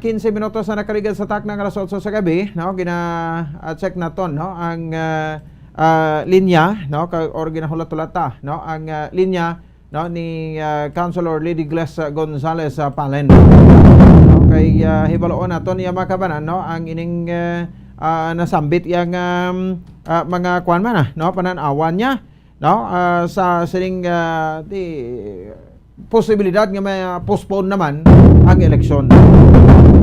15 minutos na nakaligan sa tak ng alas 8 sa gabi, no, check naton, no, ang linya, no, or ginahulat-hulata, no, ang linya, no, ni Councilor Lady Gles Gonzales Palen. No, kay hibaloon naton iya makabanan, no, ang ining nasambit yang mga kuan man, no, pananawan niya, no, sa sining di posibilidad nga may postpone naman ang eleksyon.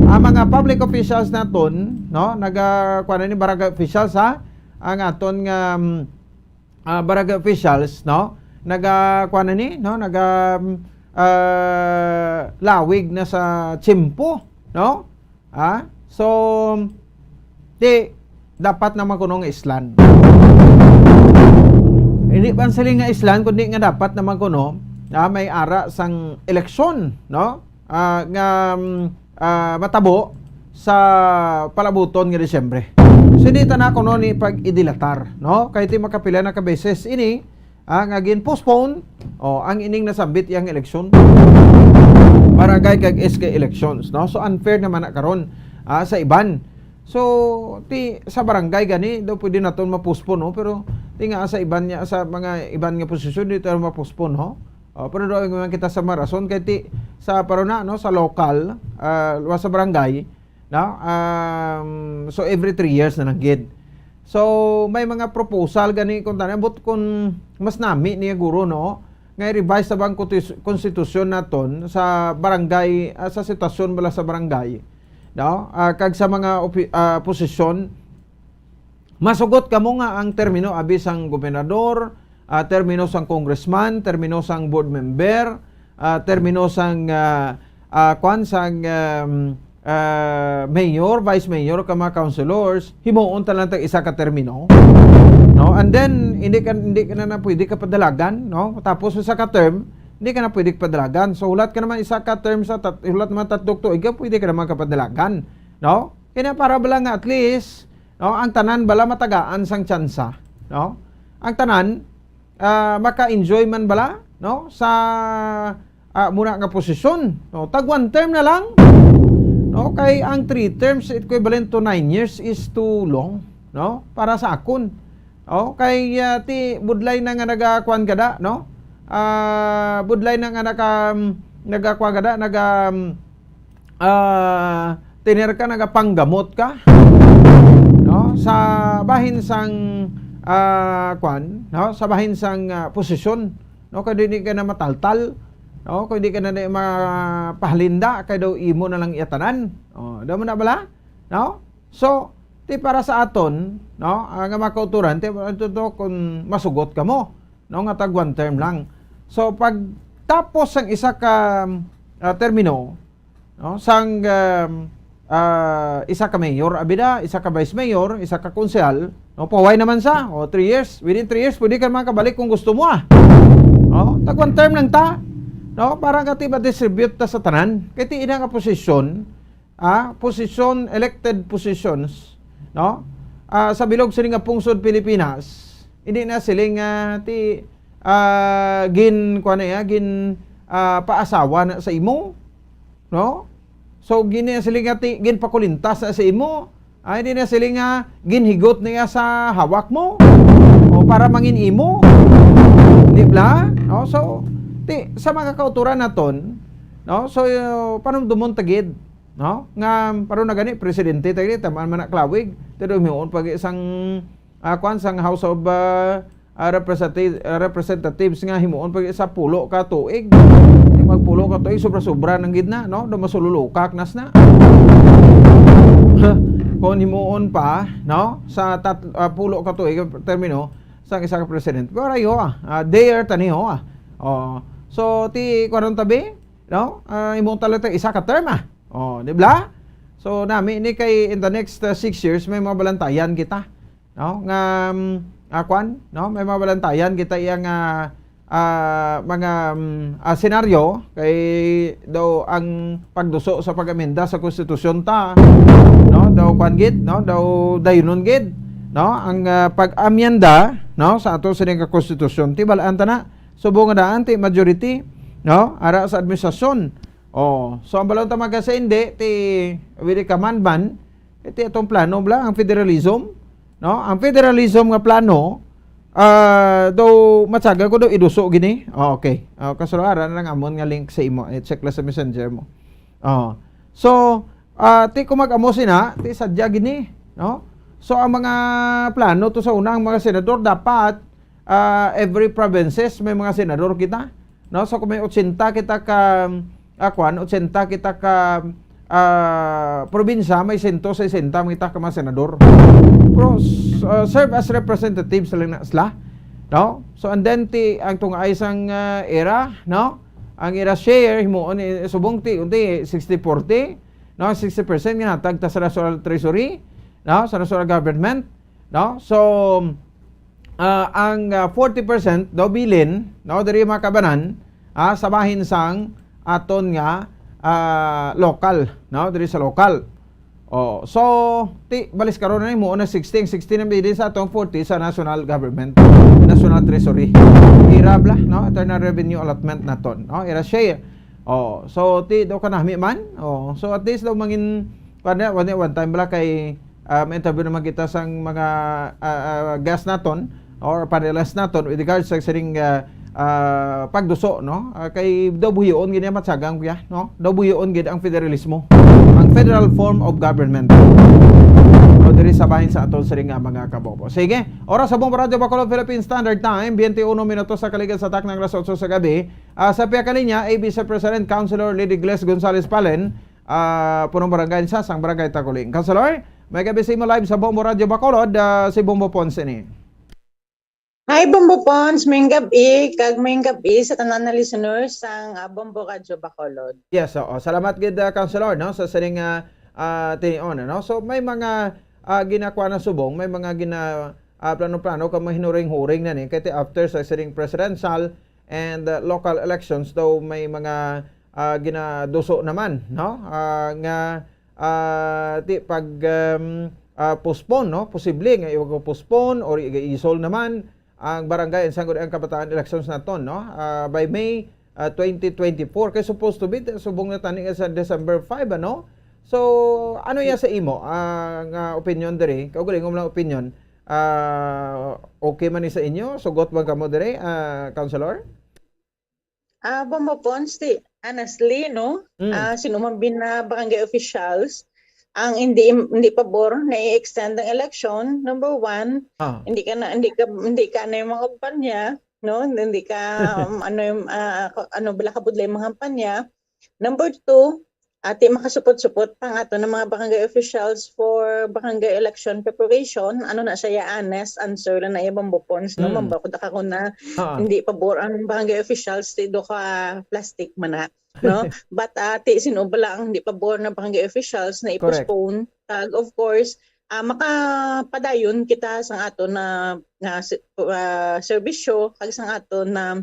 Ang mga public officials naton, no, kuan ni barangay officials ha, ang aton nga barangay officials, no, kuan ni, no, lawig na sa tsimpo, no, so di dapat naman kunong islan. Hindi pa sila nga islan kundi nga dapat naman kuno may ara sang eleksyon, no, nga matabo sa palabuton nga Disyembre. So dito na kuno ni pag idilatar, no, kay ti makapila na ka beses ini nga gin-postpone ang ining nasambit yang eleksyon. Barangay kag SK elections, no, so unfair naman na karon sa iban. So sa barangay gani daw pwede naton ma-postpone, no, pero ti nga sa iban niya, sa mga iban nga posisyon dito ma-postpone, no. Pero daw nga kita sa marason kay ti sa parona, no, sa local sa barangay, no, so every 3 years na nanggid. So may mga proposal gani kung tanabot kung mas nami niya guro, no, nga revise sa bang konstitusyon naton sa barangay, sa sitwasyon bala sa barangay, no, kag sa mga posisyon masugot kamo nga ang termino abi sang gobernador, termino sang congressman, termino sang board member, termino sang mayor, vice mayor, mga councilors, himuon talang tag isa ka termino, no, and then hindi ka na pwede ka padalagan, no, tapos sa ka term hindi ka na pwede padalagan, so hulat ka naman isa ka term sa hulat naman tatlog tuig ka pwede ka naman kapadalagan, no, kaya para bala nga at least, no, ang tanan bala matagaan sang tsansa, no, ang tanan maka-enjoy man bala, no, sa muna nga posisyon, no, tag 1 term na lang, no, kay ang 3 terms equivalent to 9 years is too long, no, para sa akon, no, kay ti budlay na nga nagakuan kada, no, budlay na nga nagakuan kada, tiner ka, nagapanggamot ka, no, sa bahin sang no, sa bahin sang posisyon, no, kay di ka na mataltal, no, kay di ka na mapahalinda, kay daw imo na lang iatanan, daw mo na bala, no, so ti para sa aton, no, nga makauturan ti to kung masugot ka mo, no, nga tag 1 term lang. So pag tapos ang isa ka termino, no, sang isa ka mayor abida, isa ka vice mayor, isa ka konsehal, no, paway naman sa 3 years, within 3 years pwede ka makabalik kung gusto mo, no, tag 1 term lang ta, no, para ka ti ma-distribute ta sa tanan, kay ti ina nga posisyon, posisyon, elected positions, no, sa bilog siling nga pungsod Pilipinas, hindi na siling paasawa na sa imo, no, so gini siling gin pakulintas na sa imo, hindi na siling ginhigot niya sa hawak mo, o para mangin imo, di ba, no, so sa mga kauturan naton, no, so panumdumon tagid, no, nga paron na gani presidente tagid tamaan man klawig pero miun pag isang sang House of Representatives nga himuon pag isa pulo ka tuig, magpulo ka tuig sobra-sobra nang gid na, no, do masululukak nas na. Kung himuon pa, no, sa pulo ka tuig termino sang isa ka presidente, pero ayo there taniho so ti karon tabi, no, himuon talaga isa ka term di ba? So nami ni kay in the next 6 years may mabalantayan kita, no, nga no, may mabalantayan kita iyang mga senaryo kay daw ang pagduso sa pagamenda sa konstitusyon ta, no, daw gid, no, daw dayunon gid, no, ang pag-amyenda, no, sa ato sa nga konstitusyon ti balaan ta na subong nga daan ti majority, no, ara sa administrasyon, Oh, so ang balon tamaga sa hindi ti wili ka man iti atong plano bla ang federalism, no? Ang federalism nga plano daw matsaga ko daw iduso gini. Oh, okay. Kasularan lang amon nga link sa imo. I-check lang sa messenger mo. Oh. So, ti kumag-amo sina, ti sadya gini, no? So ang mga plano to sa unang mga senador dapat every provinces may mga senador kita, no? So kung may 80 kita ka 80 kita ka probinsya, may 160 kita ka mga senador. Pero serve as representatives lang na sila, no? So and then ang tungay sang era, no? Ang era share himuon subong unti 60-40, no? 60% nga hatag ta sa national treasury, no? Sa national government, no? So ang 40% daw bilin, no? Diri makabanan sa bahin sang aton nga local, no? Diri sa local. Oh, so balis karon na mo na 16 na bilin sa atong 40 sa national government, national treasury. Irabla, no? Internal revenue allotment naton, no? Ira share. Oh, so daw kanami man. Oh, so at least daw mangin one time bala kay interview naman kita sang mga guest naton or panelists naton with regards sa siring pagduso, no? Kay daw buhion gini matsagang kuya, no? Daw buhion gid ang federalismo, ang federal form of government. O diri sa bahin sa aton siring mga kabobo. Sige, oras sa Bombo Radio Bacolod Philippine Standard Time, 21 minutos sa kaligan sa tak ng alas 8 sa gabi. Sa piya kaninya ay Vice President Councilor Lady Gles Gonzales Palen, punong barangay sa Sang Barangay Takuling. Councilor, may gabi sa imo live sa Bombo Radio Bacolod, si Bombo Ponce ni. Hi Bombo Pons, may gabi sa tanan na listeners sang Bombo Radio Bacolod. Yes, salamat gid Councilor, no, sa siring tinion, no. So may mga ginakuha na subong, may mga plano-plano kung mahinuring-huring na ni kay after sa siring presidential and local elections daw may mga ginaduso naman, no, nga pag postpone, no, posible nga i-postpone or i-isol naman ang barangay and sanggol ang kabataan elections naton, no, by May 2024 kay supposed to be subong na tani sa December 5, ano. So ano ya sa imo ang opinion diri, kaugalingom lang opinion, okay man ni sa inyo, sugot man kamo diri, Councilor? Bombo Pons, honestly, no, sinuman na barangay officials ang hindi pabor na i-extend ang election. Number one, hindi ka na yung mga kampanya, no, hindi ka bala kabudlay mga kampanya. Number two, ati makasupot-supot pang ato ng mga barangay officials for barangay election preparation. Ano na siya, honest answer na ibang bupons, no, mambakod ako na hindi pabor ang barangay officials, do ka plastic man na, no. But sinubala ang hindi pabor ng barangay officials na i-postpone. Of course, makapadayon kita sa ato na serbisyo kag sa ato na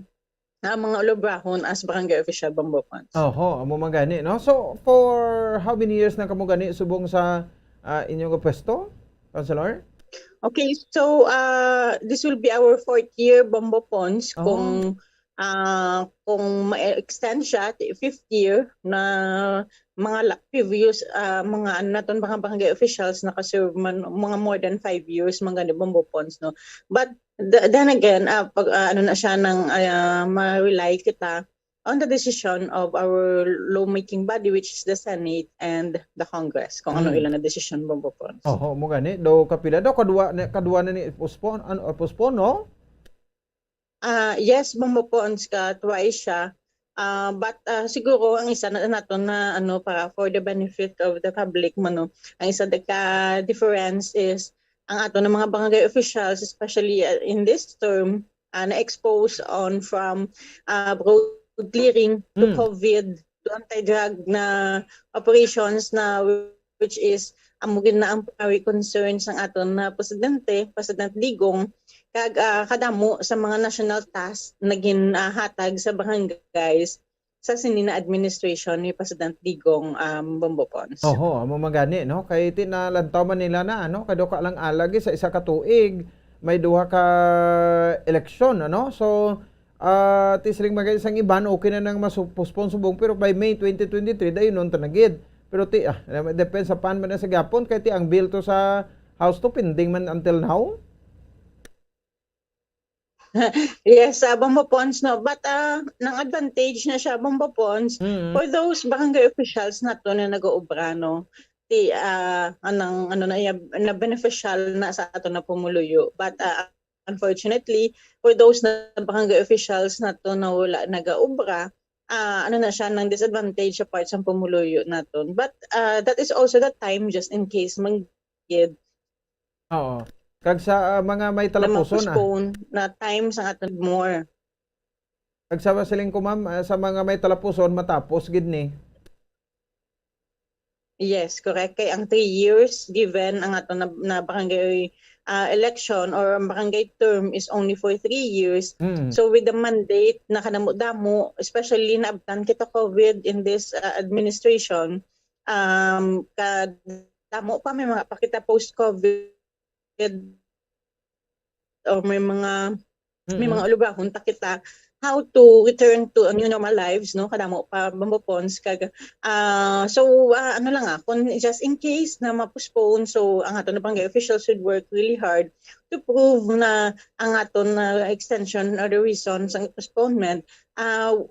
mga olobrahon as barangay official Bombo Pons. Oho, amo magani, no. So for how many years na kamo gani subong sa inyong pwesto, Councilor? Okay, so this will be our 4th year Bombo Pons. Kung ma-extend siya, 5th year na mga previous mga naton mga barangay officials nakaserve man mga more than 5 years mga gani Bombo Pons, no. But then again, pag na siya ng ma-rely kita on the decision of our lawmaking body, which is the Senate and the Congress, kung ano ilan na decision Bombo Pons. Mo gani do kapila do kadua na ni postpone no. Yes, Bombo Pons ka twice siya. But siguro ang isa na nato na para for the benefit of the public ang isa ka difference is ang ato ng mga barangay officials, especially in this term, na-expose on from road clearing to COVID to anti-drug na operations na which is amugin na ang primary concerns ng aton na President Digong kag kadamo sa mga national tasks na ginhatag sa barangays sa sinina administration ni President Digong Bombo Pons. Amo magani, no, kay tinalantaw man nila na kaduka lang alagi sa isa ka tuig may duha ka eleksyon, ano. So tisling magay isang iban okay na nang masupospon subong pero by May 2023 dayon nun tanagid. Pero depends sa pan man na sa gapon kay ti ang bill to sa House to pending man until now. Yes, Bombo Ponds, no. But nang advantage na siya, Bombo Ponds, for those barangay officials na to na nag-uubra, no, na beneficial na sa ato na pumuluyo. But unfortunately, for those na barangay officials na to na wala nag-uubra, na siya ng disadvantage sa part sa pumuluyo naton. But that is also the time just in case manggid. Oo. Kag sa mga may talapuson na time sa aton more. Kag sa siling ko ma'am sa mga may talapuson matapos gid ni. Yes, correct. Kay ang 3 years given ang aton na barangay election or barangay term is only for 3 years. So with the mandate na kanamo-damo, especially na abtan kita COVID in this administration, kadamo pa may mga pakita post-COVID or may mga ulubahon ta kita how to return to new normal lives, no, kadamo pa Bombo Ponds kag ano lang kung just in case na ma-postpone, so ang aton na barangay officials should work really hard to prove na ang aton na extension or the reason sa postponement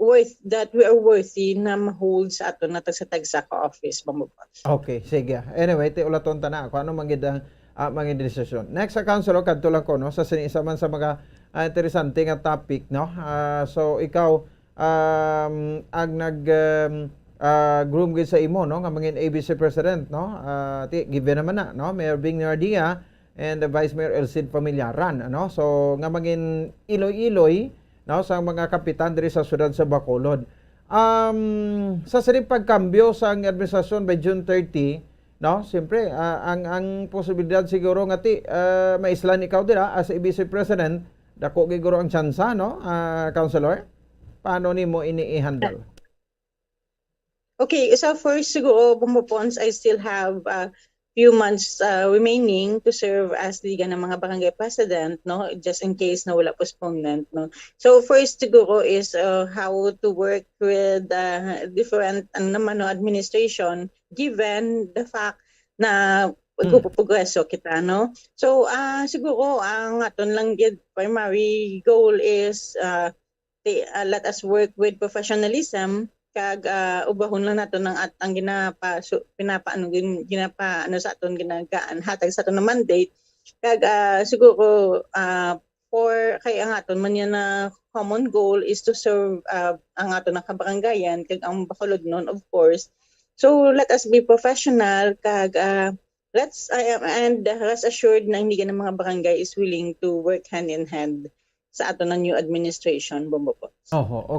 worth that we are worthy na ma-hold sa aton na tagsa-tagsa ka office Bombo Ponds. Okay, sige. Anyway, ti ulaton ta na ako ano manggid ang mga desisyon. Next sa councilor kadto lang ko no sa sinisa man sa mga interesante nga topic no. So ikaw ang nag groom gid sa imo no nga mangin ABC president no. Given naman na no Mayor Bing Nardia and the Vice Mayor Elcid Familiaran ano. So nga mangin iloy-iloy no sa mga kapitan diri sa syudad sa Bacolod. Sa sining pagkambyo sa administrasyon by June 30 no, siyempre ang posibilidad siguro nga maislan ikaw dira as ABC President, dako giguro ang tsansa no, Councilor. Paano nimo ini-handle? Okay, so first siguro Bombo Ponds, I still have few months remaining to serve as liga ng mga barangay president, no, just in case na wala postponement, no. So first siguro is how to work with different administration given the fact na magpupugreso kita, no. So siguro ang aton lang gid primary goal is let us work with professionalism kag ubahon lang nato ng atang ginapa sa aton ginagaan hatag sa aton na mandate kag siguro for kay ang aton man yan na common goal is to serve ang aton na kabarangayan kag ang Bacolod nun of course. So let us be professional kag rest assured na hindi ng mga barangay is willing to work hand in hand sa ato ng new administration, Bombo Ponds.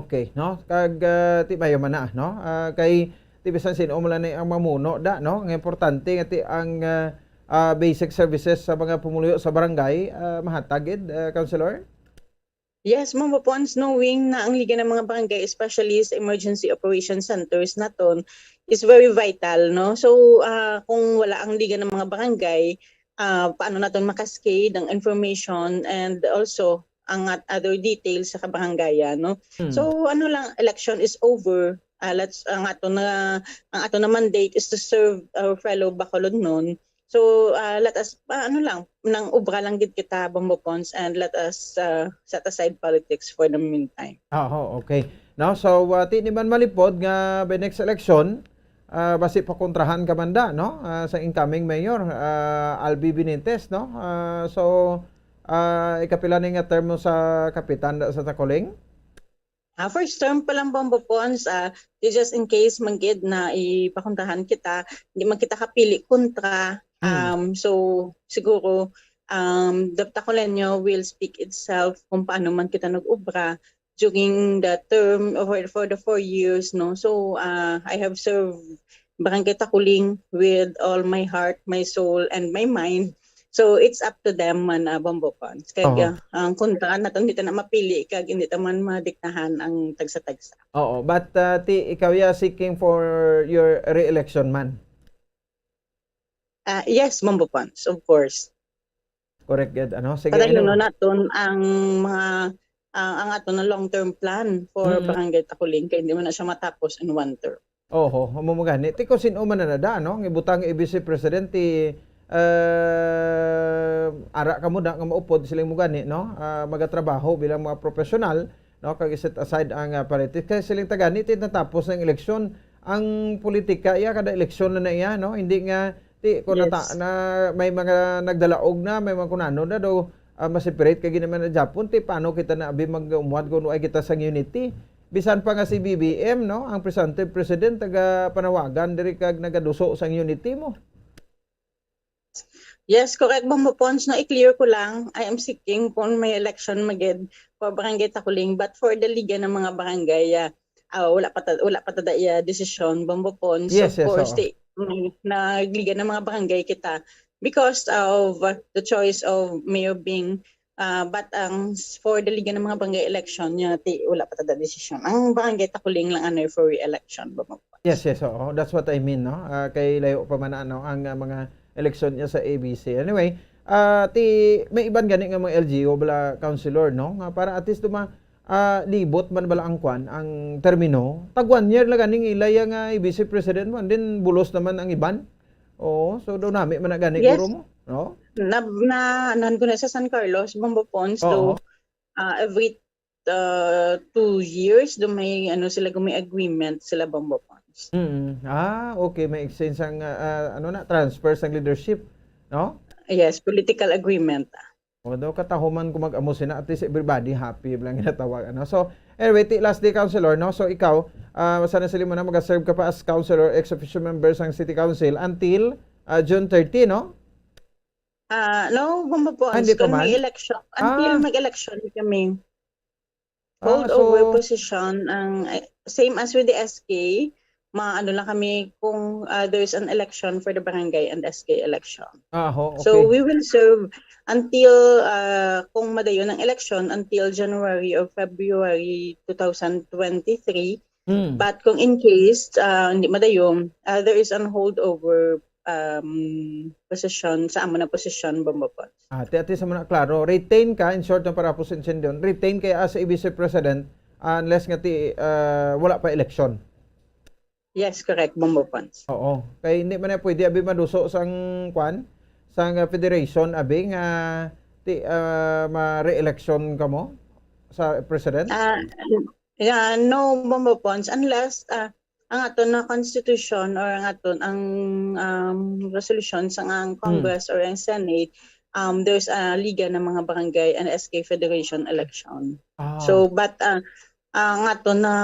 Okay, no? Kag ti bayo man na, no? Kay ti bisan sino mo lang ang mamuno da, no? Ang importante nga ti ang basic services sa mga pumuluyo sa barangay mahatagid, Councilor? Yes, Bombo Ponds, knowing na ang liga ng mga barangay, especially sa emergency operation centers naton, is very vital, no? So kung wala ang liga ng mga barangay, paano naton makaskade ang information and also ang other details sa kabarangayan, no. So election is over, ang ato na mandate is to serve our fellow Bacolod nun. So let us nang ubra lang gid kita Bombo Ponds and let us set aside politics for the meantime. Okay. Now so ti ni man malipod nga by next election basi pa kontrahan ka man da, no, sa incoming mayor Albi Benitez, no. So ikapila ni nga term mo sa kapitan sa Tacoling? First term pa lang Bombo Ponds, just in case manggid na ipakuntahan kita, hindi man kita kapili kontra. So siguro the Tacoleño will speak itself kung paano man kita nag-ubra during the term for the 4 years, no. So I have served Barangay Tacoling with all my heart, my soul, and my mind. So it's up to them man Bombo Ponds. Kaya ang kontra naton dito na mapili kag hindi ta man madiktahan ang tagsa-tagsa. But ikaw ya seeking for your re-election man. Yes, Bombo Ponds, of course. Correct gid ano. Sige. Padayon naton ang mga ang ato na long-term plan for Mm. Barangay Takuling kay hindi man na siya matapos in one term. Oho, mo gani. Ti ko sino man na nada, no? Ang ibutang vice president ti ara kamo da nga maupod sila mo gani, no? Magatrabaho bilang mga profesional, no? Kag set aside ang politics kay silang tagani ti natapos ng eleksyon. Ang politika iya kada eleksyon na iya, no? Hindi nga ti ko Yes. na may mga nagdalaog na, may mga kunano na do ma-separate kay ginaman na Japon ti paano kita na abi mag-umuad kuno ay kita sa unity. Bisan pa nga si BBM, no? Ang presumptive president taga panawagan diri kag nagaduso sang unity mo. Yes, correct Bombo Pons. No, i-clear ko lang, I am seeking kung may election maged for Barangay Takuling, but for the Liga ng mga barangay, wala pa tada decision, Bombo Pons. Yes, Of yes, course, oo. nagliga ng mga barangay kita because of the choice of Mayor Bing. But for the Liga ng mga barangay election, wala pa tada decision. Ang Barangay Takuling lang ano for re-election, Bombo Pons. Yes, yes, oo. That's what I mean, no? Kay layo pa man ano ang mga eleksyon niya sa ABC. Anyway, may iban gani nga mga LGU bala councilor, no? Nga para at least libot man bala ang kwan ang termino. Tag 1 year lang ganing ilay nga vice president mo and then bulos naman ang iban. Oo, so daw nami man na gani Yes. guro mo, no? Nan ko na sa San Carlos, Bombo Pons, Oo. every 2 years may sila may agreement sila Bombo Pons. Okay, may exchange ang transfer sang leadership, no? Yes, political agreement. Although katahuman kung mag-amo sina, at least everybody happy lang ginatawag. Ano? So, anyway, last day councilor, no? So, ikaw, sana sila mo na mag-serve ka pa as councilor, ex-officio member sang City Council until June 30, no? No, Bombo Pons, Hindi pa kung may man? election, until mag-election kami, hold So, over position, same as with the SK, lang kami kung there's an election for the barangay and SK election. okay. So we will serve until kung madayon ng election until January or February 2023. But kung in case hindi madayon, there is an holdover position sa amo na position Bombo Pons. Ati sa mga klaro, retain ka, in short ng para position doon, retain kaya as a vice president unless nga wala pa election. Yes, correct, Bombo Pons. Oo. Kaya hindi man na pwede abi maduso sang kwan, sang federation abi nga ma-re-election ka mo sa president? No, Bombo Pons, unless ang aton na constitution or ang aton ang resolution sa ang Congress or ang Senate, there's a liga ng mga barangay and SK Federation election. So, but ang aton na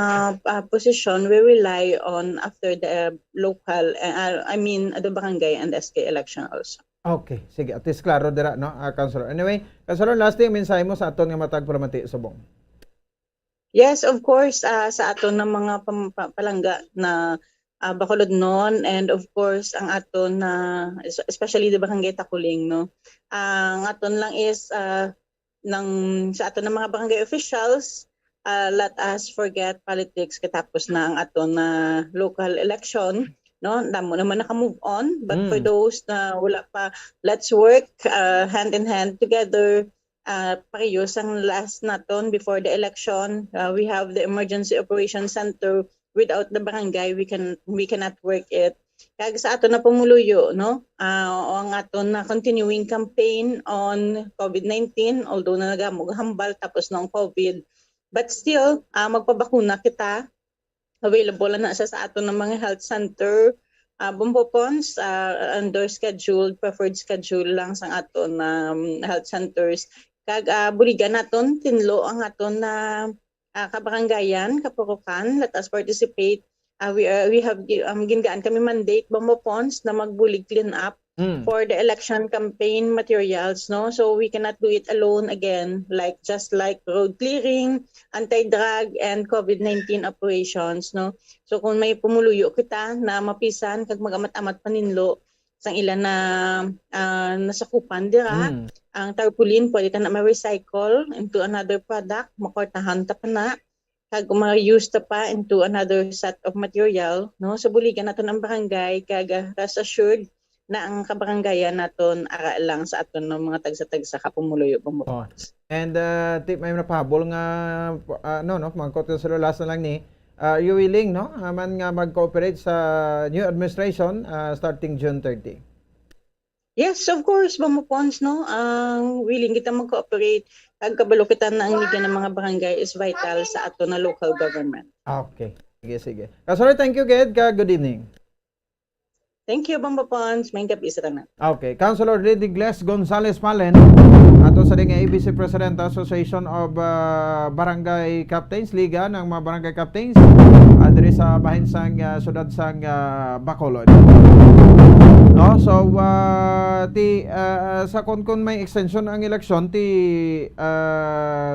position, we rely on after the local, the barangay and SK election also. Okay, sige. At least klaro dira, no, Councilor. Anyway, Councilor, last thing, mensahe mo sa aton nga matag Palamati Subong. Yes, of course, sa aton ng mga palangga na Bacolod noon, and of course, ang aton na, especially the Barangay Takuling, no? Ang aton lang is, sa aton ng mga barangay officials, let us forget politics katapos na ang aton na local election, no? Damo naman naka-move on, but for those na wala pa, let's work hand in hand together. Parehas ang last naton before the election. We have the Emergency Operations Center. Without the barangay, we cannot work it. Kaya sa aton na pumuluyo, no? Ang aton na continuing campaign on COVID-19, although na nagahambal tapos ng COVID, but still, magpabakuna kita. Available na sa aton ng mga health center. Bombo Pons, under scheduled, preferred schedule lang sa aton health centers. Kag buligan naton, tinlo ang aton na kabarangayan, kapurukan. Let us participate. We have gingaan kami mandate, Bombo Pons, na magbulig clean up for the election campaign materials, no? So we cannot do it alone again, just like road clearing, anti-drug, and COVID-19 operations, no? So kung may pumuluyo kita na mapisan kag magamat-amat paninlo sang ilan na nasakupan dira, ang tarpaulin pwede ka na ma-recycle into another product, makortahan ta pa na, kag ma-use ta pa into another set of material, no? So buligan naton ang barangay kag rest assured na ang kabarangayan naton ara lang sa aton ng mga tagsa-tagsa kapumuluyo Bombo Pons. And tip may napahabol nga mangkot sa last na lang ni you willing man nga mag-cooperate sa new administration starting June 30. Yes, of course, Pons, no? Ang willing kita mag-cooperate. Ang kabalo kita na ang liga ng mga barangay is vital sa ato na local government. Okay. Sige. Sorry, thank you, Ged. Good evening. Thank you, Pons. May gabi sa tanan. Okay. Councilor Ridigles Gonzales Palen, ato sa nga ABC President Association of Barangay Captains, Liga ng mga Barangay Captains, diri sa bahin sang sudad sang Bacolod. No, so sa kun may extension ang eleksyon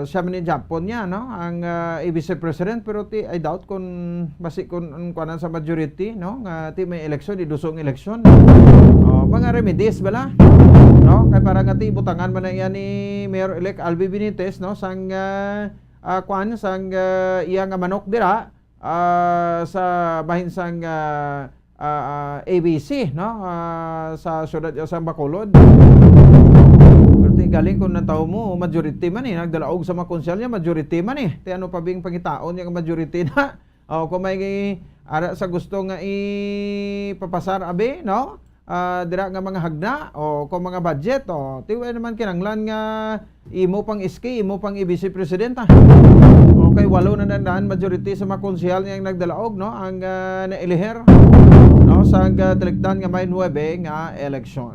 siya man ni Japon niya ang ABC President, pero I doubt kung basi kung kuanan sa majority nga may eleksyon idusong eleksyon. Mga remedies bala kay para nga butangan man na yan ni Mayor elect Albi Benitez sang sang iya nga manok dira sa bahin sang ABC sa syudad sa Bacolod. Pero galing kung nataw mo majority man nagdalaog sa mga konsyal niya majority man ano pa bing pangitaon yung majority na kung may ara sa gusto nga ipapasar abe dira nga mga hagna o kung mga budget tiway naman kinanglan nga imo pang iski imo pang ABC President okay, 8 na dandaan majority sa mga konsyal nga nagdalaog ang nailiher sa talikdan nga may 9 nga eleksyon.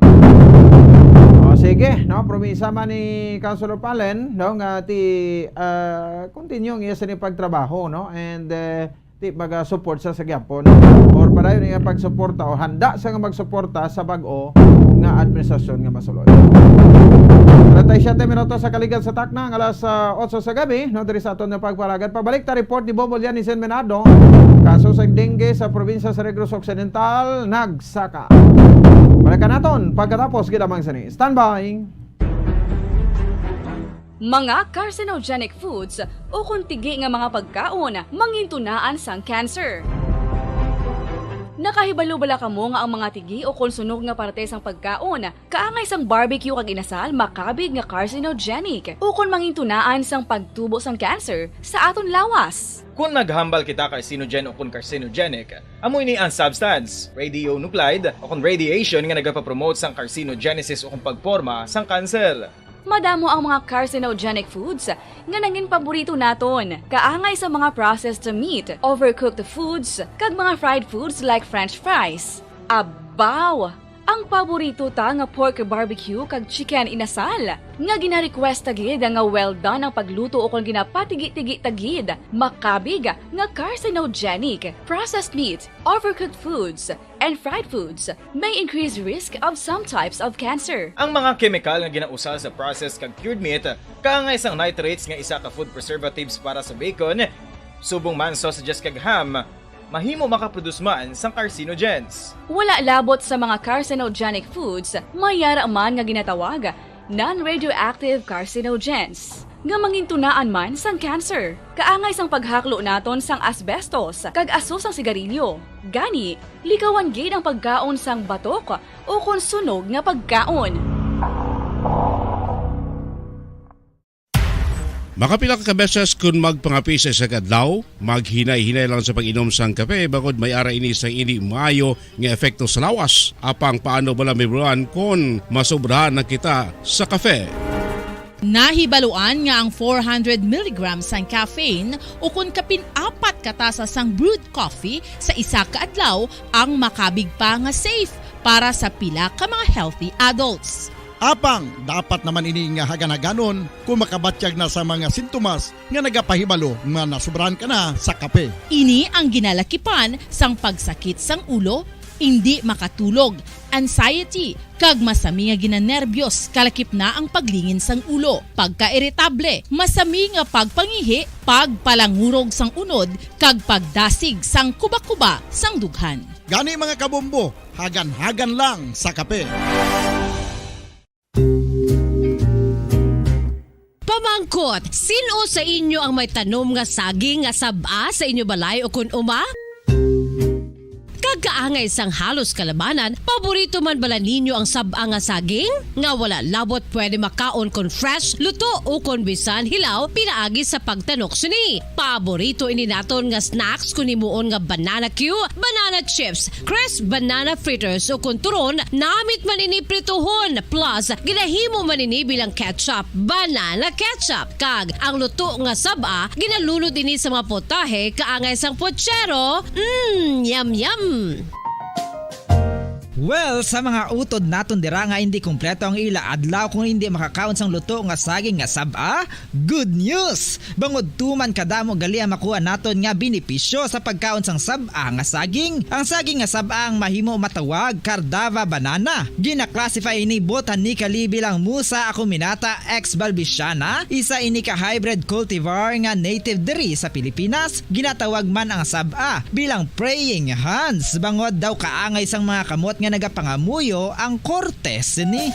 Sige, promisa man ni Councilor Palen nga continue ang iya sa pagtrabaho and mag-support sa gyapon or para yun ang pagsuporta o handa sa nga magsuporta sa bag-o nga administrasyon nga masulod. 37 minutos sa kaligan sa takna alas 8 sa gabi diri sa aton nga pagpalagad. Pabalik ta report ni Bobo Lian ni Sen Menado. Kaso sa dengue sa probinsya sa Negros Occidental nagsaka. Balikan naton pagkatapos gidamang sani. Standby. Mga carcinogenic foods o kuntigi nga mga pagkaon mangintunaan sang cancer. Nakahibalo bala kamo nga ang mga tigi o konsunog nga parte sang pagkaon kaangay sang barbecue kag inasal makabig nga carcinogenic o kon mangintunaan sang pagtubo sang cancer sa aton lawas. Kung naghambal kita carcinogen o kung carcinogenic, amoy ni ang substance, radionuclide o kung radiation nga nagapapromote sang carcinogenesis o kung pagporma sang cancer. Madamo ang mga carcinogenic foods nga nangin paborito naton. Kaangay sa mga processed meat, overcooked foods, kag mga fried foods like french fries. Abaw! Ang paborito ta nga pork barbecue kag chicken inasal. Nga gina-request tagid nga well done ang pagluto o kung ginapatigi-tigi tagid. Makabig nga carcinogenic, processed meat, overcooked foods, and fried foods may increase risk of some types of cancer. Ang mga chemical nga ginausal sa processed kag cured meat, kaangay sang nitrates nga isa ka food preservatives para sa bacon, subong man sausages kag ham, mahimo makaproduce man sang carcinogens. Wala labot sa mga carcinogenic foods, mayara man nga ginatawag non-radioactive carcinogens nga mangintunaan man sang cancer. Kaangay sang paghaklo naton sang asbestos kag aso sang sigarilyo. Gani, likawan gid ang pagkaon sang batok o konsunog nga pagkaon. Makapila ka beses kung magpangapi sa isang adlaw, maghinay-hinay lang sa pag-inom sang kape bagod may ara ini sang hindi maayo nga epekto sa lawas. Apang paano bala may bulan kung masobrahan na kita sa kape. Nahibaluan nga ang 400 mg sang caffeine o kung kapin-4 katasa sang brewed coffee sa isa ka adlaw ang makabig pa nga safe para sa pila ka mga healthy adults. Apang, dapat naman ini nga haganaganon kung makabatyag na sa mga sintomas nga nagapahibalo nga nasubrahan ka na sa kape. Ini ang ginalakipan sang pagsakit sang ulo, hindi makatulog, anxiety, kag masami nga ginanerbiyos kalakip na ang paglingin sang ulo, pagka-iritable, masami nga pagpangihi, pagpalangurog sang unod, kag pagdasig sang kuba-kuba sang dughan. Gani mga kabombo, hagan-hagan lang sa kape. Pamangkot, sino sa inyo ang may tanom nga saging nga saba sa inyo balay o kun uma? kagaangay sang halos kalabanan, paborito man bala ninyo ang sab-a nga saging? Nga wala labot pwede makaon kon fresh, luto o kon bisan hilaw pinaagi sa pagtanok sini. Paborito ini naton nga snacks kun himuon nga banana Q, banana chips, crisp banana fritters o kun turon, namit man ini prituhon plus ginahimo man ini bilang ketchup, banana ketchup. Kag ang luto nga sab-a ginalunod ini sa mga potahe kaangay sang pochero. Yum yum. Well, sa mga utod naton dira nga hindi kumpleto ang ila adlaw kung hindi makakaon sang luto nga saging nga sab-a, good news! Bangod tuman kadamo gali ang makuha naton nga benepisyo sa pagkaon sang sab-a nga saging. Ang saging nga sab-a ang mahimo matawag Cardava banana. Gina-classify ini botanically bilang Musa acuminata ex balbisiana, isa ini ka hybrid cultivar nga native diri sa Pilipinas. Ginatawag man ang sab-a bilang praying hands, bangod daw kaangay sang mga kamot nga nagapangamuyo ang kortes ni.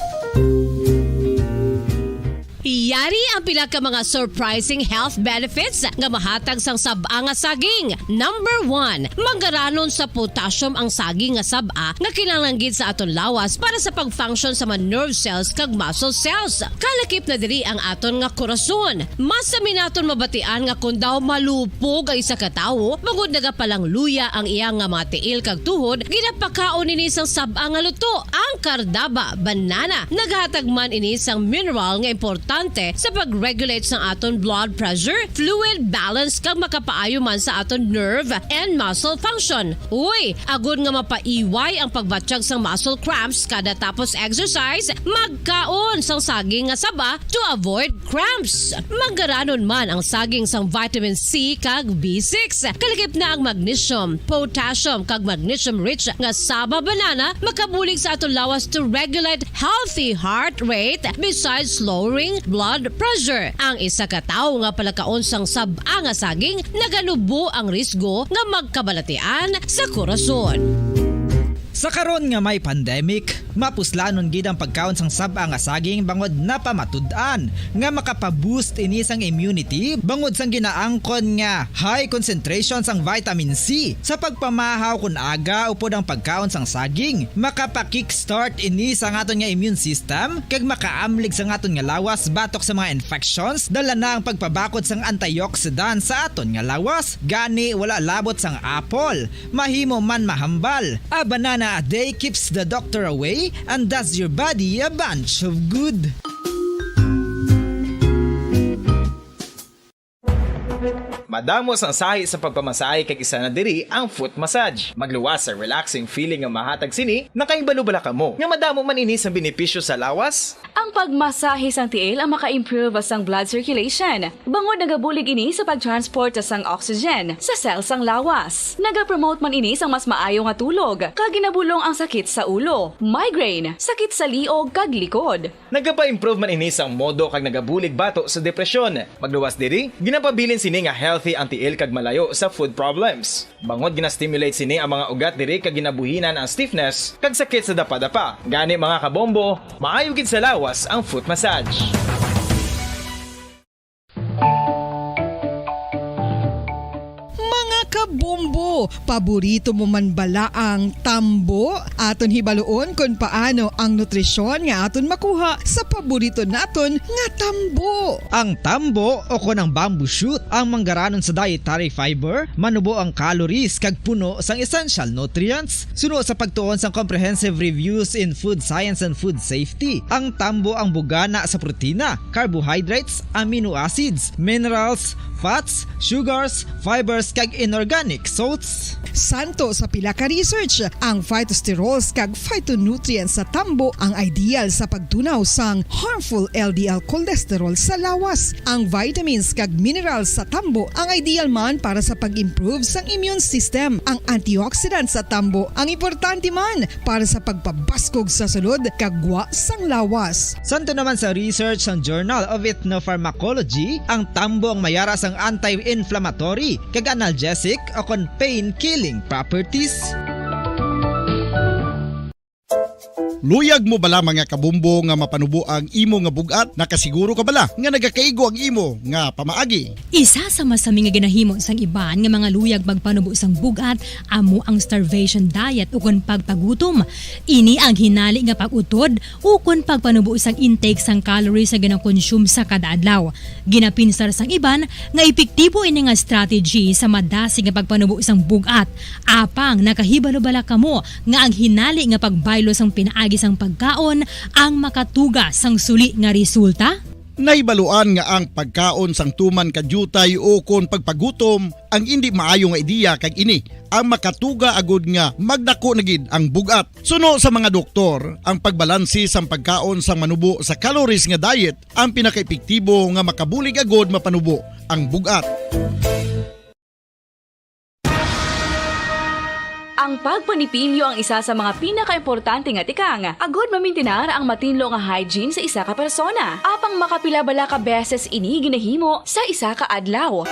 Yari ang pila ka mga surprising health benefits nga mahatag sang sab-a nga saging. Number 1, manggaranon sa potassium ang saging nga sab-a nga kinahanglan sa aton lawas para sa pag-function sa mga nerve cells kag muscle cells. Kalakip na diri ang aton nga korason. Mas sa minaton mabatian nga kun daw malupog ay sa katawo, bangod nagapalang luya ang iyang nga mga tiil kag tuhod, ginapakaon ini sang sab-a nga luto, ang Cardava banana. Naghatag man ini sang mineral nga importante sa pag-regulate sa aton blood pressure, fluid balance kag makapaayo man sa aton nerve and muscle function. Uy, agud nga mapaiway ang pagbatsyag sang muscle cramps kada tapos exercise, magkaon sang saging nga saba to avoid cramps. Manggaranon man ang saging sang vitamin C kag B6. Kalakip na ang magnesium, potassium kag magnesium rich nga saba banana makabulig sa aton lawas to regulate healthy heart rate besides lowering blood pressure. Ang isa ka tawo nga palakaon sang sab-a nga saging nagalubo ang risgo nga magkabalatian sa korason. Sa karon nga may pandemic, mapuslanon gid ang pagkaon sang sab-a nga saging bangod napamatud-an nga makapaboost ini sang immunity bangod sang ginaangkon nga high concentration sang vitamin C. Sa pagpamahaw kun aga upod ang pagkaon sang saging, makapa-kickstart ini sa aton nga immune system kag makaamlig sa aton nga lawas batok sa mga infections, dala na ang pagpabakod sang antioxidant sa aton nga lawas. Gani wala labot sang apple, mahimo man mahambal. A banana a day keeps the doctor away and does your body a bunch of good. Madamos ang sahi sa pagpamasahe kag isa na diri ang foot massage. Magluwas sa relaxing feeling nga mahatag sini, nakaibalo bala kamo. Nga madamo man ini sa benepisyo sa lawas. Ang pagmasahe sang tiil ang maka-improve sang blood circulation. Bangod nagabulig ini sa pag-transport sang oxygen sa cells sang lawas. Nagapromote man ini sang mas maayo nga tulog, kag ginabulong ang sakit sa ulo, migraine, sakit sa liog kag likod. Nagapa-improve man ini sang modo kag nagabulig bato sa depresyon. Magluwas diri, ginapabilin sini nga healthy ang tiil kag malayo sa food problems. Bangod ginastimulate sini ang mga ugat diri kag ginabuhinan ang stiffness kag sakit sa dapa-dapa. Gani mga kabombo, maayo gid sa lawas ang foot massage. Kabombo, paborito mo man bala ang tambo? Aton hibaloon kung paano ang nutrisyon nga aton makuha sa paborito naton nga tambo. Ang tambo o kon ang bamboo shoot ang manggaranon sa dietary fiber, manubo ang calories kag puno sang essential nutrients. Suno sa pagtuon sang comprehensive reviews in food science and food safety, ang tambo ang bugana sa protina, carbohydrates, amino acids, minerals, fats, sugars, fibers kag inorganic salts. Santo sa pila ka research, ang phytosterols kag phytonutrients sa tambo ang ideal sa pagtunaw sang harmful LDL cholesterol sa lawas. Ang vitamins kag minerals sa tambo ang ideal man para sa pag-improve sang immune system. Ang antioxidants sa tambo ang importante man para sa pagpabaskog sa sulod kag gwa sang lawas. Santo naman sa research ng Journal of Ethnopharmacology, ang tambo ang mayara sang anti-inflammatory kag analgesic o kon pain-killing properties. Luyag mo bala mga kabumbo nga mapanubo ang imo nga bugat? Nakasiguro ka bala nga nagakaigo ang imo nga pamaagi? Isa sa masami nga ginahimo sang iban nga mga luyag magpanubo sang bugat amo ang starvation diet ukon pagpagutom. Ini ang hinali nga pag-utod ukon pagpanubo sang intake sang calories sa gina-consume sa kada adlaw. Ginapinsar sang iban nga epektibo ini nga strategy sa madasig nga pagpanubo sang bugat. Apang nakahibalo bala kamo nga ang hinali nga pagbaylo sang pinaagi sang pagkaon ang makatuga sang suli nga resulta? Naibaluan nga ang pagkaon sang tuman kadyutay o kon pagpagutom ang hindi maayo nga ideya kag ini ang makatuga agud nga magdako na gid ang bugat. Suno sa mga doktor, ang pagbalansi sang pagkaon sang manubo sa calories nga diet ang pinakaepektibo nga makabulig agud mapanubo ang bugat. Ang pagpanipilyo ang isa sa mga pinaka-importante nga tikang. Agod mamintinar ang matinlo nga hygiene sa isa ka persona. Apang makapila-bala ka beses ini ginahimo sa isa ka adlaw.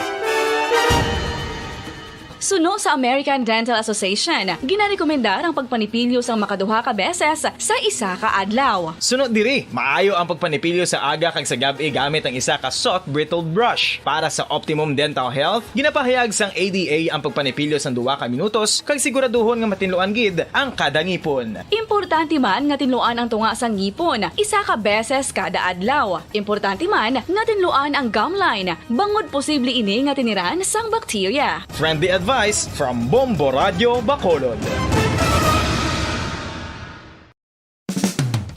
Suno sa American Dental Association, ginarekomendar ang pagpanipilyo sang makaduha ka beses sa isa ka adlaw. Sunod diri, maayo ang pagpanipilyo sa aga kag sa gabi gamit ang isa ka soft brittle brush. Para sa optimum dental health, ginapahayag sang ADA ang pagpanipilyo sang 2 ka minutos kag siguraduhon nga matinluan gid ang kada ngipon. Importante man nga tinluan ang tunga sang ngipon, isa ka beses kada adlaw. Importante man nga tinluan ang gum line, bangod posible ini nga tiniran sang bakterya. Friendly advice from Bombo Radio Bacolod.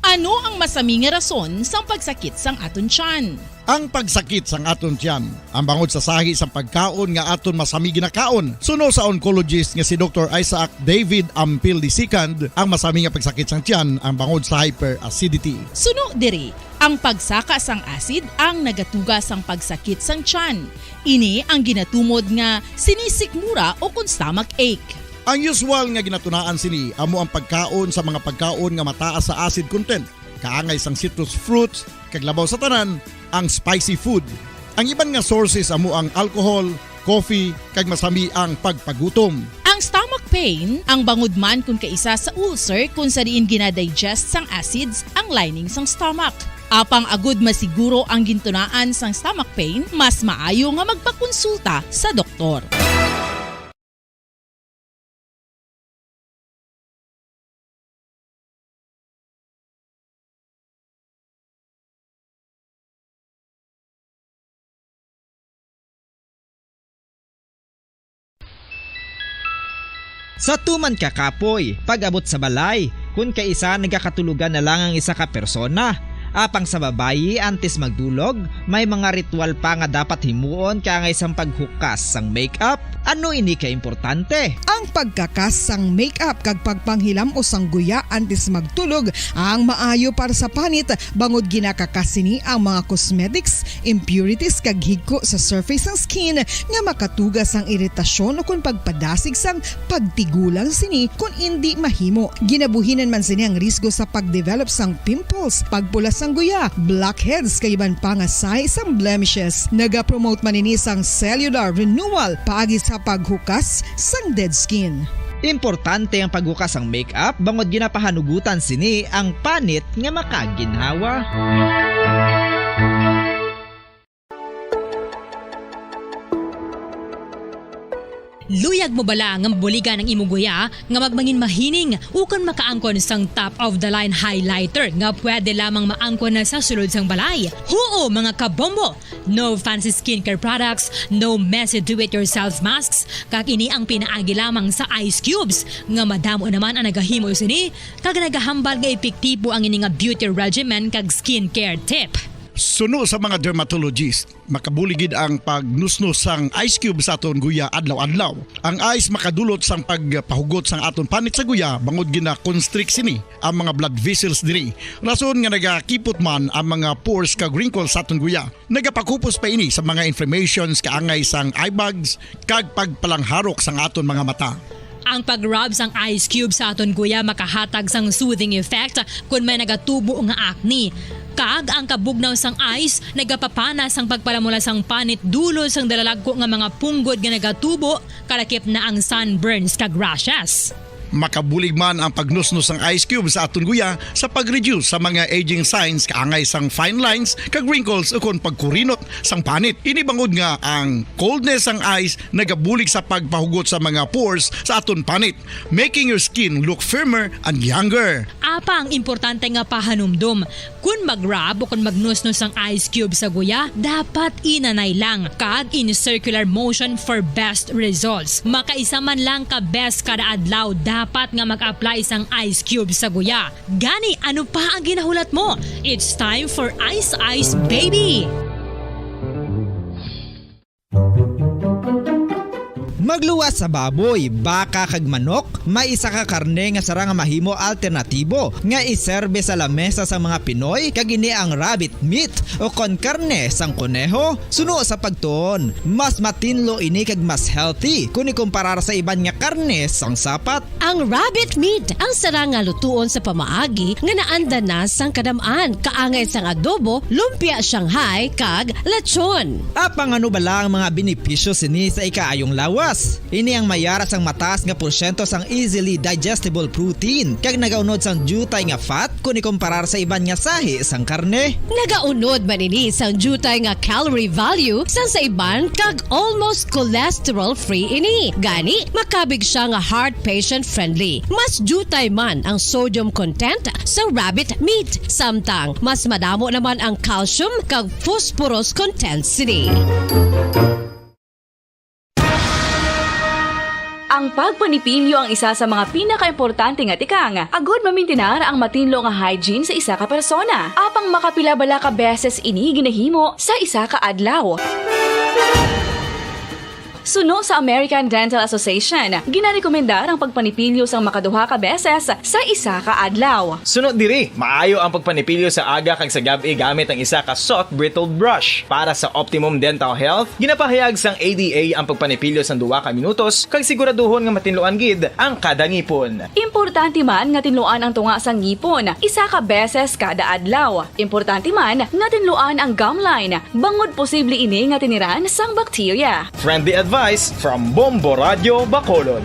Ano ang masami nga rason sang pagsakit sang aton tiyan? Ang pagsakit sang aton tiyan, ang bangod sa sahi sang pagkaon nga aton masami ginakaon. Suno sa oncologist nga si Dr. Isaac David Ampil II, ang masami nga pagsakit sang tiyan ang bangod sa hyperacidity. Suno diri, ang pagsaka sang acid ang nagatuga sang pagsakit sang tiyan. Ini ang ginatumod nga sinisikmura o kung stomach ache. Ang usual nga ginatunaan sini amo ang pagkaon sa mga pagkaon nga mataas sa acid content, kaangay sang citrus fruits, kag labaw sa tanan ang spicy food. Ang iban nga sources amo ang alcohol, coffee, kag masami ang pagpagutom. Ang stomach pain ang bangod man kung kaisa sa ulcer kung sa diin ginadigest sang acids ang lining sang stomach. Apang agud masiguro ang gintunaan sang stomach pain, mas maayo nga magpakonsulta sa doktor. Sa tuman ka kapoy, pag-abot sa balay, kung kaisa nagkakatulugan na lang ang isa ka persona. Apang sa babayi antes magdulog, may mga ritual pa nga dapat himuon kaya isang paghukas sang makeup. Ano ini ka importante? Ang pagkakas sang makeup kag pagpanghilam o sang guya antes magtulog ang maayo para sa panit bangod ginakakas sini ang mga cosmetics, impurities kag higko sa surface ng skin nga makatugas sang iritasyon o kung pagpadasig sang pagtigulang sini kung hindi mahimo. Ginabuhinan man sini ang risgo sa pagdevelop sang pimples, pagpula sang guya, blackheads kay iban pa nga size sang blemishes. Naga-promote man ini sang cellular renewal paagi sa paghukas sang dead skin. Importante ang paghukas ang makeup bangod ginapahanugutan sini ang panit nga makaginhawa. Luyag mo bala nga mabuligan ang imong guya nga magmangin mahining ukon makaangkon sang top of the line highlighter nga pwede lamang maangkon na sa sulod sang balay. Huo mga kabombo! No fancy skincare products, no messy do-it-yourself masks, kag ini ang pinaagi lamang sa ice cubes nga madamo naman ang nagahimo sini kag nagahambal nga epektibo ang ini nga beauty regimen kag skincare tip. Suno sa mga dermatologist, makabuligid ang pagnusnos sang ice cube sa aton guya adlaw-adlaw. Ang ice makadulot sang pagpahugot sang aton panit sa guya bangod gina-constrict sini ang mga blood vessels diri. Rason nga nagakipot man ang mga pores kag wrinkles sa aton guya. Nagapakupos pa ini sa mga inflammations kaangay sang eye bags kag pagpalangharok sang aton mga mata. Ang pag-rub sang ice cube sa aton guya makahatag sang soothing effect kung may nagatubo nga acne. Kag ang kabugnaw sang ice nagapapana sang pagpalamula sang panit dulo sang dalalagko nga mga punggod nga nagatubo kalakip na ang sunburns kag rashes. Makabulig man ang pagnusnos ng ice cube sa aton guya sa pag-reduce sa mga aging signs kaangay sang fine lines kag wrinkles ukon pagkurinot sang panit. Ini bangod nga ang coldness sang ice nagabulig sa pagpahugot sa mga pores sa aton panit, making your skin look firmer and younger. Apang importante nga pahanumdum, kung mag-rub o kung magnusnos ang ice cube sa guya, dapat inanay lang kag in circular motion for best results. Makaisa man lang ka best kada adlaw, dapat nga mag-apply sang ice cube sa guya. Gani, ano pa ang ginahulat mo? It's time for Ice Ice Baby! Magluwas sa baboy, baka kag manok, may isa ka karne nga sara nga mahimo alternatibo nga iserbe sa lamesa sa mga Pinoy kag ini ang rabbit meat o kon karne sang kuneho. Suno sa pagtuon, mas matinlo ini kag mas healthy kung ikumparar sa iban nga karne sang sapat. Ang rabbit meat ang sara nga lutuon sa pamaagi nga naanda na sang kadamaan, kaangay sang adobo, lumpia Shanghai kag lechon. Apang ano bala ang mga benepisyo sini sa ikaayong lawas? Ini ang mayara sang mataas nga porsyento sang easily digestible protein kag nagaunod sang jutay nga fat kung ikumparar sa iban nga sahi sang karne. Nagaunod man ini sang jutay nga calorie value sang sa iban kag almost cholesterol free ini. Gani makabig siya nga heart patient friendly. Mas jutay man ang sodium content sa rabbit meat, samtang mas madamo naman ang calcium kag phosphorus content sini. Ang pagpanipilyo ang isa sa mga pinaka-importante nga tikang. Agod mamintinar ang matinlo nga hygiene sa isa ka persona. Apang makapila-bala ka beses ini ginahimo sa isa ka adlaw. Suno sa American Dental Association, ginarekomendar ang pagpanipilyo sang makaduha ka beses sa isa ka adlaw. Sunod diri, maayo ang pagpanipilyo sa aga kag sa gabi gamit ang isa ka soft brittle brush. Para sa optimum dental health, ginapahayag sang ADA ang pagpanipilyo sang 2 ka minutos kag siguraduhon nga matinloan gid ang kada ngipon. Importante man nga tinluan ang tunga sang ngipon, isa ka beses kada adlaw. Importante man nga tinluan ang gum line, bangod posible ini nga tiniran sang bakterya. Friendly advice from Bombo Radio Bacolod.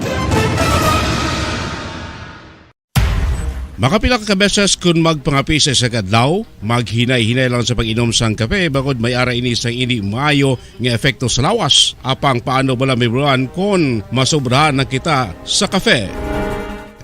Makapila ka beses kung magpangapi sa isang adlaw, maghinay-hinay lang sa pag-inom sang kape bagod may ara ini sang hindi maayo nga epekto sa lawas. Apang paano bala may buruan kung masobrahan na kita sa kape.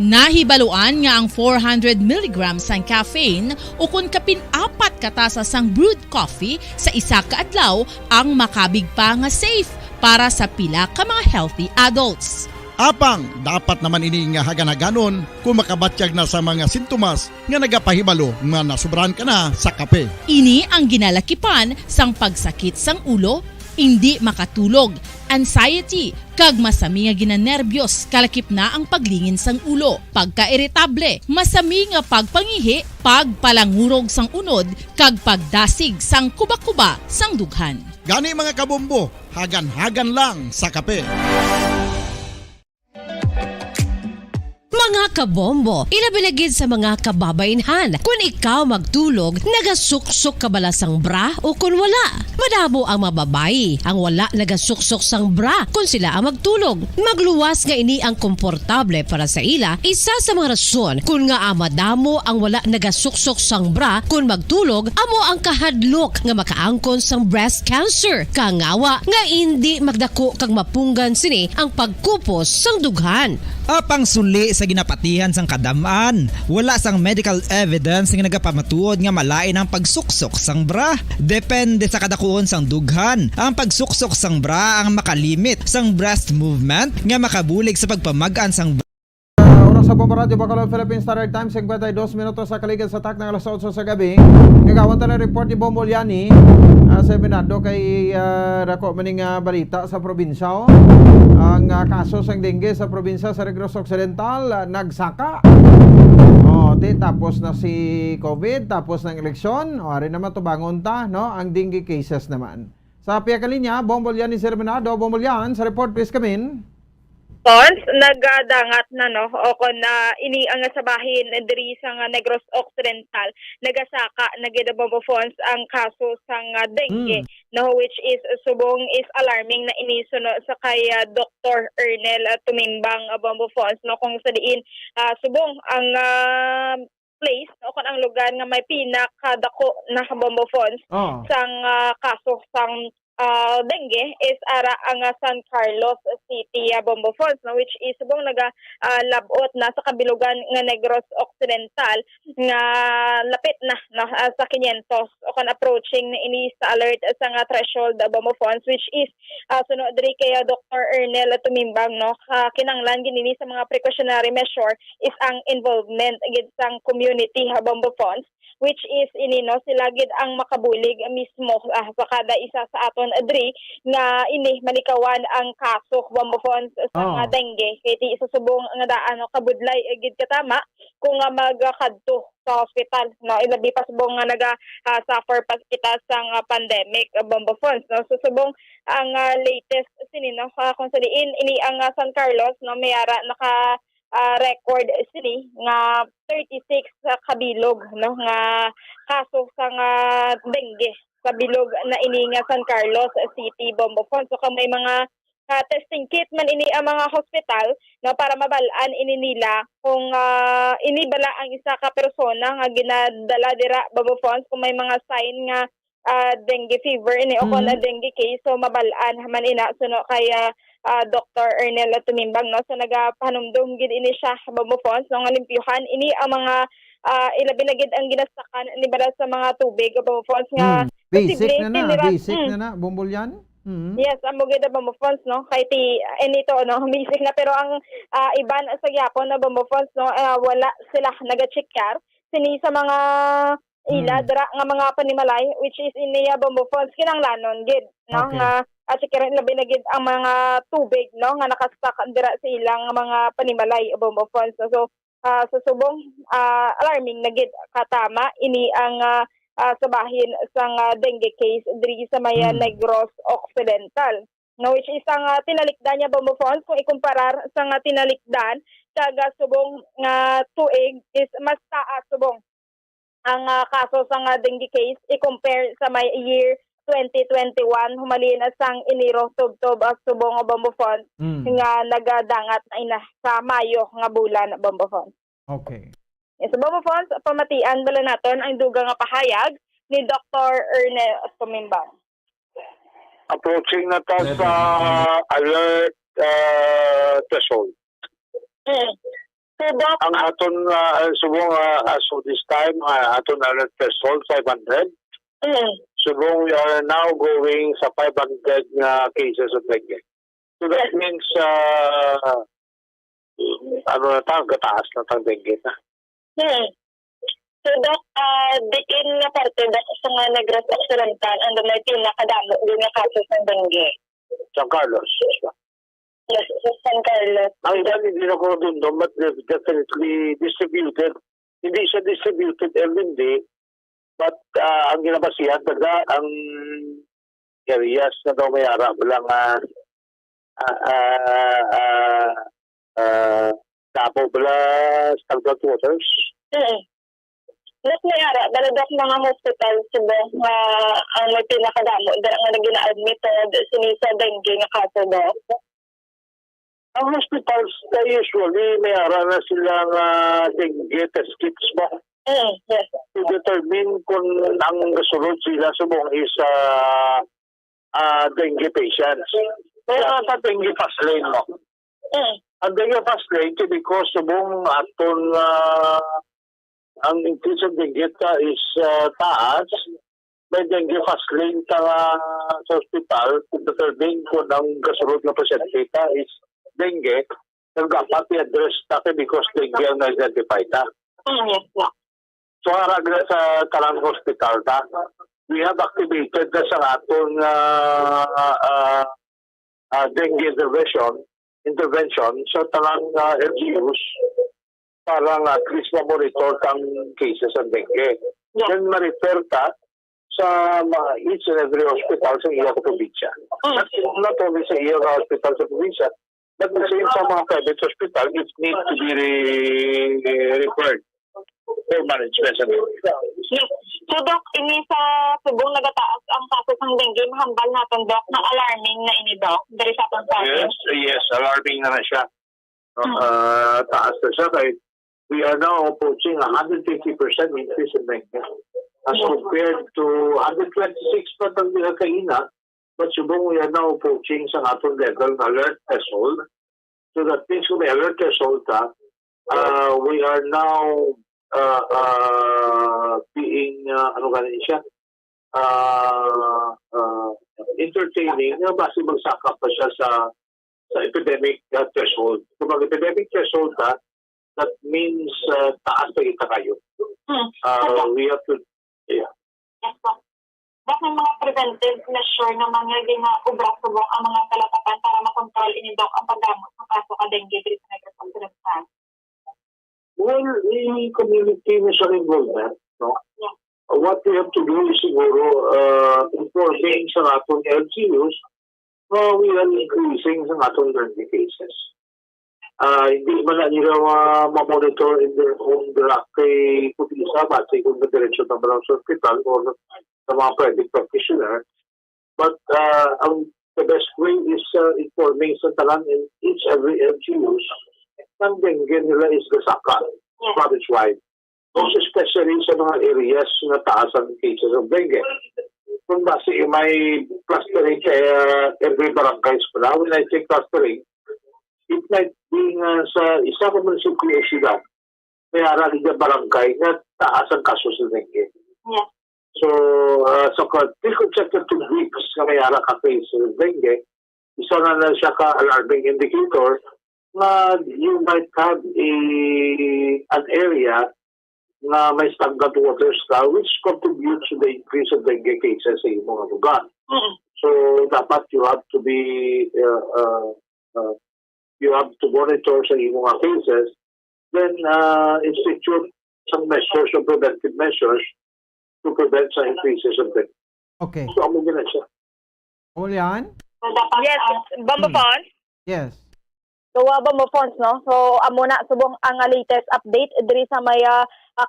Nahibaluan nga ang 400 mg sang caffeine o kung kapin-4 katasa sang brewed coffee sa isa ka adlaw ang makabig pa nga safe para sa pila ka mga healthy adults. Apang dapat naman ini nga hagan-haganon kung makabatyag na sa mga sintomas nga nagapahibalo nga nasubrahan ka na sa kape. Ini ang ginalakipan sang pagsakit sang ulo, hindi makatulog, anxiety, kag masami nga ginanerbiyos, kalakip na ang paglingin sang ulo, pagka-iritable, masami nga pagpangihi, pagpalangurog sang unod, kag pagdasig sang kuba-kuba sang dughan. Gani mga kabombo, hagan-hagan lang sa kape. Mga kabombo, ilabilagid sa mga kababainhan. Kung ikaw magtulog, nagasuksok ka bala sang bra o kung wala. Madamo ang mababayi, ang wala nagasuksok sang bra kung sila ang magtulog. Magluwas nga ini ang komportable para sa ila, isa sa mga rason kung nga madamo ang wala nagasuksok sang bra kung magtulog, amo ang kahadlok nga makaangkon sang breast cancer. Kangawa nga hindi magdako kag mapunggan sini ang pagkupos sang dughan. Apang suli sa ginapatihan sang kadamaan, wala sang medical evidence nga nagapamatuod nga malain ang pagsuksok sang bra. Depende sa kadakuon sang dughan. Ang pagsuksok sang bra ang makalimit sang breast movement nga makabulig sa pagpamagan sang bra. Oras sa Bombo Radio Bacolod Philippine Standard Time, 52 minutos sa kaligan sa tak ng alas 8 sa gabi. Gagawan tayo ng report ni Bombo Liani sa Benado kay dako maning balita sa probinsya. Ang kaso sang dengue sa probinsya sa Negros Occidental nagsaka. Tapos na si COVID, tapos ng eleksyon, ari naman to bangon ta, no? Ang dengue cases naman. Sa Pia Kalinya, Bombo Liani sa Benado, Bombo Lian, sa report please come in. Funds nagadangat na no o kon na ini ang sabahin diri sa nga Negros Occidental nagasaka nagida Bombo Funds ang kaso sa nga dengue no, which is subong is alarming na iniso no, sa kay Dr. Ernel Tumimbang Bombo Funds no, kung sa diin subong ang place o kung ang lugar nga may pinakadako na Bombo Funds sang kaso sang dengue is ara ang San Carlos City Bombo Funds no, which is subong labot na sa kabilugan nga Negros Occidental nga lapit na no, sa 500 o kan approaching na ini sa alert sa nga threshold Bombo Funds, which is sunod diri kay Dr. Ernel Tumimbang no, kinanglan ginini sa mga precautionary measure is ang involvement gid sang community Bombo Funds, which is ini no sila gid ang makabulig mismo sa kada isa sa aton adri nga ini malikawan ang kaso Bombo Funds sa nga dengue kay ti susubong nga daan no, kabudlay gid katama kung nga magkadto sa hospital no, ilabi pa subong nga suffer pa kita sa nga pandemic Bombo Funds no, susubong ang latest sini no, kung sa diin ini ang San Carlos no, mayara naka record sini nga 36 kabilog no nga kaso sa nga dengue sa bilog na ini nga San Carlos City Bombo Funds. So kung may mga testing kit man ini ang mga hospital no, para mabalaan ini nila kung ini bala ang isa ka persona nga ginadala dira Bombo Funds kung may mga sign nga dengue fever ini o kung na dengue case, so mabalaan man ina so no, kaya Dr. Ernel Tumimbang no, so nagapanumdum gid ini siya Bombo Funds no, nga limpyuhan ini ang mga ilabi na gid ang ginasakan ni bala sa mga tubig Bombo Funds nga basic na Bombolian. Yes, ang mugid na Bombo Funds no, kay ti nito no, basic na pero ang iban sa gyapon na Bombo Funds no, wala sila naga-checkar sini sa mga dra nga mga panimalay, which is iniya Bombo Funds kinanglanon gid no, nga at sikirin labi na gid ang mga tubig no nga nakastock dira sa ilang mga panimalay Bombo Funds. So susubong alarming na gid katama ini ang sabahin sa dengue case diri sa maya Negros Occidental no, which is ang tinalikdan niya Bombo Funds kung ikumparar sa nga tinalikdan kaga subong nga tuig is mas taas subong ang kaso sa nga dengue case i-compare sa may year 2021 humalin sang Enero tubtob subong Bombo Funds nga nagadangat na ina sa Mayo nga bulan Bombo Funds. Okay. Sa Bombo Funds pamatian bala naton ang dugang nga pahayag ni Dr. Ernel Tumimbang. Approaching na ta sa alert threshold. So, Doc, ang aton subong so this time aton alert threshold 500. Subong we are now going sa 500 cases of dengue. So that means gataas na tang dengue na. So, Doc, diin nga parte Doc sa nga Negros Occidental ang may pinakadamo din nga kaso ng dengue. San Carlos. Yes, sa San Carlos. Ang dami din ako doon, but definitely distributed. Hindi siya distributed every day, but ang ginabasihan talaga ang areas na daw may harap lang Davao bala stagnant waters. Mas may ara, daladok mga hospital subong nga ang may pinakadamo dara nga nagina-admit sinisa dengue nga kaso Doc. Ang hospitals usually may ara na silang dengue test kits mo. Yes. To determine kung ang kasunod sila subong is dengue patients. Kaya sa dengue fast lane mo. Ang dengue fast lane, because subong aton ang increase of dengue is taas, may dengue fast lane sa hospital to determine kung ang kasunod na pasyente is dengue, nagdapat i-address natin because dengue ang na-identify ta. Yes, po. So, harag na sa Talang Hospital ta, we have activated na sa aton dengue intervention sa Talang LGUs para at least ma-monitor ang cases ng dengue. Yeah. Then, ma-refer ta sa each and every hospital sa iyang probinsya. Not only sa iyang hospital sa probinsya, But the same sa mga private hospital, it needs to be referred for management. Yes. So, Doc, ini sa subong nagataas ang kaso ng dengue, mahambal natin, Doc, na alarming na ini, Doc. Dari sa atong province. Yes, alarming na siya. Taas na siya kahit we are now approaching 150% increase in dengue. As compared to 126 pa ang kaina, but subong we are now approaching sa atong level ng alert threshold. So that means kung may alert threshold we are now being, entertaining na base magsaka pa siya sa epidemic threshold. Kung mag-epidemic threshold that means taas na kita kayo. We have to, yeah. Yes, Doc. Doc, may mga preventive measure na mga ginaubra subong ang mga kalatapan para makontrol ini, Doc, ang pagdamot ng kaso ka dengue dito sa Negros Occidental. Well, in community mission involvement, no? Yeah. What we have to do is siguro enforcing sa atong LGUs, we are increasing sa atong dengue cases. Hindi man na nila ma-monitor in their own block kay Putisa, base kung na-diretso na ba sa hospital or sa mga private practitioner. But the best way is informing sa talan in each every LGUs ng dengue nila is gasaka, province-wide. Most especially sa mga areas na taas ang cases of dengue. Kung base may clustering kaya every barangays pala, when I say clustering, it might be sa isa ko municipal siyudad, may aralin na barangay na taas ang kaso sa dengue. Yeah. So, three consecutive weeks na may ara ka case of dengue, isa na siya ka-alarming indicator na you might have an area na may stagnant waters which contributes to the increase of dengue cases sa mga lugar. So, dapat you have to be you have to monitor sa mga cases, then institute some measures or preventive measures to prevent sa increases of dengue. Okay. So, amo gina siya. Ulian? Yes, Bombo Pons. Yes. So, Bombo Pons, no? So, amo na subong ang latest update diri sa may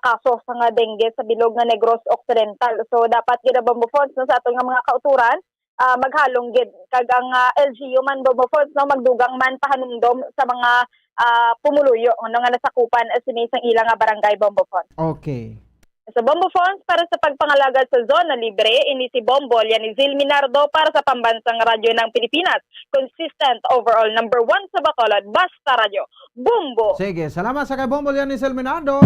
kaso sa nga dengue sa bilog nga Negros Occidental. So, dapat gid Bombo Pons no sa atong mga kauturan maghalong gid kag ang LGU man Bombo Pons no magdugang man pahanumdom sa mga pumuluyo nga nasakupan sinisang ilang nga barangay Bombo Pons. Okay. So Bombo Pons para sa pagpangalagad sa zona libre, ini si Bombo yan ni Zil Minardo para sa Pambansang Radyo ng Pilipinas. Consistent overall number 1 sa Bacolod, Basta Radyo. Bombo! Sige, salamat sa kay Bombo yan ni Selminado.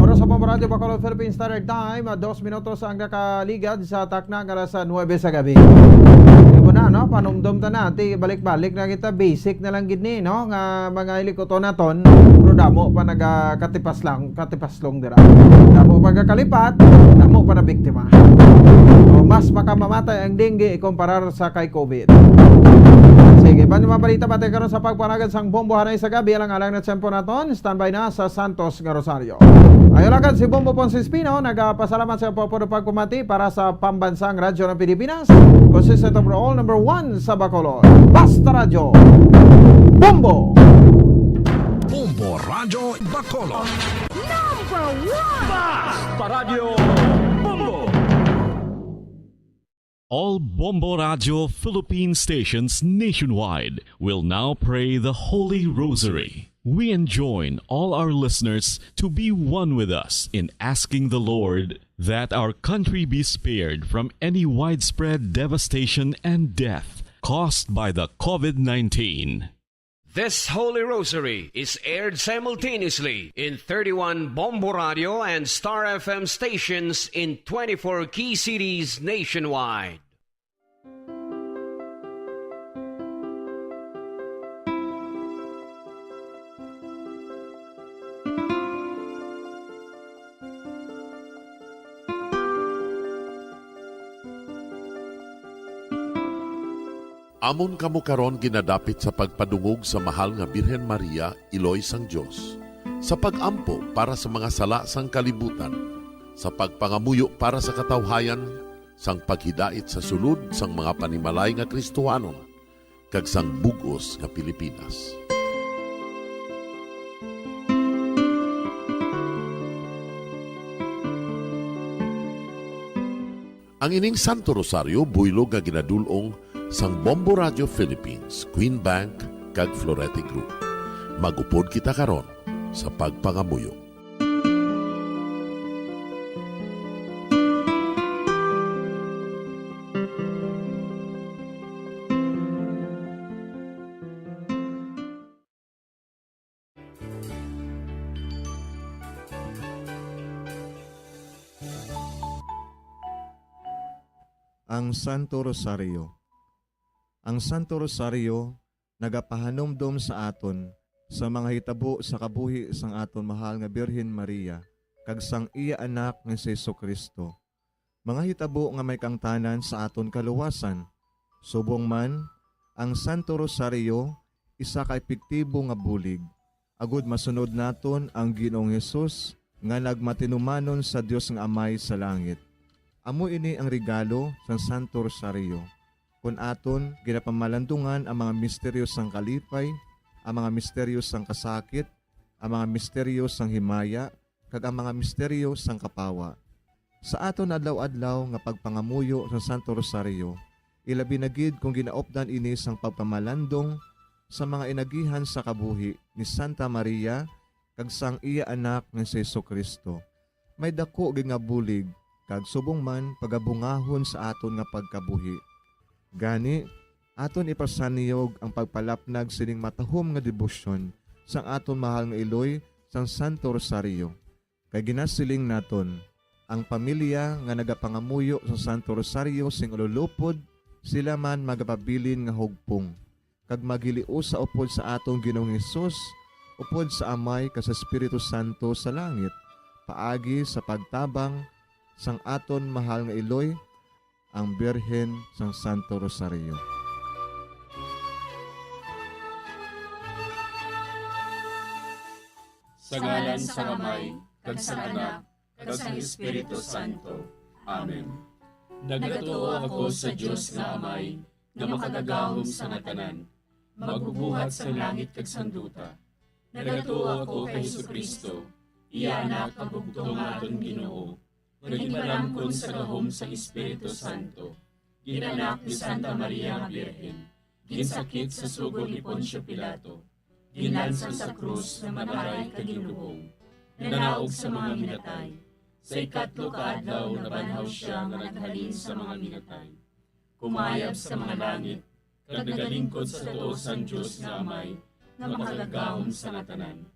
Oras sa Bombo Radio Bacolod Philippine Standard Time, 2 minutos ang nakaligad sa takna alas 9 sa gabi. Diba na, no? Panumdum ta natin, balik-balik na kita, basic na lang gini, no? Nga mga ilikoto naton, pero damo pa katipaslong dira. Damo pagkakalipat, damo pa na biktima. O, mas makamamatay ang dengue ikumparar sa kay COVID. Sige, paano mabalita pati karon sa pagpanagad sang Bombo hanay sa gabi alang-alang na tempo naton, standby na sa Santos nga Rosario. Ayolagan si Bombo Ponce-Espino, nagpasalamat sa popular pagkumati para sa Pambansang Radyo ng Pilipinas. Consistent overall number 1 sa Bacolod, Basta Radyo. Bombo! Bombo Radio Bacolod. Number 1! Basta Radio Bombo! All Bombo Radio Philippine stations nationwide will now pray the Holy Rosary. We enjoin all our listeners to be one with us in asking the Lord that our country be spared from any widespread devastation and death caused by the COVID-19. This Holy Rosary is aired simultaneously in 31 Bombo Radio and Star FM stations in 24 key cities nationwide. Amon kamo karon ginadapit sa pagpadungog sa mahal nga Birhen Maria, Iloy sang Dios, sa pagampo para sa mga sala sang kalibutan, sa pagpangamuyo para sa katawhayan, sang paghidait sa sulod sang mga panimalay nga Kristohanon, kag sang bugos nga Pilipinas. Ang ining Santo Rosario buylog nga ginadulong sang Bombo Radio Philippines, Queen Bank kag Florete Group. Magupod kita karon sa pagpangamuyo. Ang Santo Rosario. Ang Santo Rosario nagapahanumdom sa aton sa mga hitabo sa kabuhi sang aton mahal nga Birhen Maria kag sang iya anak nga si Jesucristo. Mga hitabo nga may kangtanan sa aton kaluwasan. Subong man, ang Santo Rosario isa ka epektibo nga bulig. Agud masunod naton ang Ginoong Hesus nga nagmatinumanon sa Dios nga Amay sa langit. Amo ini ang regalo sa Santo Rosario. Kung aton ginapamalandungan ang mga misteryo sang kalipay, ang mga misteryo sang kasakit, ang mga misteryo sang himaya, kag ang mga misteryo sang kapawa. Sa aton adlaw-adlaw nga pagpangamuyo sa Santo Rosario, ilabi na gid kung ginaopdan ini sang pagpamalandong sa mga inagihan sa kabuhi ni Santa Maria kag sang iya anak nga si Jesucristo. May dako gid nga bulig kag subong man pagabungahon sa aton nga pagkabuhi. Gani, aton ipasaniyog ang pagpalapnag sining matahom nga debosyon sang aton mahal nga iloy sang Santo Rosario. Kay ginasiling naton, ang pamilya nga nagapangamuyo sa Santo Rosario sing ululupod, sila man magapabilin nga hugpong. Kag magiliu sa upod sa atong Ginoong Hesus, upod sa Amay kas Espiritu Santo sa langit, paagi sa pagtabang sang aton mahal nga iloy, ang Birhen sang Santo Rosario. Sa ngalan sang Amay, kag sang Anak, kag sang Espiritu Santo. Amen. Nagatuo ako sa Dios nga Amay, nga makagagahom sa nga tanan, magbubuhat sa langit kag sang duta. Nagatuo ako kay Jesucristo, iya anak kag bugtong aton Ginoo. Nagimbalangkon sa gahom sa Espiritu Santo, ginanak ni Santa Maria nga Birhen, ginsakit sa sugod ni Poncio Pilato, ginlansang sa krus na mataray kag ginlubong, nanaog sa mga minatay. Sa ikatlo ka adlaw nabanhaw siya nga naghalin sa mga minatay. Kumayab sa mga langit, kag nagalingkod sa tuo sang Dios nga Amay, nga makagagahom sa tanan.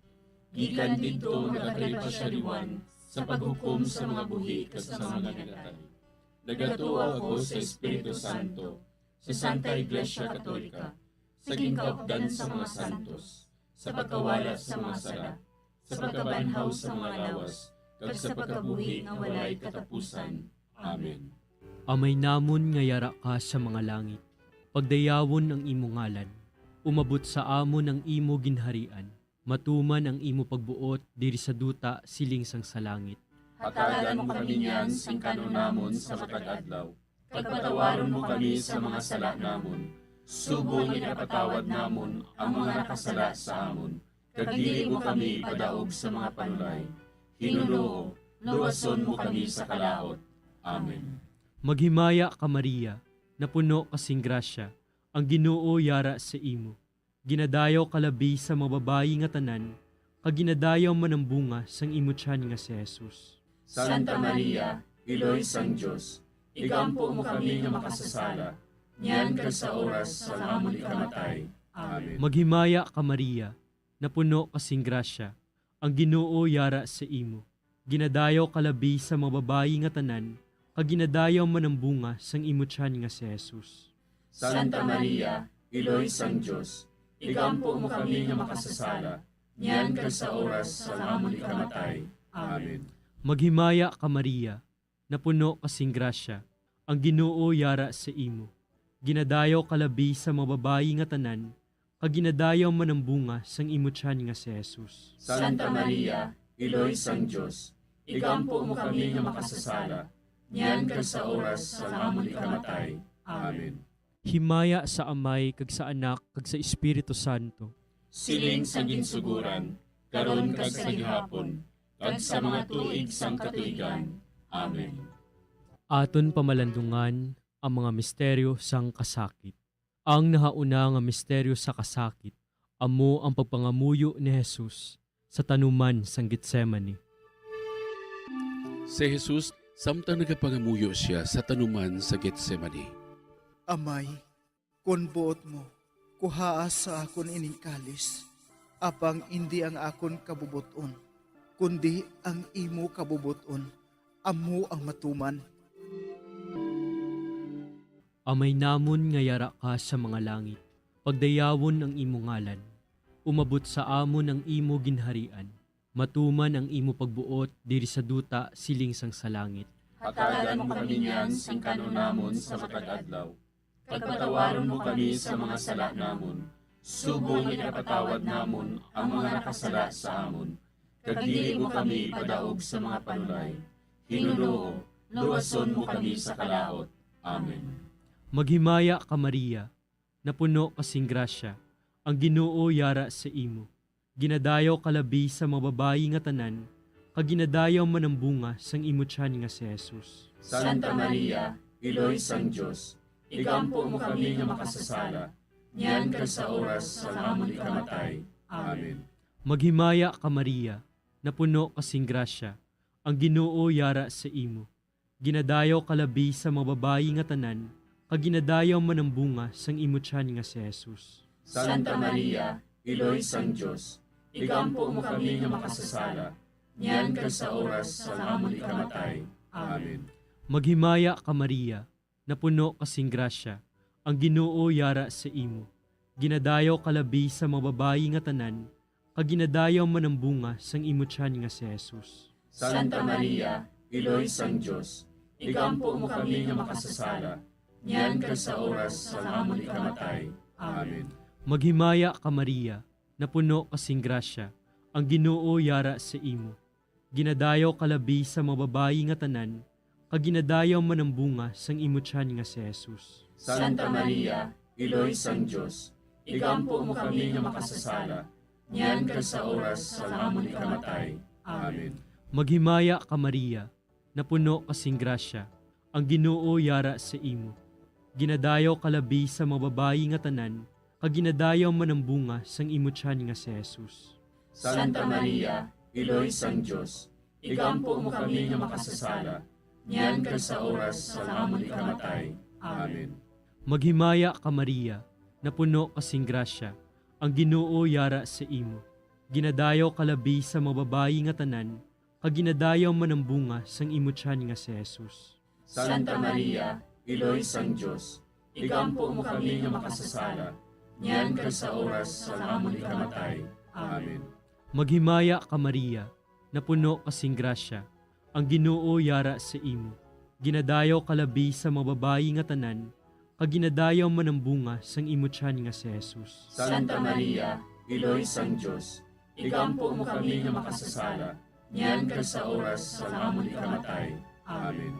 Gikan didto nagakalipa siya liwan sa paghukom sa mga buhi kas sa mga minatay. Nagatuo ako sa Espiritu Santo, sa Santa Iglesia Katolika, sa gingkaupdan sa mga santos, sa pagkawalat sa mga sala, sa pagkabanhaw sa mga lawas, kag sa pagkabuhi nga walay katapusan. Amen. Amay namon nga yara ka sa mga langit, pagdayawon ang imo ngalan, umabot sa amon ang imo ginharian, matuman ang imo pagbuot diri sa duta siling sang sa langit. Hatagan mo kami niyan sing kanon namon sa matag adlaw. Pagpatawaron mo kami sa mga sala namon. Subong ipatawad namon ang mga nakasala sa amon. Kag dili mo kami padaog sa mga panulay. Hinunoo, luwason mo kami sa kalaot. Amen. Maghimaya ka Maria, napuno kasing grasya, ang Ginoo yara sa imo. Ginadayaw kalabi sa mga babayi nga tanan, kag ginadayaw man ang bunga sang imo tiyan nga si Jesus. Santa Maria, Iloy sang Dios, igampo mo kami nga makasasala, niyan kag sa oras sa amon ikamatay. Amen. Maghimaya ka Maria, napuno kasing grasya, ang Ginoo yara sa imo. Ginadayaw kalabi sa mga babayi nga tanan, kag ginadayaw man ang bunga sang imo tiyan nga si Jesus. Santa Maria, Iloy sang Dios, igampo mo kami nga makasasala, niyan kag sa oras sa amon ikamatay. Amen. Maghimaya ka Maria, napuno kasing grasya, ang Ginoo yara sa imo. Ginadayaw kalabi sa mga babayi nga tanan, kag ginadayaw man ang bunga sang imo tiyan nga si Jesus. Santa Maria, Iloy sang Dios, igampo mo kami nga makasasala, niyan kag sa oras sa amon ikamatay. Amen. Himaya sa Amay kag sa Anak kag sa Espiritu Santo. Siling sa ginsuguran, karon kag sa gihapon, kag sa mga tuig sang katuigan. Amen. Aton pamalandungan ang mga misteryo sang kasakit. Ang nahauna nga misteryo sa kasakit, amo ang pagpangamuyo ni Jesus sa tanuman sang Getsemani. Si Jesus, samtang nagapangamuyo siya sa tanuman sa Getsemani. Amay, kun buot mo, kuhaas sa akon ining kalis, apang hindi ang akon kabubuton, kundi ang imo kabubuton, amo ang matuman. Amay namon nga yara ka sa mga langit, pagdayawon ang imo ngalan, umabot sa amon ang imo ginharian, matuman ang imo pagbuot diri sa duta siling sang sa langit. Hatagan mo kami niyan sing kanunamon sa matag adlaw. Pagpatawaron mo kami sa mga sala namon, subong ipatawad namon ang mga nakasala sa amon. Kag dili mo kami padaog sa mga panulay. Hinunoo, luwason mo kami sa kalaot. Amen. Maghimaya ka Maria, napuno kasing grasya, ang Ginoo yara sa imo. Ginadayaw kalabi sa mga babayi nga tanan, kag ginadayaw man ang bunga sang imo tiyan nga si Jesus. Santa Maria, Iloy sang Dios, igampo mo kami nga makasasala, niyan kag sa oras sa amon ikamatay. Amen. Maghimaya ka Maria, napuno kasing grasya, ang Ginoo yara sa imo. Ginadayaw kalabi sa mga babayi nga tanan, kag ginadayaw man ang bunga sang imo tiyan nga si Jesus. Santa Maria, Iloy sang Dios, igampo mo kami nga makasasala, niyan kag sa oras sa amon ikamatay. Amen. Maghimaya ka Maria, napuno kasing grasya, ang Ginoo yara sa imo. Ginadayaw kalabi sa mga babayi nga tanan, kag ginadayaw man ang bunga sang imo tiyan nga si Jesus. Santa Maria, Iloy sang Dios, igampo mo kami nga makasasala, niyan kag sa oras sa amon ikamatay. Amen. Maghimaya ka Maria, napuno kasing grasya, ang Ginoo yara sa imo. Ginadayaw kalabi sa mga babayi nga tanan, kag ginadayaw man ang bunga sang imo tiyan nga si Jesus. Santa Maria, Iloy sang Dios, igampo mo kami nga makasasala, niyan kag sa oras sa amon ikamatay. Amen. Maghimaya ka Maria, napuno kasing grasya, ang Ginoo yara sa imo. Ginadayaw kalabi sa mga babayi nga tanan, kag ginadayaw man ang bunga sang imo tiyan nga si Jesus. Santa Maria, Iloy sang Dios, igampo mo kami nga makasasala, niyan kag sa oras sa amon ikamatay. Amen. Maghimaya ka Maria, napuno kasing grasya, ang Ginoo yara sa imo. Ginadayaw kalabi sa mga babayi nga tanan, kag ginadayaw man ang bunga sang imo tiyan nga si Jesus. Santa Maria, Iloy sang Dios, igampo mo kami nga makasasala, niyan kag sa oras sa amon ikamatay. Amen. Maghimaya ka Maria, napuno kasing grasya, ang Ginoo yara sa imo. Ginadayaw kalabi sa mga babayi nga tanan, kag ginadayaw man ang bunga sang imo tiyan nga si Jesus. Santa Maria, Iloy sang Dios, igampo mo kami nga makasasala, niyan kag sa oras sa amon ikamatay. Amen.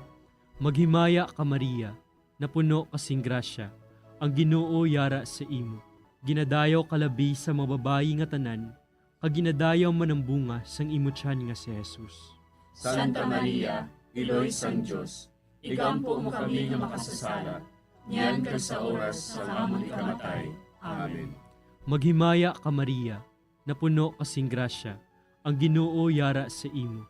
Maghimaya ka Maria, napuno kasing grasya, ang Ginoo yara sa imo. Ginadayaw kalabi sa mga babayi nga tanan, kag ginadayaw man ang bunga sang imo tiyan nga si Jesus. Santa Maria, Iloy sang Dios, igampo mo kami nga makasasala, niyan kag sa oras sa amon ikamatay. Amen. Maghimaya ka Maria, napuno kasing grasya, ang Ginoo yara sa imo.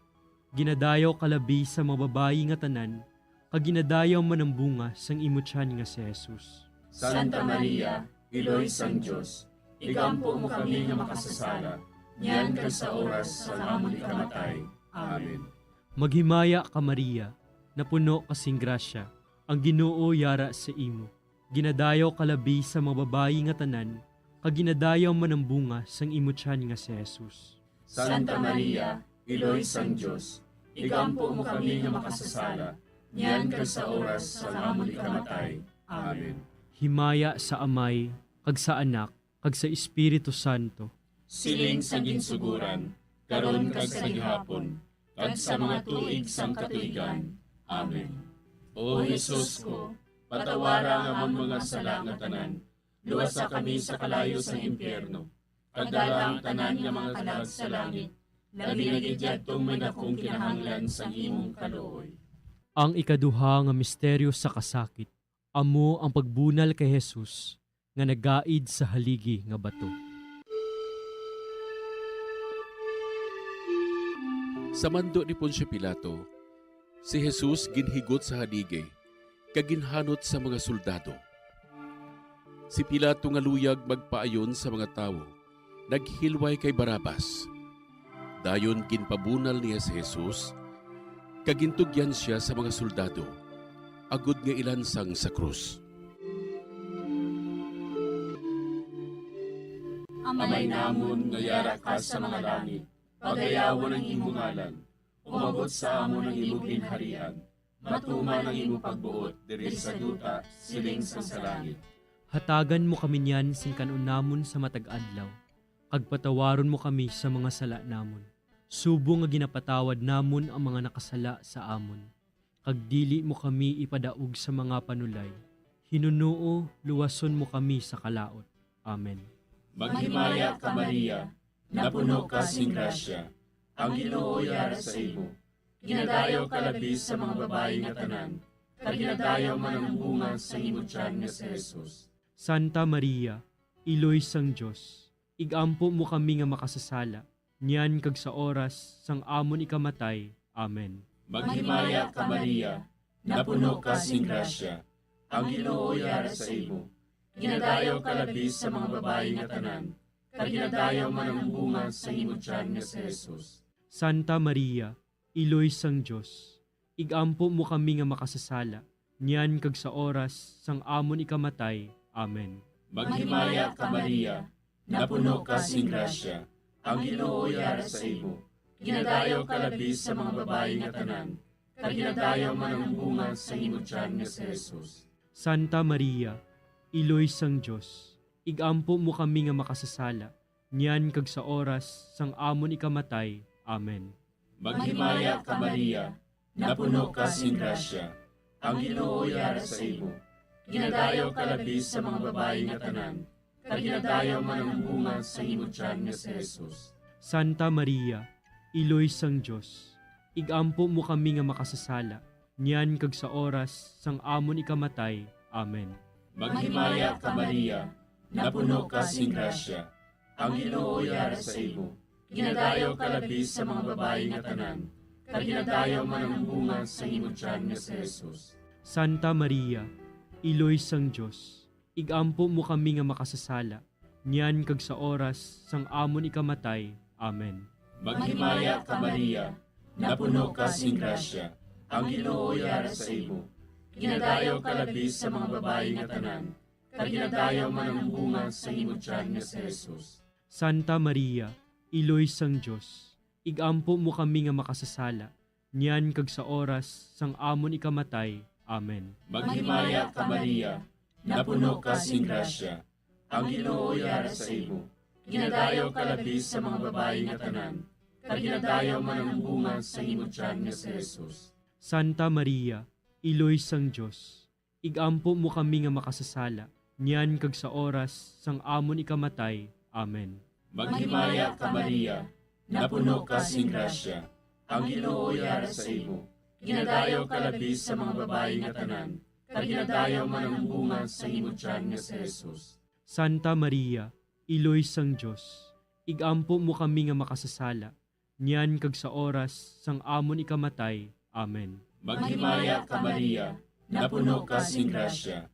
Ginadayaw kalabi sa mga babayi nga tanan, kag ginadayaw man ang bunga sang imo tiyan nga si Jesus. Santa Maria, Iloy sang Dios, igampo mo kami nga makasasala, niyan kag sa oras sa amon ikamatay. Amen. Maghimaya ka Maria, napuno kasing grasya, ang Ginoo yara sa imo. Ginadayaw kalabi sa mga babayi nga tanan, kag ginadayaw man ang bunga sang imo tiyan nga si Jesus. Santa Maria, Iloy sang Dios, igampo mo kami nga makasasala, niyan kag sa oras sa amon ikamatay. Amen. Himaya sa Amay, kag sa Anak, kag sa Espiritu Santo. Siling sa ginsuguran, karon kag sa gihapon, kag sa mga tuig sang katuigan. Amen. O Jesus ko, patawara amon mga sala nga tanan, luwasa kami sa kalayo sa impyerno, kagdalang tanan nga mga kalag sa langit, labi na gidyadtong may dakong kinahanglan sa imong kaluoy. Ang ikaduha nga misteryo sa kasakit, amo ang pagbunal kay Jesus nga nagaid sa haligi nga bato. Sa mando ni Poncio Pilato, si Jesus ginhigot sa haligi, kaginhanot sa mga soldado. Si Pilato nga luyag magpaayon sa mga tao, naghilway kay Barabas. Dayon ginpabunal niya si Jesus, kagintugyan siya sa mga soldado, agud nga ilansang sa krus. Amay namon nga yara ka sa mga langit, pagayawon ang imong ngalan, umabot sa amon ang imong ginharian, matuman ang imong pagbuot diri sa duta, siling sa langit. Hatagan mo kami niyan sing kanunamon sa matag adlaw, kag patawaron mo kami sa mga sala namon. Subo nga ginapatawad namon ang mga nakasala sa amon. Kag dili mo kami ipadaog sa mga panulay. Hinunuo, luwason mo kami sa kalaot. Amen. Maghimaya ka Maria, napuno ka sing grasya, ang Ginoo yara sa imo. Ginadayaw ka labis sa mga babae nga tanan, kag ginadayaw man ang bunga sa imo tiyan nga si Jesus. Santa Maria, Iloy sang Diyos, igampo mo kami nga makasasala, niyan kag sa oras sang amon ikamatay. Amen. Maghimaya ka Maria, napuno ka sing grasya, ang Ginoo yara sa imo. Ginadayaw ka labis sa mga babae nga tanan, kag ginadayaw man ang bunga sa imo tiyan nga si Jesus. Santa Maria, Iloy sang Diyos, igampo mo kami nga makasasala, niyan kag sa oras sang amon ikamatay. Amen. Maghimaya ka Maria, napuno ka sing grasya, ang Ginoo yara sa imo. Ginadayaw ka labis sa mga babae nga tanan, kag ginadayaw man ang bunga sa imo tiyan nga si Jesus. Santa Maria, Iloy sang Diyos, igampo mo kami nga makasasala, niyan kag sa oras sang amon ikamatay. Amen. Maghimaya ka Maria, napuno ka sing grasya, ang Ginoo yara sa imo. Ginadayaw ka labis sa mga babae nga tanan, kag ginadayaw man ang bunga sa imo tiyan nga si Jesus. Santa Maria, Iloy sang Diyos, igampo mo kami nga makasasala, niyan kag sa oras sang amon ikamatay. Amen. Maghimaya ka Maria, napuno ka sing grasya, ang Ginoo yara sa imo. Ginadayaw ka labis sa mga babae nga tanan, kag ginadayaw man ang bunga sa imo tiyan nga si Jesus. Santa Maria, Iloy sang Diyos, igampo mo kami nga makasasala, niyan kag sa oras sang amon ikamatay. Amen. Maghimaya ka Maria, napuno ka sing grasya, ang Ginoo yara sa imo. Ginadayaw ka labis sa mga babae nga tanan, kag ginadayaw man ang bunga sa imo tiyan nga si Jesus. Santa Maria, Iloy sang Diyos, igampo mo kami nga makasasala, niyan kag sa oras sang amon ikamatay. Amen. Maghimaya ka Maria, napuno ka sing grasya, ang Ginoo yara sa imo. Ginadayaw ka labis sa mga babae nga tanan, kag ginadayaw man ang bunga sa imo tiyan nga si Jesus. Santa Maria, Iloy sang Diyos, igampo mo kami nga makasasala, niyan kag sa oras sang amon ikamatay. Amen. Maghimaya ka Maria, napuno ka sing grasya, ang Ginoo yara sa imo. Ginadayaw ka labis sa mga babae nga tanan, kag ginadayaw man ang bunga sa imo tiyan nga si Jesus. Santa Maria, Iloy sang Diyos, igampo mo kami nga makasasala, niyan kag sa oras sang amon ikamatay. Amen. Maghimaya ka Maria, napuno ka sing grasya,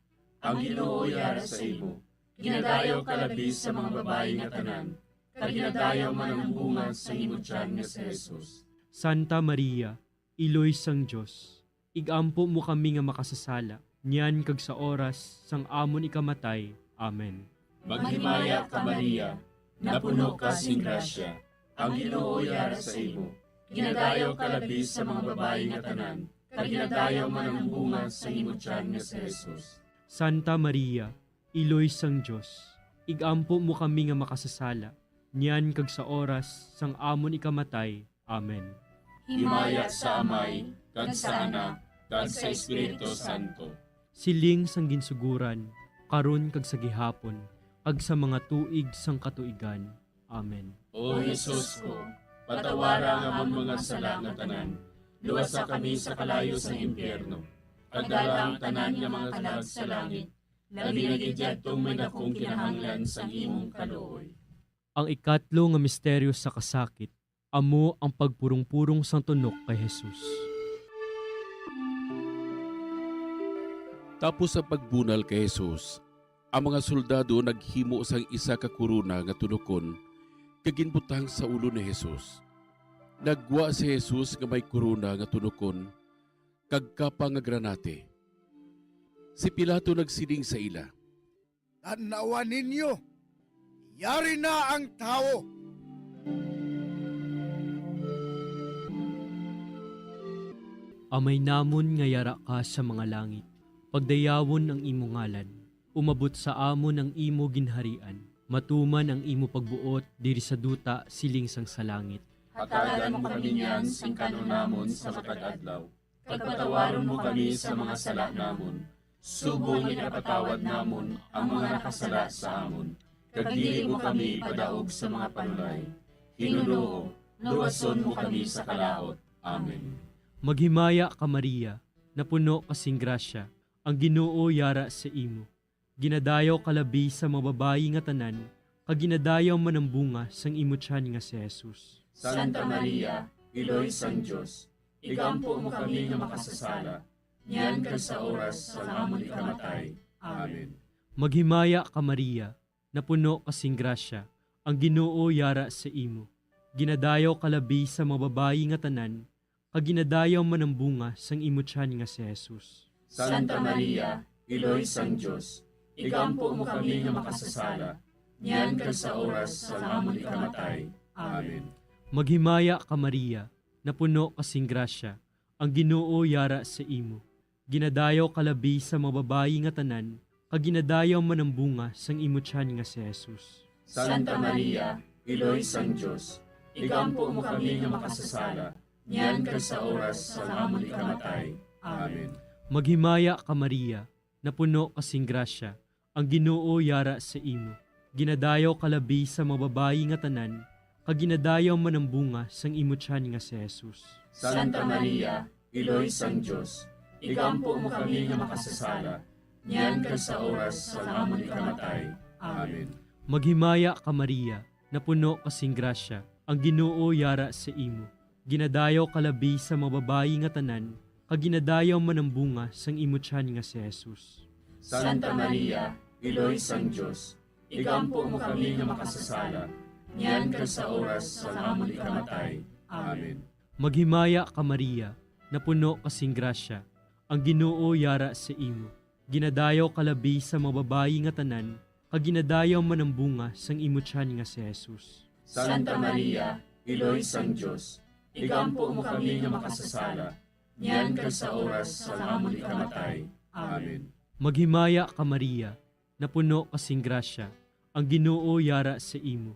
ang Ginoo yara sa imo. Ginadayaw ka labis sa mga babae nga tanan, kag ginadayaw man ang bunga sa imo tiyan nga si Jesus. Santa Maria, Iloy sang Diyos, igampo mo kami nga makasasala, niyan kag sa oras sang amon ikamatay. Amen. Maghimaya ka Maria, napuno ka sing grasya, ang Ginoo yara sa imo. Ginadayaw ka labis sa mga babae nga tanan, kag ginadayaw man ang bunga sa imo tiyan nga si Jesus. Santa Maria, Iloy sang Diyos, igampo mo kami nga makasasala, niyan kag sa oras sang amon ikamatay. Amen. Himaya sa Amay, kag sa Anak, kag sa Espiritu Santo, siling sang ginsuguran, karon kag sa gihapon, kag sa mga tuig sang katuigan. Amen. O Jesus ko, patawara ang among mga sala nga tanan, luwasa kami sa kalayo sa impyerno, pagdala ang tanan nga mga kalag sa langit, labi na gidyadtong may dakong kinahanglan sa imong kaluoy. Ang ikatlo nga misteryo sa kasakit, amo ang pagpurong-purong sang tunok kay Jesus. Tapos sa pagbunal kay Jesus, ang mga soldado naghimo sang isa ka kuruna nga tunokon kaginbutang sa ulo ni Jesus. Nagwa si Jesus nga may kuruna nga tunokon kag kapa nga granate. Si Pilato nagsiling sa ila, Tanawan ninyo, yari na ang tao. Amay namon nga yara ka sa mga langit, pagdayawon ang imo ngalan, umabot sa amon ang imo ginharian, matuman ang imo pagbuot diri sa duta siling sang sa langit. Hatagan mo kami niyan sing kanon namon sa matag adlaw. Pagpatawaron mo kami sa mga sala namon. Subong ipatawad namon ang mga nakasala sa amon. Kag dili mo kami padaog sa mga panulay. Hinunoo, luwason mo kami sa kalaot. Amen. Maghimaya ka Maria, napuno kasing grasya, ang Ginoo yara sa imo. Ginadayaw kalabi sa mga babayi nga tanan, kag ginadayaw man ang bunga sang imo tiyan nga si Jesus. Santa Maria, Iloy sang Diyos, igampo mo kami nga makasasala, niyan ka sa oras sa amon ikamatay. Amen. Maghimaya ka Maria, napuno kasing grasya, ang Ginoo yara sa imo. Ginadayaw kalabi sa mga babayi nga tanan, kag ginadayaw man ang bunga sang imo tiyan nga si Jesus. Santa Maria, Iloy sang Diyos, igampo mo kami nga makasasala, niyan ka sa oras sa amon ikamatay. Amen. Maghimaya ka Maria, napuno kasing grasya, ang Ginoo yara sa imo. Ginadayaw kalabi sa mga babayi nga tanan, kag ginadayaw man ang bunga sang imo tiyan nga si Jesus. Santa Maria, Iloy sang Diyos, igampo mo kami nga makasasala, niyan ka sa oras sa amon ikamatay. Amen. Maghimaya ka Maria, napuno kasing grasya, ang Ginoo yara sa imo. Ginadayaw kalabi sa mga babayi nga tanan, kag ginadayaw man ang bunga sang imo tiyan nga si Jesus. Santa Maria, Iloy sang Diyos, igampo mo kami nga makasasala, niyan ka sa oras sa amon ikamatay. Amen. Maghimaya ka Maria, napuno kasing grasya, ang Ginoo yara sa imo. Ginadayaw kalabi sa mga babayi nga tanan, kag ginadayaw man ang bunga sang imo tiyan nga si Jesus. Santa Maria, Iloy sang Diyos, igampo mo kami nga makasasala, niyan ka sa oras sa amon ikamatay. Amen. Maghimaya ka Maria, napuno kasing grasya, ang Ginoo yara sa imo. Ginadayaw kalabi sa mga babayi nga tanan, kag ginadayaw man ang bunga sang imo tiyan nga si Jesus. Santa Maria, Iloy sang Diyos, igampo mo kami nga makasasala, niyan ka sa oras sa amon ikamatay. Amen. Maghimaya ka Maria, napuno kasing grasya, ang Ginoo yara sa imo.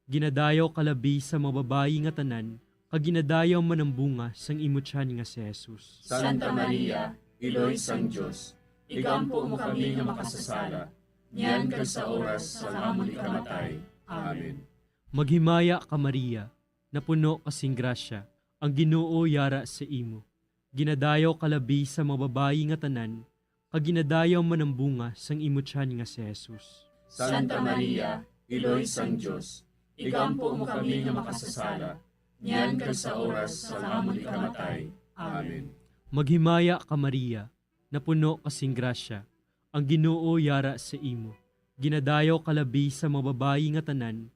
Ginadayaw kalabi sa mga babayi nga tanan, kag ginadayaw man ang bunga sang imo tiyan nga si Jesus. Santa Maria, Iloy sang Diyos, igampo mo kami nga makasasala, niyan ka sa oras sa amon ikamatay. Amen. Maghimaya ka Maria, napuno kasing grasya, ang Ginoo yara sa imo. Ginadayaw kalabi sa mga babayi nga tanan, kag ginadayaw man ang bunga sang imo tiyan nga si Jesus. Santa Maria, Iloy sang Diyos, igampo mo kami nga makasasala, niyan ka sa oras sa amon ikamatay. Amen. Maghimaya ka Maria, napuno kasing grasya, ang Ginoo yara sa imo. Ginadayaw kalabi sa mga babayi nga tanan,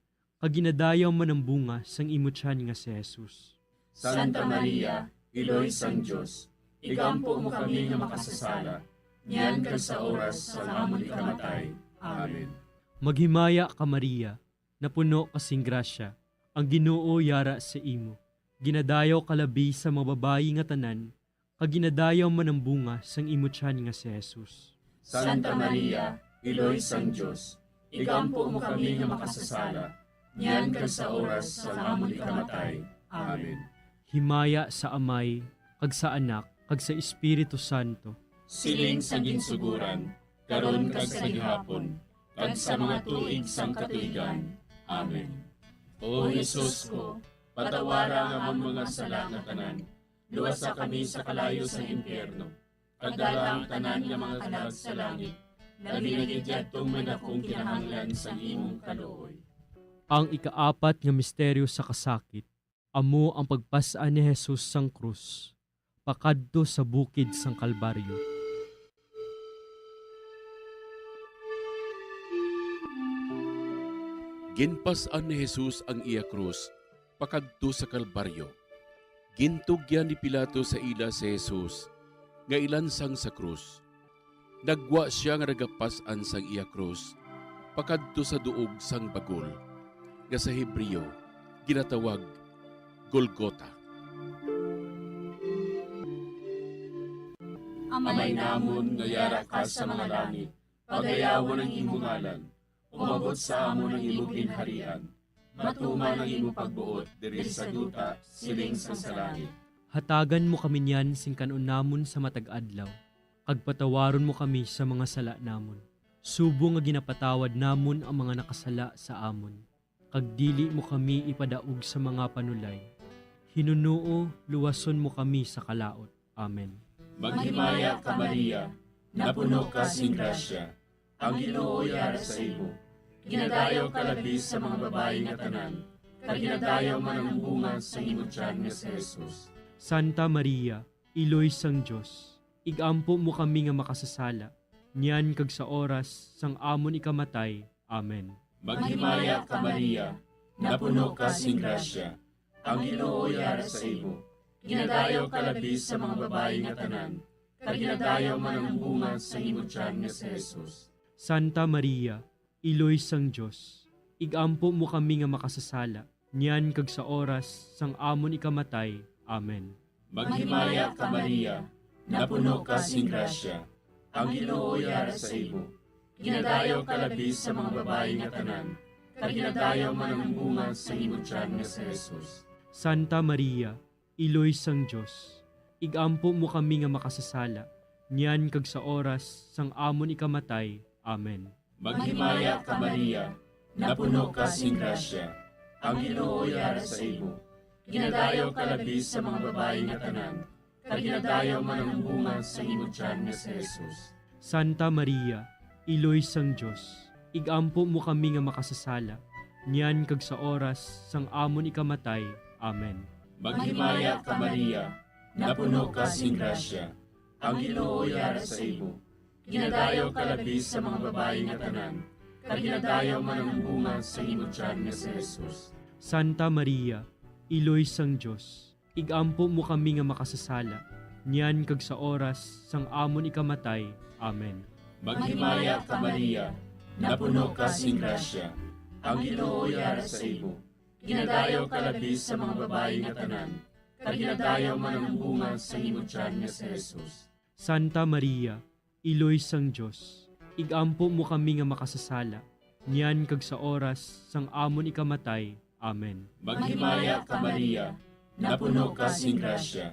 kag ginadayaw man ang bunga sang imo tiyan nga si Jesus. Santa Maria, Iloy sang Diyos, igampo mo kami nga makasasala, niyan ka sa oras sa amon ikamatay. Amen. Maghimaya ka Maria, napuno kasing grasya, ang Ginoo yara sa imo. Ginadayaw kalabi sa mga babayi nga tanan, kag ginadayaw man ang bunga sang imo tiyan nga si Jesus. Santa Maria, Iloy sang Diyos, igampo mo kami nga makasasala, niyan ka sa oras sa amon ikamatay. Amen. Himaya sa Amay, kag sa Anak, kag sa Espiritu Santo. siling sa ginsuguran, karon kag sa gihapon, kag sa mga tuig sang katuigan. Amen. O Jesus ko, patawara nga ang mga sala nga tanan, luwasa kami sa kalayo sa impyerno, kagdala ang tanan nga mga kalag sa langit, nabinagidyatong manakong kinahanglan sa imong kaluoy. Ang ikaapat nga misteryo sa kasakit, amo ang pagpasaan ni Jesus sang krus, pakadto sa bukid sang Kalbaryo. Ginpasan ni Jesus ang iya krus, pakadto sa Kalbaryo. Gintugyan ni Pilato sa ila si Jesus, nga ilansang sa krus. Nagwa siya nga nagapasan sang iya krus, pakadto sa duog sang bagol, nga sa Hebreo, ginatawag Golgota. Amay namon nga yara ka sa mga langit, pagayawan ang imong ngalan, umabot sa amon ang imong ginharian, matuman ang imong pagbuot diri sa duta siling sa langit. Hatagan mo kami niyan sing kanon namon sa matag adlaw, kag patawaron mo kami sa mga sala namon. Subo nga ginapatawad namon ang mga nakasala sa amon, kag dili mo kami ipadaog sa mga panulay. Hinunuo, luwason mo kami sa kalaot. Amen. Maghimaya ka Maria, napuno ka sing grasya, ang Ginoo yara sa imo. Ginadayaw ka labis sa mga babae nga tanan, kag ginadayaw man ang bunga sa imong tiyan nga si Jesus. Santa Maria, Iloy sang Diyos, igampo mo kami nga makasasala, niyan kag sa oras sang amon ikamatay. Amen. Maghimaya ka Maria, napuno ka sing grasya, ang Ginoo yara sa imo. Ginadayaw ka labis sa mga babae nga tanan, kag ginadayaw man ang bunga sa imong tiyan nga si Jesus. Santa Maria, Iloy sang Diyos, igampo mo kami nga makasasala, niyan kag sa oras sang amon ikamatay. Amen. Maghimaya ka Maria, napuno ka sing grasya, ang Ginoo yara sa imo. Ginadayaw ka labis sa mga babae nga tanan, kag ginadayaw man ang bunga sa imong tiyan nga si Jesus. Santa Maria, Iloy sang Diyos, igampo mo kami nga makasasala, niyan kag sa oras sang amon ikamatay. Amen. Maghimaya ka Maria, napuno ka sing grasya, ang Ginoo yara sa imo. Ginadayaw ka labis sa mga babae nga tanan, kag ginadayaw man ang bunga sa imong tiyan nga si Jesus. Santa Maria, Iloy sang Diyos, igampo mo kami nga makasasala, niyan kag sa oras sang amon ikamatay. Amen. Maghimaya ka Maria, napuno ka sing grasya, ang Ginoo yara sa imo. Ginadayaw ka labis sa mga babae nga tanan, kag ginadayaw man ang bunga sa imong tiyan nga si Jesus. Santa Maria, Iloy sang Diyos, igampo mo kami nga makasasala, niyan kag sa oras sang amon ikamatay. Amen. Maghimaya ka Maria, napuno ka sing grasya, ang Ginoo yara sa imo. Ginadayaw ka labis sa mga babae nga tanan, kag ginadayaw man ang bunga sa imong tiyan nga si Jesus. Santa Maria, Iloy sang Diyos, igampo mo kami nga makasasala, niyan kag sa oras sang amon ikamatay. Amen. Maghimaya ka Maria, napuno ka sing grasya,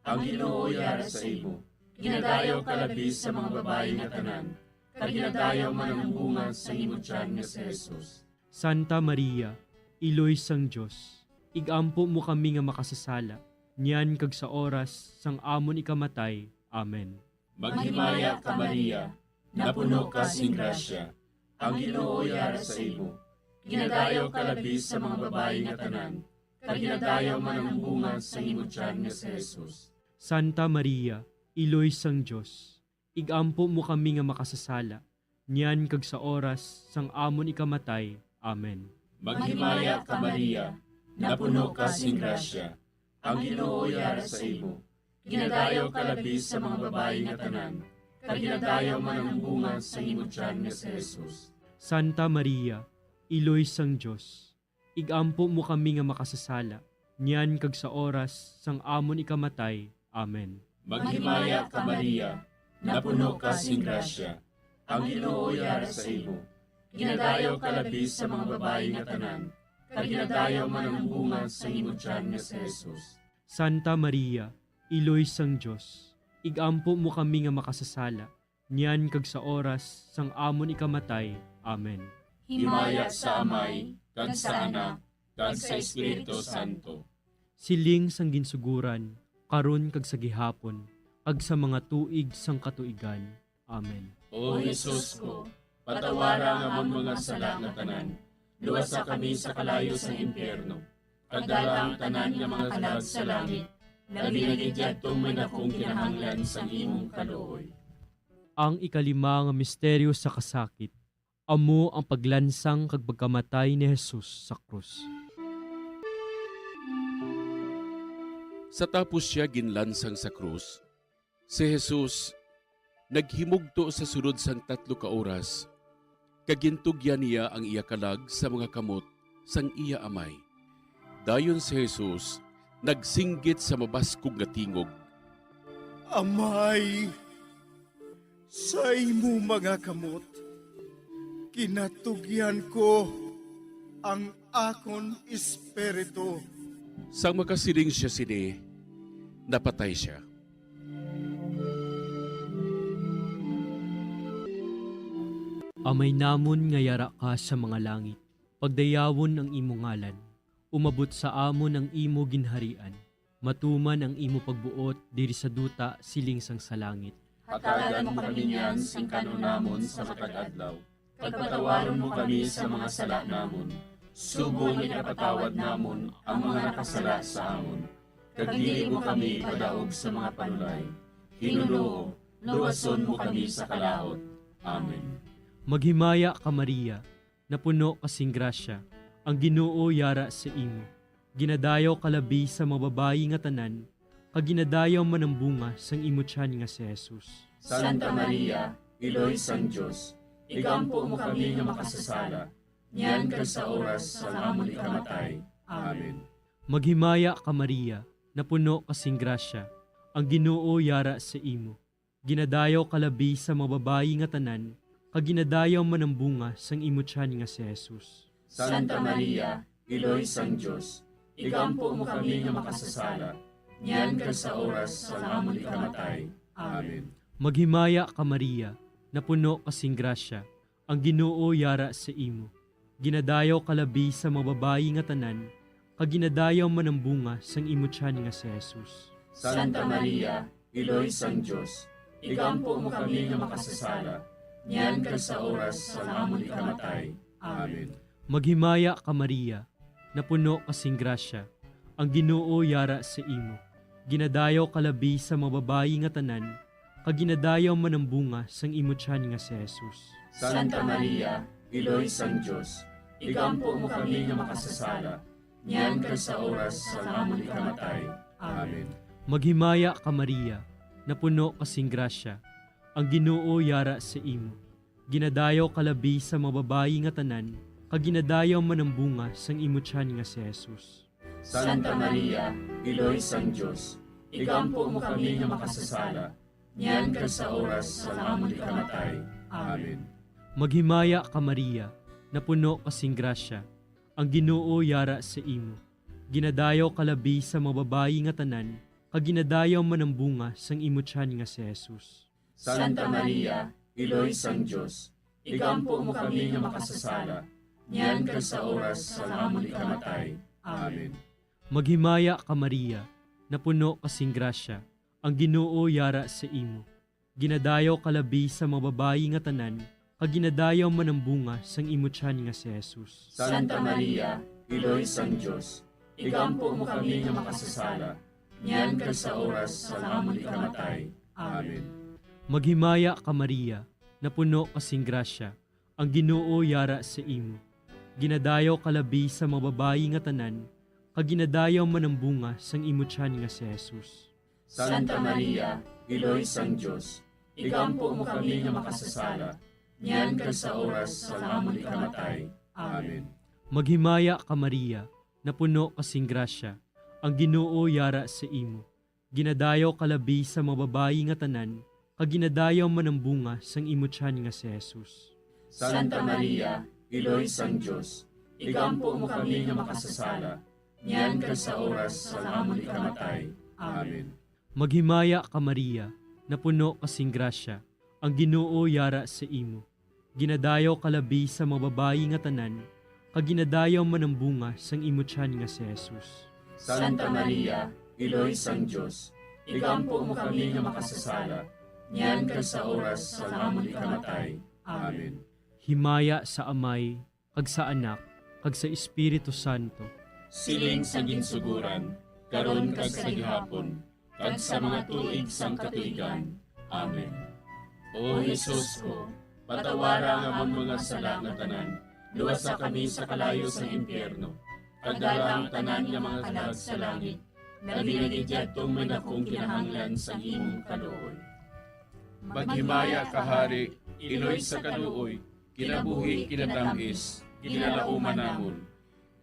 ang Ginoo yara sa imo. Ginadayaw ka labis sa mga babae nga tanan, kag ginadayaw man ang bunga sa imong tiyan nga si Jesus. Santa Maria, Iloy sang Diyos, igampo mo kami nga makasasala, niyan kag sa oras sang amon ikamatay. Amen. Maghimaya ka Maria, napuno ka sing grasya, ang Ginoo yara sa imo. Ginadayaw ka labis sa mga babae nga tanan, kag ginadayaw man ang bunga sa imong tiyan nga si Jesus. Santa Maria, Iloy sang Diyos, igampo mo kami nga makasasala, niyan kag sa oras sang amon ikamatay. Amen. Maghimaya ka Maria, napuno ka sing grasya, ang Ginoo yara sa imo. Ginadayaw ka labis sa mga babae nga tanan, kag ginadayaw man ang bunga sa imong tiyan nga si Jesus. Santa Maria, Iloy sang Diyos, igampo mo kami nga makasasala, niyan kag sa oras sang amon ikamatay. Amen. Maghimaya ka Maria, napuno ka sing grasya, ang Ginoo yara sa imo. Ginadayaw ka labis sa mga babae nga tanan, kag ginadayaw man ang bunga sa imong tiyan nga si Jesus. Santa Maria, Iloy sang Diyos, igampo mo kami nga makasasala, niyan kag sa oras sang amon ikamatay. Amen. Himaya sa Amay, kag sa Anak, kag sa Espiritu Santo. Siling sang ginsuguran, karon kag sa gihapon, kag sa mga tuig sang katuigan. Amen. O Jesus ko, patawara nga among mga sala nga tanan, luwasa kami sa kalayo sa impyerno, kagdala ang tanan nga mga kalag sa langit, naginagidyatong may nakong kinahanglan sa imong kaluoy. Ang ikalima nga misteryo sa kasakit, amo ang paglansang kag pagkamatay ni Jesus sa krus. Sa tapos siya ginlansang sa krus, si Jesus naghimugto sa sunod sang 3 ka oras, kagintugyan niya ang iya kalag sa mga kamot sang iya amay. Dayon si Jesus nagsinggit sa mabaskog nga tingog. Amay, sa imo mga kamot, kinatugyan ko ang akon espiritu. Sang makasiling siya sini, napatay siya. Amay namon nga yara ka sa mga langit, pagdayawon ang imo ngalan, umabot sa amon ang imo ginharian, matuman ang imo pagbuot diri sa duta siling sang sa langit. Hatagan mo kami niyan sing kanunamon sa matag-adlaw, pagpatawaron mo kami sa mga sala namon, subong ipatawad namon ang mga nakasala sa amon. Kagdili mo kami padaog sa mga panulay, hinuloo, luwason mo kami sa kalaot. Amen. Maghimaya ka Maria, napuno kasing grasya, ang Ginoo yara sa imo. Ginadayaw kalabi sa mababayi nga tanan, kag ginadayaw man ang bunga sang imo tiyan nga si Jesus. Santa Maria, Iloy sang Diyos, igampo mo kami nga makasasala, niyan kag sa oras sa amon ikamatay. Amen. Maghimaya ka Maria, napuno kasing grasya, ang Ginoo yara sa imo. Ginadayaw kalabi sa mababayi nga tanan, kag ginadayaw man ang bunga sang imo tiyan nga si Jesus. Santa Maria, Iloy sang Diyos, igampo mo kami nga makasasala, niyan kag sa oras sa amon ikamatay. Amen. Maghimaya ka Maria, napuno kasing grasya, ang Ginoo yara sa imo. Ginadayaw kalabi sa mababayi nga tanan, kag ginadayaw man ang bunga sang imo tiyan nga si Jesus. Santa Maria, Iloy sang Diyos, igampo mo kami nga makasasala, niyan kag sa oras sa amon ikamatay. Amen. Maghimaya ka Maria, napuno kasing grasya, ang Ginoo yara sa imo. Ginadayaw kalabi sa mababayi nga tanan, kag ginadayaw man ang bunga sang imo tiyan nga si Jesus. Santa Maria, Iloy sang Diyos, igampo mo kami nga makasasala, niyan kag sa oras sa amon ikamatay. Amen. Maghimaya ka Maria, napuno kasing grasya, ang Ginoo yara sa imo. Ginadayaw kalabi sa mababayi nga tanan, kag ginadayaw man ang bunga sang imo tiyan nga si Jesus. Santa Maria, Iloy sang Diyos, igampo mo kami nga makasasala, niyan kag sa oras sa amon ikamatay. Amen. Maghimaya ka Maria, napuno kasing grasya, ang Ginoo yara sa imo. Ginadayaw kalabi sa mababayi nga tanan, kag ginadayaw man ang bunga sang imo tiyan nga si Jesus. Santa Maria, Iloy sang Diyos, igampo mo kami nga makasasala, niyan kag sa oras sa amon ikamatay. Amen. Maghimaya ka Maria, napuno kasing grasya, ang Ginoo yara sa imo. Ginadayaw kalabi sa mababayi nga tanan, kag ginadayaw man ang bunga sang imo tiyan nga si Jesus. Santa Maria, Iloy sang Diyos, igampo mo kami nga makasasala, niyan kag sa oras sa amon ikamatay. Amen. Maghimaya ka Maria, napuno kasing grasya, ang Ginoo yara sa imo. Ginadayaw kalabi sa mababayi nga tanan, kag ginadayaw man ang bunga sang imo tiyan nga si Jesus. Santa Maria, Iloy sang Diyos, igampo mo kami nga makasasala, niyan kag sa oras sa amon ikamatay. Amen. Maghimaya ka Maria, napuno kasing grasya, ang Ginoo yara sa imo. Ginadayaw kalabi sa mababayi nga tanan, kag ginadayaw man ang bunga sang imo tiyan nga si Jesus. Santa Maria, Iloy sang Diyos, igampo mo kami nga makasasala, niyan kag sa oras sa amon ikamatay. Amen. Maghimaya ka Maria, napuno kasing grasya, ang Ginoo yara sa imo. Ginadayaw kalabi sa mga babayi nga tanan, kag ginadayaw manambunga sang imo tiyan nga si Jesus. Santa Maria, Iloy sang Diyos, igampo mo kami nga makasasala, niyan kag sa oras sa amon ikamatay. Amen. Himaya sa Amay, kag sa Anak, kag sa Espiritu Santo. Siling sa ginsuguran, karon kag sa gihapon, kag sa mga tuig sang katuigan. Amen. O Jesus ko, patawara nga amon mga sala nga tanan, luwasa kami sa kalayo sa impyerno, kag dala ang tanan nga mga kalag sa langit, nabinagid yatong may dakong kinahanglan sa imong kaluoy. Maghimaya ka, Hari, Iloy sa kaluoy, kinabuhi kinatangis, kinalauman namon.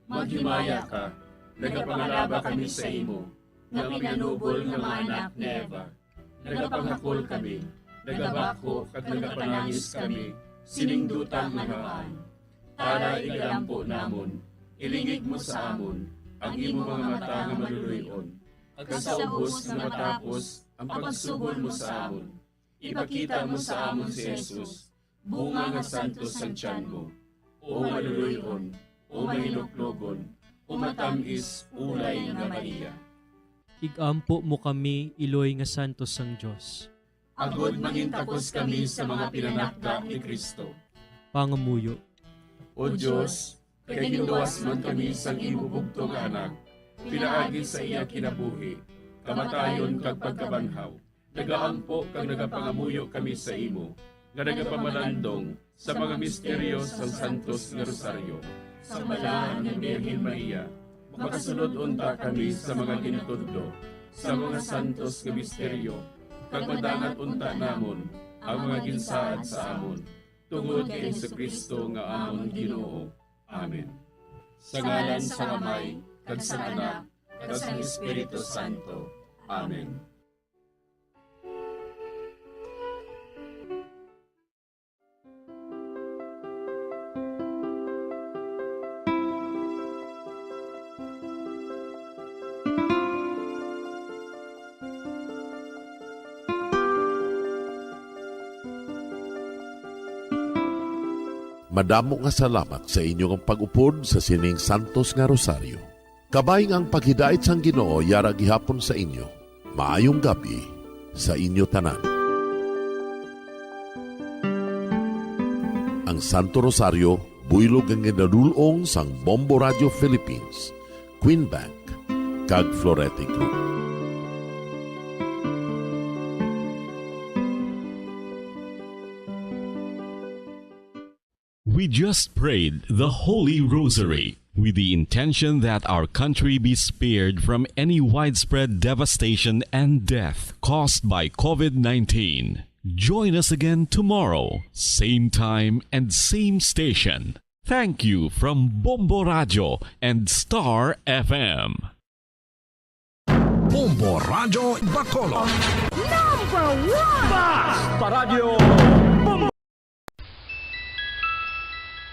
Maghimaya ka, nagapangalaba kami sa imo, nga pinanubol nga mga anak ni Eva. Nagapanghakol kami, nagabako kag nagapanangis kami, siningdutang nagaan. Para igalampo namon, ilingig mo sa amon, ang imo mga mata nga maluluyon. At sa ubos nga matapos, ang pagsugod mo sa amon. Ipakita mo sa amon si Jesus, bunga nga santos sa tiyan mo. O maluluyon, o mahiluklogon, o matamis, ulay nga Maria. Igampo mo kami, Iloy nga santos sang Diyos. Agod mangintakos kami sa mga pinanakda ni Kristo. Pangamuyo. O Diyos, kay ginuwas man kami sang imo bugtong nga anak, pinaagi sa iya kinabuhi, kamatayon kag pagkabanhaw. Nagaampo kag nagapangamuyo kami sa imo, nga nagapamalandong sa mga misteryo sang Santos nga Rosaryo. Sa balaan ng Birhen Maria, makasunod unta kami sa mga ginutudlo, sa mga santos nga misteryo, kag madangat unta namon ang mga ginsaad sa amon, tungod kay Jesucristo nga amon Ginoo. Amen. Sa ngalan sa Amay, kag sa Anak, kag sa Espiritu Santo. Amen. Madamo nga salamat sa inyong pag-upod sa sining Santos nga Rosaryo. Kabayng ang paghidait sang Ginoo yara gihapon sa inyo. Maayong gabi sa inyo tanan. Ang Santo Rosario buylog ang ginadulong sang Bombo Radio Philippines, Queen Bank, kag Florete Group. We just prayed the Holy Rosary with the intention that our country be spared from any widespread devastation and death caused by COVID-19. Join us again tomorrow, same time and same station. Thank you from Bombo Radio and Star FM. Bombo Radio Bacolod. Number 1! Basta Radio Bombo!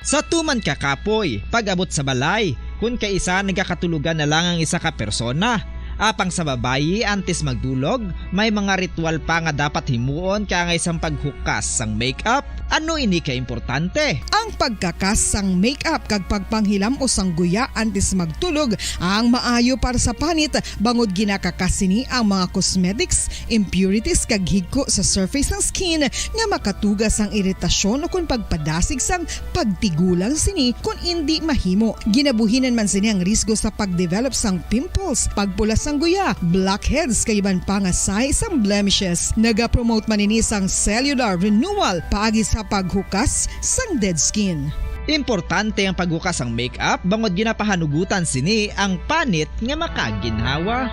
Sa tuman ka kapoy, pag-abot sa balay, kung kaisa nagkakatulugan na lang ang isa ka persona. Apang sa babayi antes magdulog, may mga ritual pa nga dapat himuon kaya nga isang paghukas sang makeup. Ano ini ka importante? Ang pagkakas sang makeup kag pagpanghilam o sang guya antes magtulog ang maayo para sa panit bangod ginakakasini ang mga cosmetics, impurities kag higko sa surface ng skin nga makatugas ang iritasyon o kung pagpadasig sang pagtigulang sini kung hindi mahimo. Ginabuhinan man sini ang risgo sa pagdevelop sang pimples, pagpulas sang guya, blackheads kaiban pa nga size sang blemishes. Naga-promote man ini sang cellular renewal paagi sa paghukas sang dead skin. Importante ang paghukas sang makeup bangod ginapahanugutan sini ang panit nga makaginhawa.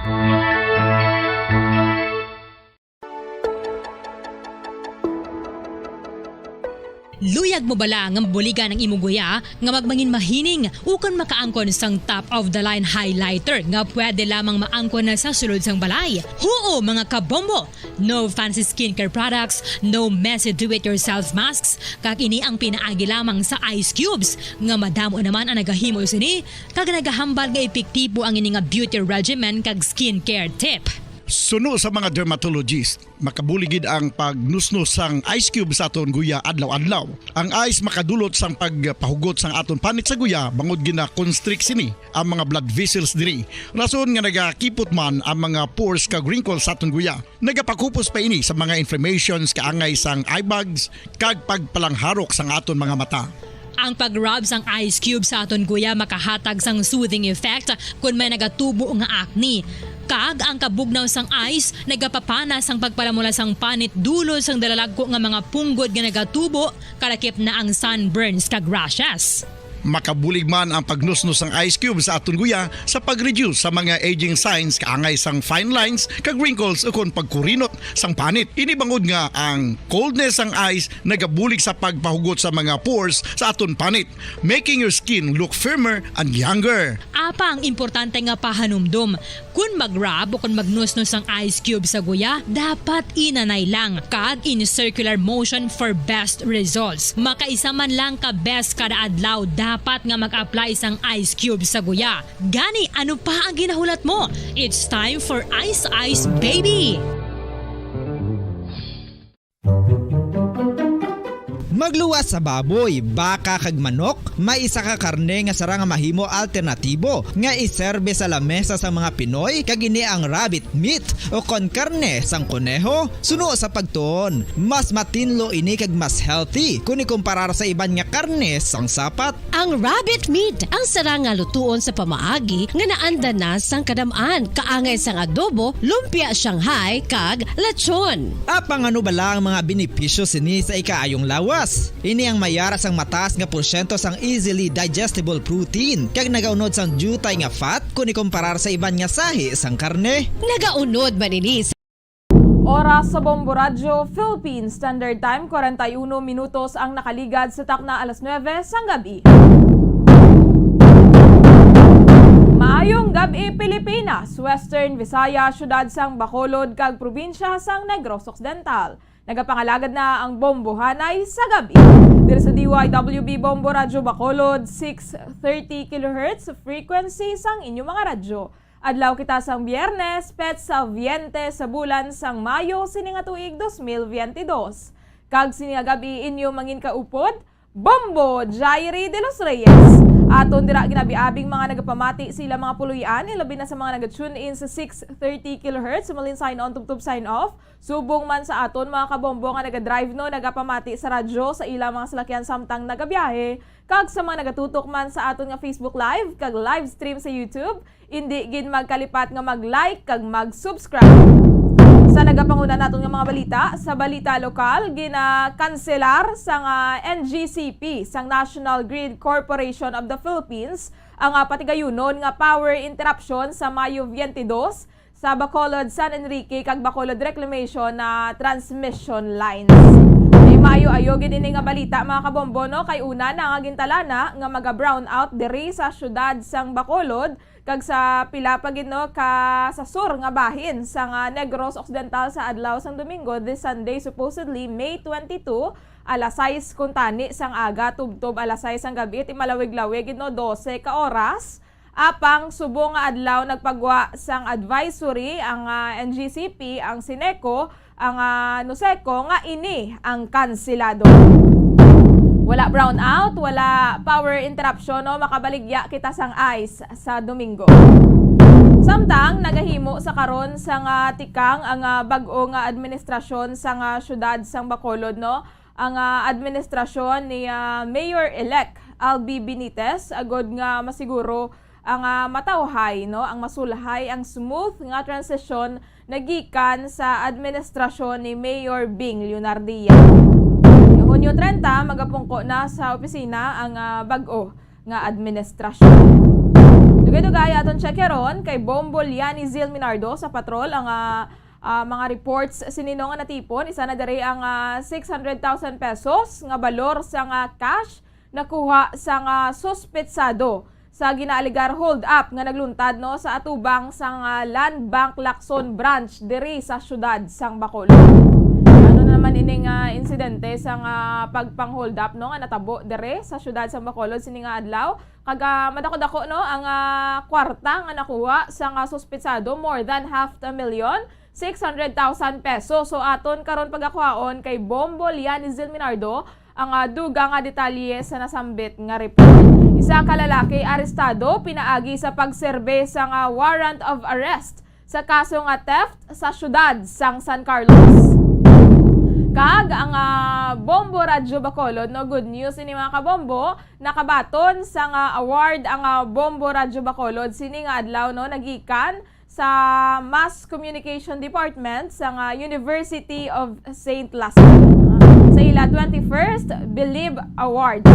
Luyag mo bala nga buligan ng imong guya nga magmangin mahining ukon makaangkon sang top of the line highlighter nga pwede lamang maangkon na sa sulod sang balay. Huo mga kabombo! No fancy skincare products, no messy do-it-yourself masks, kag ini ang pinaagi lamang sa ice cubes nga madamo naman ang nagahimo sini kag nagahambal nga epektibo ang ini nga beauty regimen kag skincare tip. Suno sa mga dermatologist, makabuligid ang pagnusnos sang ice cube sa aton guya adlaw-adlaw. Ang ice makadulot sang pagpahugot sang aton panit sa guya bangod gina-constrict sini ang mga blood vessels diri. Rason nga nagakipot man ang mga pores kag wrinkles sa aton guya. Nagapakupos pa ini sa mga inflammations kaangay sang eye bags kag pagpalangharok sang aton mga mata. Ang pag-rub sang ice cube sa aton guya makahatag sang soothing effect kung may nagatubo nga acne. Kag ang kabugnaw sang ice nagapapana sang pagpalamula sang panit dulot sang dalalagko nga mga punggod nga nagatubo kalakip na ang sunburns kag rashes. Makabulig man ang pagnusnos ng ice cube sa aton guya sa pag-reduce sa mga aging signs kaangay sang fine lines kag wrinkles ukon pagkurinot sang panit. Ini bangod nga ang coldness sang ice nagabulig sa pagpahugot sa mga pores sa aton panit, making your skin look firmer and younger. Apa ang importante nga pahanumdum, kung mag-rub o kung magnusnos ang ice cube sa guya, dapat inanay lang kag in circular motion for best results. Makaisa man lang ka best kada adlaw, dapat nga mag-apply sang ice cube sa guya. Gani, ano pa ang ginahulat mo? It's time for Ice Ice Baby! Magluwas sa baboy, baka kag manok, may isa ka karne nga sarang mahimo alternatibo nga iserbe sa lamesa sa mga Pinoy kag ini ang rabbit meat o kon karne sang kuneho. Suno sa pagtuon, mas matinlo ini kag mas healthy kung ikumparar sa iban nga karne sang sapat. Ang rabbit meat ang sarang nga lutuon sa pamaagi nga naanda na sang kadamaan, kaangay sang adobo, lumpia Shanghai kag lechon. Apang ano bala ang mga benepisyo sini sa ikaayong lawas? Ini ang mayara sang mataas nga porsyento sang easily digestible protein kag nagaunod sang jutay nga fat kung ikumparar sa iban nga sahi sang karne. Nagaunod man ini Oras sa Bombo Radio, Philippines Standard Time, 41 minutos ang nakaligad sa takna alas 9 sang gabi. Maayong gabi Pilipinas, Western Visaya, syudad sang Bacolod kag probinsya sang Negros Occidental. Nagapangalagad na ang Bombo Hanay sa gabi. Dito sa DYWB Bombo Radio Bacolod, 630 kHz frequency sang inyong mga radyo. Adlaw kita sang Biyernes, petsa 20 sa bulan sang Mayo, sininga tuig 2022. Kag sininga gabi inyo mangin kaupod, Bombo Jairi de los Reyes. Aton dira ginabiabing mga nagapamati sila mga puluyan, ilabi na sa mga nag-tune in sa 630 kHz, sumalin sign on, tubtub sign off. Subong man sa aton mga kabombo nga naga-drive no, nagapamati sa radyo sa ilang mga salakyan samtang nagabiyahe. Kag sa mga nagatutok man sa aton nga Facebook Live, kag live stream sa YouTube, hindi gid magkalipat nga mag-like kag mag-subscribe. Sa nagapanguna naton nga mga balita, sa balita lokal, gina-kanselar sang NGCP, sang National Grid Corporation of the Philippines, ang patigayunon nga power interruption sa Mayo 22 sa Bacolod, San Enrique, kag Bacolod Reclamation na transmission lines. Ay Mayo ayogin ini nga balita mga kabombo no, kay una na nga gintalana nga maga-brown out diri sa syudad sang Bacolod kag sa pila pa gid no ka sa sur nga bahin sa Negros Occidental sa adlaw sang Domingo this Sunday, supposedly May 22 alas 6 kuntani sang aga tubtob alas 6 sang gabi, imalawig-lawig gid no 12 ka oras. Apang subong nga adlaw nagpagwa sang advisory ang NGCP, ang Sineco, ang Nuseco nga ini ang kanselado. Wala brownout, wala power interruption no, makabaligya kita sang ice sa Domingo. Samtang nagahimo sa karon sang tikang ang bag-o nga administrasyon sang syudad sang Bacolod no, ang administrasyon ni Mayor-elect Albi Benitez agod nga masiguro ang matawhay no, ang masulhay, ang smooth nga transition nagikan sa administrasyon ni Mayor Bing Leonardia. Hunyo 30 magapungko na sa opisina ang bag-o nga administrasyon. Dugay-dugay aton checkeron kay Bombo Liani Zil Minardo sa patrol ang mga reports sinino nga natipon. Isa na diri ang 600,000 pesos nga balor sa cash nakuha sa suspetsado sa ginaaligar hold up nga nagluntad no sa atubang sang Land Bank Lacson branch diri sa syudad sang Bacolod. Ano naman ining insidente insidente sa nga pagpang-hold up no nga natabo dere sa syudad sa Bacolod sini nga adlaw. Kaga madako-dako no ang kwarta nga nakuha sa nga suspetsado, more than 500,600,000 pesos. So aton karon pagakuhaon kay Bombo Lianizil Minardo ang duga nga detalye sa nasambit nga report. Isa ka lalaki arestado pinaagi sa pagserbe sa nga warrant of arrest sa kaso nga theft sa syudad sang San Carlos. Kag ang Bombo Radyo Bacolod, no, good news ini mga kabombo, nakabaton sa nga award ang Bombo Radyo Bacolod sini nga adlaw no nagikan sa Mass Communication Department sa nga University of St. Lazaro. Sa ila 21st Believe Awards.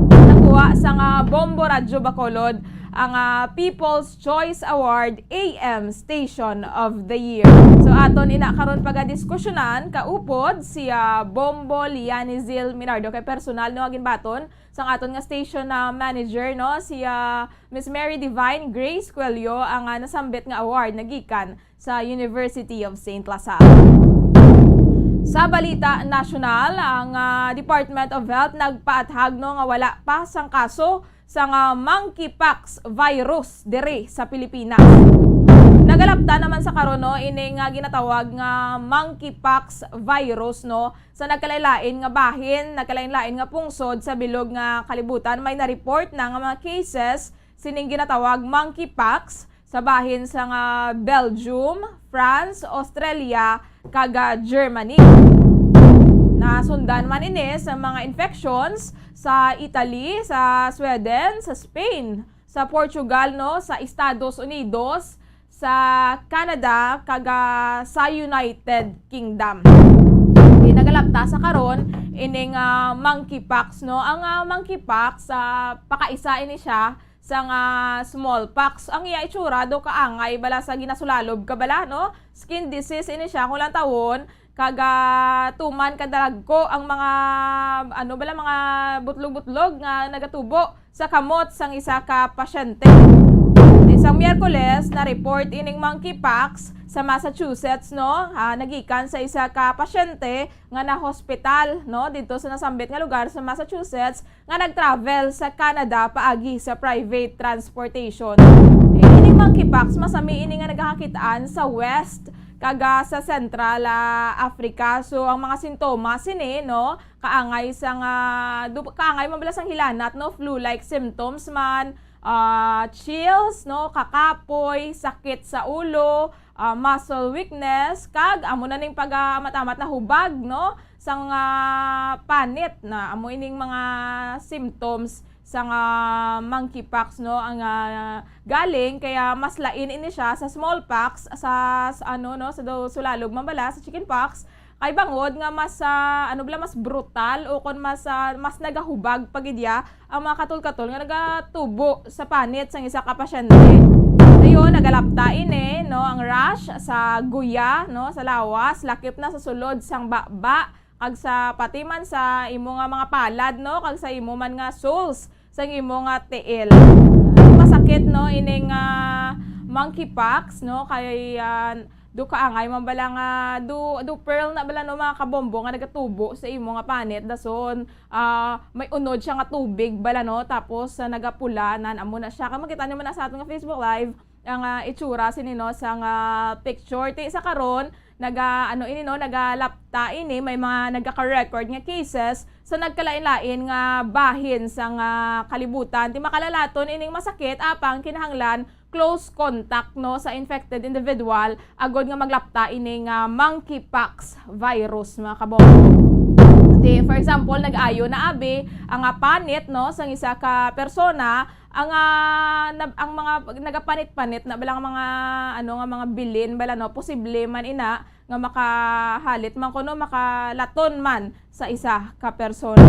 Nakuha sa nga Bombo Radyo Bacolod ang People's Choice Award AM Station of the Year. So aton inakaron pagadiskusyonan kaupod si Bombo Lianizil Minardo kay personal no agin baton sang aton nga station na manager no si Miss Mary Divine Grace Cuello ang nasambit nga award nagikan sa University of St. Lazaro. Sa balita nasyonal, ang Department of Health nagpaathag no nga wala pa sang kaso sa monkeypox virus diri sa Pilipinas. Nagalapta naman sa karon no ini nga ginatawag nga monkeypox virus no sa nagkalailain nga bahin, nagkalailain nga pungsod sa bilog nga kalibutan. May na-report na nga mga cases sining ginatawag monkeypox sa bahin sa nga Belgium, France, Australia, kaga Germany. Nasundan man ini sa mga infections sa Italy, sa Sweden, sa Spain, sa Portugal, no, sa Estados Unidos, sa Canada, kaga sa United Kingdom. Nagalapta sa karon ining monkeypox no. Ang monkeypox pakaisa ini siya sa smallpox. Ang iya itsura do kaangay bala sa ginasulalog kabala no. Skin disease ini siya kulang tawon kaga tuman kadalagko ang mga mga butlog-butlog nga nagatubo sa kamot sang isa ka pasyente. Isang Miyerkules na report ining monkeypox sa Massachusetts no, nagikan sa isa ka pasyente nga na hospital no dito sa nasambit nga lugar sa Massachusetts nga nagtravel sa Canada paagi sa private transportation. Ining monkeypox masami ini nga nagakakitaan sa West kaga sa Central Africa. So ang mga sintomas ini no kaangay sang kaangay mabalas ang hilanat no, flu-like symptoms man, chills no, kakapoy, sakit sa ulo, muscle weakness, kag amo na ning pag-amatamat na hubag no sang panit na amo ining mga symptoms sang monkeypox no ang galing kaya mas lain ini siya sa smallpox sa no sa sulalog mambala sa chickenpox kay bangod nga mas mas brutal o kon mas nagahubag pagidya ang mga katul-katul nga nagatubo sa panit sang isa ka pasyente. Dayon nagalapta ini no ang rash sa guya no sa lawas, lakip na sa sulod sang baba kag sa patiman sa imo nga mga palad no kag sa imo man nga soles sa imo nga tiil. Masakit no ining monkeypox no kay do kaangay man bala nga do pearl na bala no mga kabombo nga nagatubo sa imo nga panit dason may unod siya nga tubig bala no tapos nagapula nan amo na siya. Kung makita niyo man sa aton nga Facebook live ang itsura sinino sa picture ti sa karon nagalapta ini may mga nagaka-record nga cases sa nagkalain-lain nga bahin sa kalibutan ti makalalaton ining masakit apang kinahanglan close contact no sa infected individual agod nga maglapta ining monkeypox virus mga kabombo. For example, nag-ayo na abi ang panit no sang isa ka persona ang mga nagapanit-panit na balang mga mga bilin bala no posible man ina nga makahalit man kuno makalaton man sa isa ka persona.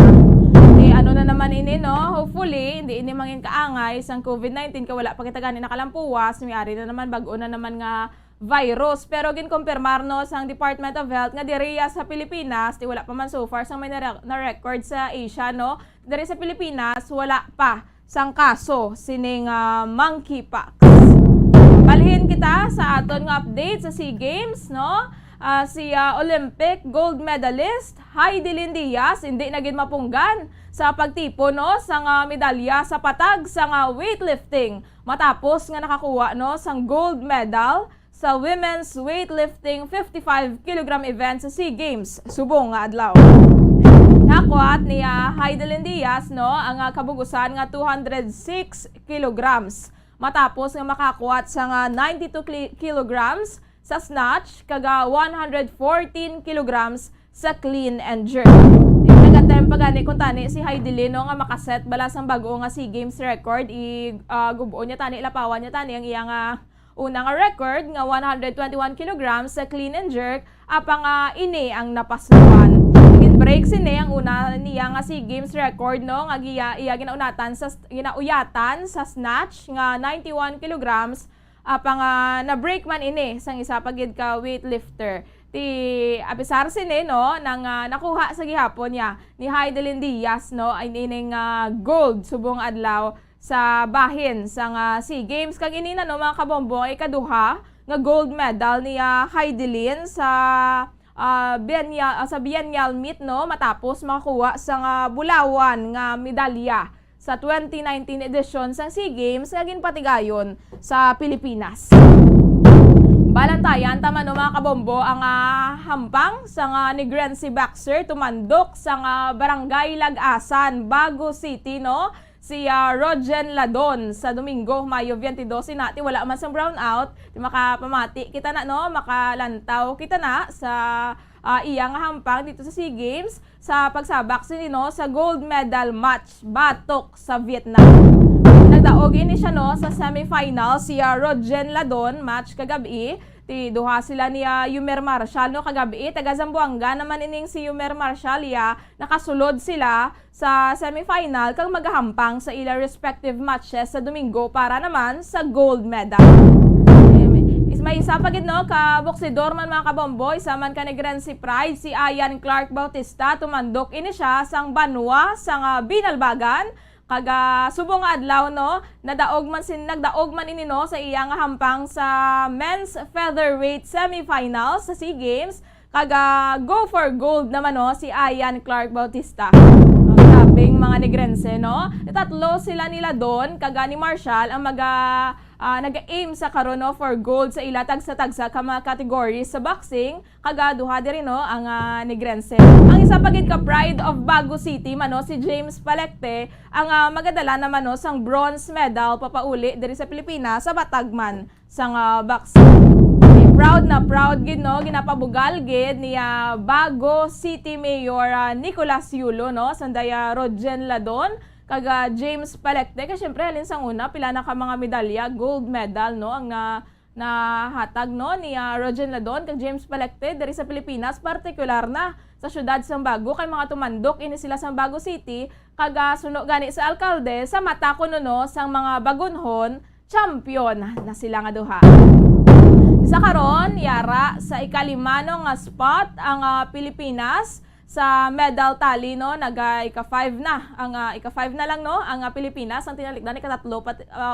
Na naman ini no, hopefully hindi ini mangin kaangay sang COVID-19 kay wala pa kita gani nakalampuwas, may-ari na naman bag-o na naman nga virus. Pero ginkumpirmar no sang Department of Health nga diriya sa Pilipinas, wala pa man so far sang may na-record sa Asia no. Diri sa Pilipinas wala pa sang kaso sining monkeypox. Balhin kita sa aton nga update sa SEA Games no. si Olympic gold medalist Heidelin Diaz hindi na gid mapunggan sa pagtipo no sang medalya sa patag sang weightlifting matapos nga nakakuha no sang gold medal sa women's weightlifting 55 kg event sa SEA Games subong nga adlaw. Nakuat ni Heidelin Diaz no ang kabugusan nga 206 kilograms matapos nga makakuat sa 92 kilograms sa snatch kaga 114 kilograms sa clean and jerk. Nagatempa gani kung tani si Heidelin no nga makaset bala sang bago nga SEA Games record gubuo niya tani lapawan niya tani ang iyang unang record nga 121 kilograms sa clean and jerk apang ini ang napasluan. Break sini ang una niya nga SEA Games record no nga iya ginauyatan sa snatch nga 91 kilograms apang na break man ini sang isa pagid ka weightlifter. Ti apisar sini no nang nakuha sa gihapon niya ni Heidelin Diaz no ay ining gold subong adlaw sa bahin sa SEA Games kag inina no mga kabombong ikaduha nga gold medal ni Heidelin sa biennial meet no matapos makakuha sa Bulawan nga medalya sa 2019 edition sa SEA Games nga ginpatigayon sa Pilipinas. Balantayan tama no mga kabombo ang hampang sa Negrense Boxer tumandok sa Barangay Lagasan, Bago City no si Rogen Ladon sa Domingo, Mayo 22 nati wala man sang brownout di makapamati kita na no makalantaw kita na sa iyang hampang dito sa SEA Games sa pagsabak sinino sa gold medal match batok sa Vietnam. Nagdaog ini siya no sa semifinal si Rogen Ladon match kagabi ti duha sila ni Yumer Marshall no kagabi taga Zamboanga naman ining si Yumer Marshall nakasulod sila sa semifinal kag magahampang sa ila respective matches sa Domingo para naman sa gold medal. May isa pagid no ka boksidor man mga kabombo isa man ka Negrense Pride si Ian Clark Bautista tumandok ini siya sang banwa sang Binalbagan kaga subong adlaw no nagdaog man ini no sa iyang hampang sa men's featherweight semifinals sa SEA Games kaga go for gold naman no si Ian Clark Bautista. Grabing mga Negrense no tatlo sila nila doon kaga ni Marshall ang nag-aim sa karon no for gold sa ila tagsa ka mga categories sa boxing kaga duha diri no ang Negrense. Ang isa pagid ka pride of Bago City man no si James Palecte ang magadala naman no sang bronze medal papauli diri sa Pilipinas sa batagman sang boxing. Proud gid no ginapabugal gid ni Bago City Mayor Nicolas Yulo no sandaya Rogen Ladon kaga James Palecte kasi syempre halin sang una pila na ka mga medalya gold medal no ang nahatag no ni Rogen Ladon kag James Palecte diri sa Pilipinas partikular na sa syudad sang Bago kay mga tumandok ini sila sa Bago City kaga suno gani sa alkalde sa mata kuno no sang mga bagunhon champion na sila nga duha. Sa karon yara sa ikalimano nga spot ang Pilipinas sa medal tally no ika-5 na ang ika-5 na lang no ang Pilipinas ang tinalikdan ika-3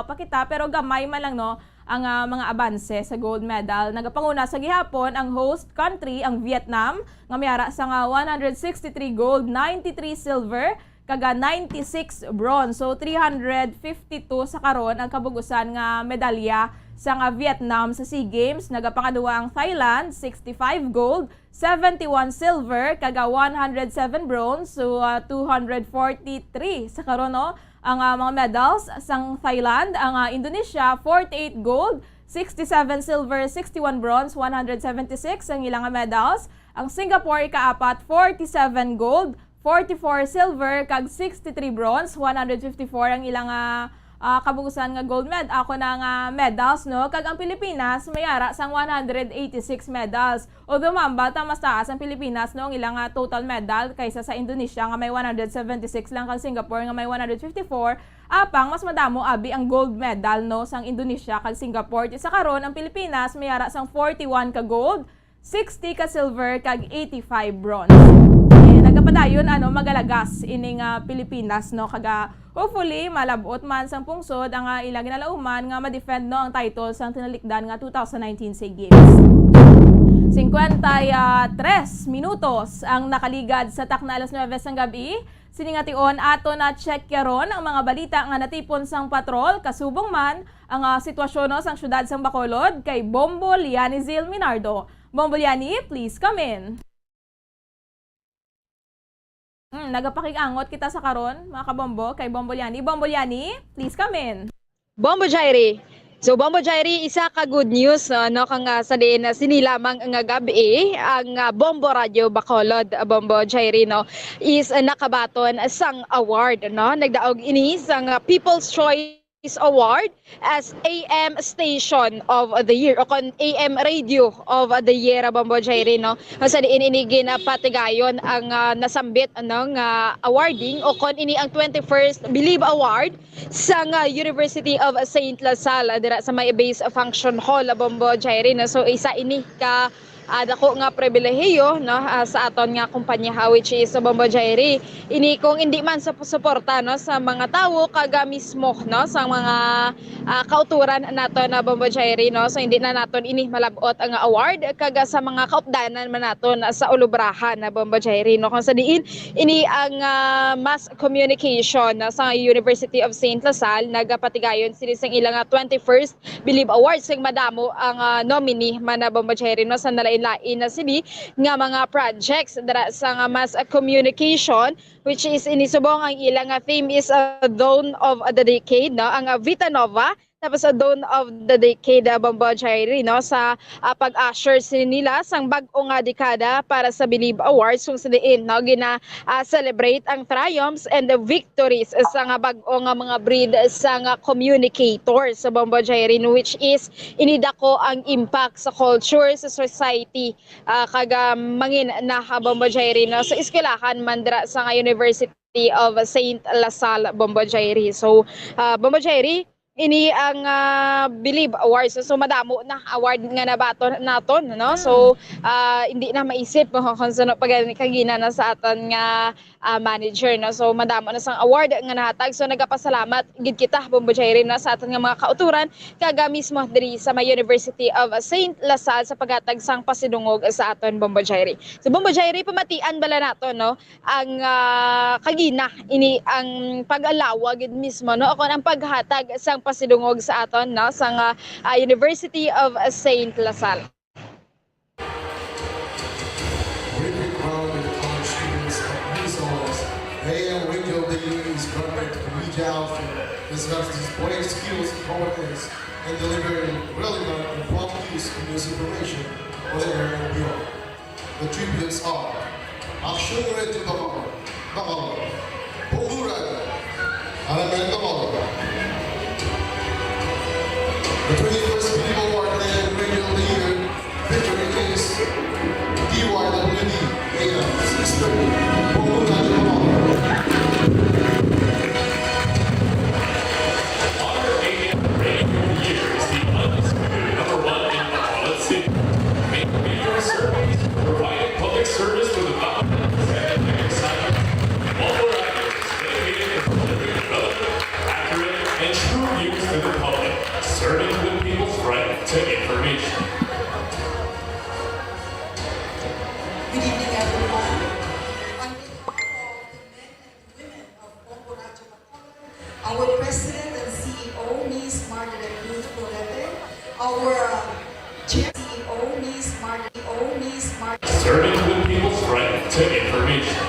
pa kita pero gamay man lang no ang mga abanse sa gold medal nagapanguna sa gihapon ang host country ang Vietnam nga mayara sa 163 gold 93 silver kaga 96 bronze so 352 sa karon ang kabugusan nga medalya sa Vietnam sa SEA Games. Nagapangaduwa ang Thailand 65 gold 71 silver kaga 107 bronze so 243 sa karon no ang mga medals sang Thailand ang Indonesia 48 gold 67 silver 61 bronze 176 ang ilang medals ang Singapore ikaapat 47 gold 44 silver kag 63 bronze 154 ang ilang kabugusan nga gold medal ako na nga medals no kag ang Pilipinas mayara sang 186 medals although mamba mas taas ang Pilipinas no ang ilang total medal kaysa sa Indonesia nga may 176 lang kag Singapore nga may 154 apang mas madamo abi ang gold medal no sang Indonesia kag Singapore sa karon ang Pilipinas mayara sang 41 ka gold 60 ka silver kag 85 bronze. Nagapadayon magalagas ining Pilipinas no kaga hopefully malabot man sang pungsod ang ila ginalauman nga ma-defend no ang title sang tinalikdan nga 2019 SEA Games. 53 minutos ang nakaligad sa takna alas 9 ng gabi. Siningation ato na check karon ang mga balita nga natipon sang patrol kasubong man ang sitwasyon no sang syudad sang Bacolod kay Bombo Liani Zil Minardo. Bombo Liani, please come in. Nagapakig-angot kita sa karon mga kabombo kay Bombo Liani. Bombo Liani, please come in. Bombo Jairi. So Bombo Jairi, isa ka good news no kang sa din sinilamang nga gabi ang Bombo Radio Bacolod Bombo Jairi no is nakabaton sang award no nagdaog ini sang People's Choice Award as AM Station of the Year o kon AM Radio of the Year Bombo Jairi no sa diin ini ginapatigayon ang nasambit ng awarding o kon ini ang 21st Believe Award sa University of St. Lasal dira sa may base function hall Bombo Jairi no so isa ini ka dako nga pribilehiyo no sa aton nga kumpanya which is Bombo Jairi ini kung hindi man sa suporta no sa mga tawo kaga mismo no sa mga kauturan nato na Bombo Jairi no so hindi na naton ini malabot ang award kaga sa mga kaupdanan man naton sa ulubrahan na Bombo Jairi no kung sa diin ini ang mass communication sa University of St. Lasal nagapatigayon sila sang ilang 21st Believe Awards sing madamo ang nominee man na Bombo Jairi no sa lain na sini nga mga projects dara sa mass communication which is inisubong ang ilang theme is Dawn of the Decade no ang Vita Nova tapos sa Dawn of the Decade Bombo Jairi no sa pag-usher nila sang bag-o nga dekada para sa Believe Awards kung sadiin no gina celebrate ang triumphs and the victories sa nga bag-o nga mga breed sa nga communicators sa Bombo Jairi which is inidako ang impact sa culture sa society kaga mangin na Bombo Jairi no sa eskwelahan mandra sa nga University of St. Lasal Bombo Jairi so Bombo Jairi ini ang Believe Awards so madamo na award nga nabaton naton no so hindi na maisip kung sano pagkagina na sa aton nga manager no so madamo na sang award nga nahatag so nagapasalamat gid kita Bombo Jairi no sa aton nga mga kauturan kaga mismo diri sa may University of St. Lasal sa paghatag sang pasidungog sa aton Bombo Jairi so Bombo Jairi pamatian bala nato no ang kagina ini ang pag-alawa gid mismo no ako ang paghatag sang pasidungog sa aton no sa University of St. Lasal. AM Radio of the Year is going to reach out to discuss display skills, competence, and delivering relevant and quality news information for the area and beyond. The tributes are Action Radio Bacolod, Bombo Radio, Alameda Bacolod. The 21st Believe Award AM Radio of the Year victory is DYWD AM 630 Bombo Radio Bacolod. Service for the accurate and true news to the public, serving the people's right to information. Good evening, everyone. On behalf of the men and women of Bombo Radio Bacolod, our President and CEO, Ms. Margaret Ruth Florete, our CEO, Ms. Margaret. Serving the people's right to information.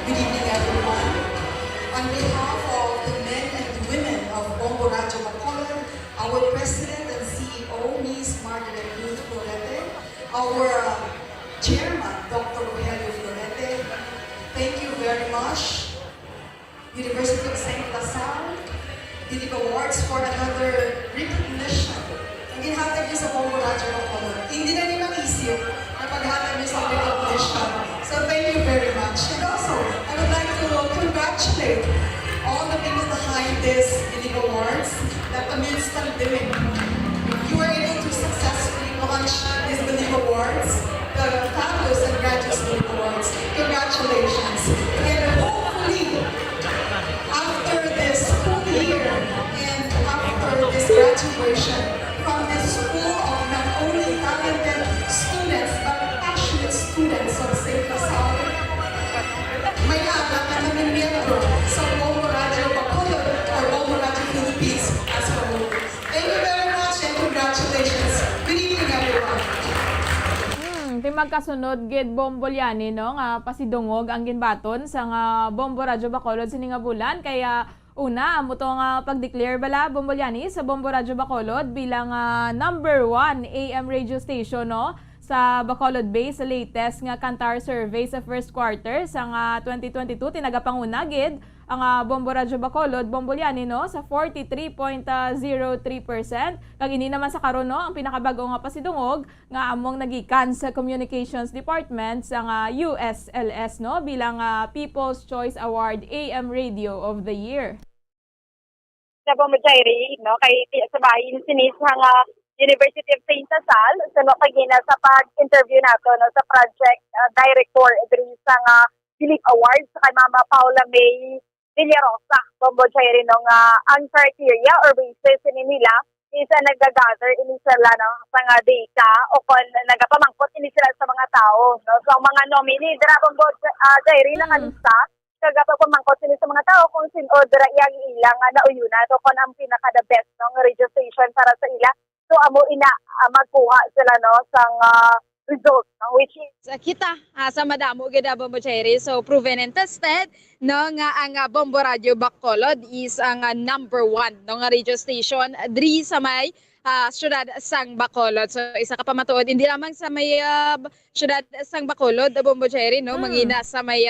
Good evening, everyone. On behalf of the men and women of Bombo Radio Bacolod, our President and CEO, Ms. Margaret Ruth Florete, our Chairman, Dr. Rogelio Florete, thank you very much. University of St. Lasal, Believe Awards for another recognition. Ang ginhatag niyo sa Bombo Radio Bacolod, hindi na niyo naisip na paghatag niyo sa recognition. So thank you very much. And also, I would like to congratulate all the people behind this Believe Awards that amidst pandemic, you were able to successfully launch these Believe Awards, the Fabulous and Graduates Believe Awards. Congratulations. And hopefully, after this school year and after this graduation from this school magkasunod gid Bombolyani no nga pasidungog ang ginbaton sa nga Bombo Radyo Bacolod sini nga bulan kaya una amo to nga pag-declare bala Bombolyani sa Bombo Radyo Bacolod bilang number 1 AM radio station no sa Bacolod Bay sa latest nga Kantar survey sa first quarter sa nga 2022 tinagapanguna gid ang Bombo Radyo Bacolod Bombolyani no sa 43.03%. Kag ini naman sa karon no ang pinakabago nga pasidungog nga among nagikan sa Communications Department sa nga USLS no bilang People's Choice Award AM Radio of the Year. Sa Bombo Jairi no kay sa bahin sinis nga University of St. Sal sa no kagina sa pag-interview nato no sa project director diri sa nga Philip Awards sa kay Mama Paula May Villarosa, Bombo Jairi no nga ang criteria or basis nila isa nagagather ini sila no sa nga data o kon nagapamangkot ini sila sa mga tao no so ang mga nominee dira Bombo Jairi na kalista kagapamangkot ini sa mga tao kung sino dira iyang ilang nauyuna to kon ang pinaka the best no nga radio station para sa ila so amo ina magkuha sila no sang result no, which is kita sa madamo gid Bombo Jairi so proven and tested no nga ang Bombo Radio Bacolod is ang number 1 no nga radio station diri sa may syudad sang Bacolod so isa ka pa matuod hindi lamang sa may syudad sang Bacolod Bombo Jairi no mangina sa may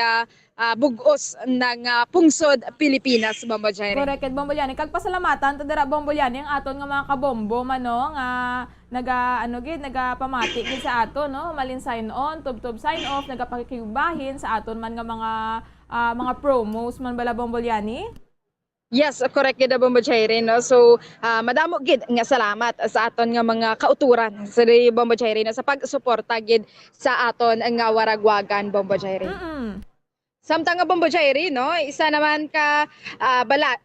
bugos ng pungsod Pilipinas Bombo Jairi. Correct Bombolyani kag pasalamatan to dira Bombolyani ang aton nga mga kabombo mano nga nagapamati gid sa aton no malin sign on tub sign off nagapakikigubahin sa aton man nga mga promos man bala Bombolyani. Yes, correct gid Bombo Jairi no. So madamo gid nga salamat sa aton nga mga kauturan sa Bombo Jairi no sa pagsuporta gid sa aton nga waragwagan Bombo Jairi. Samtang nga Bombo Jairi no, isa naman ka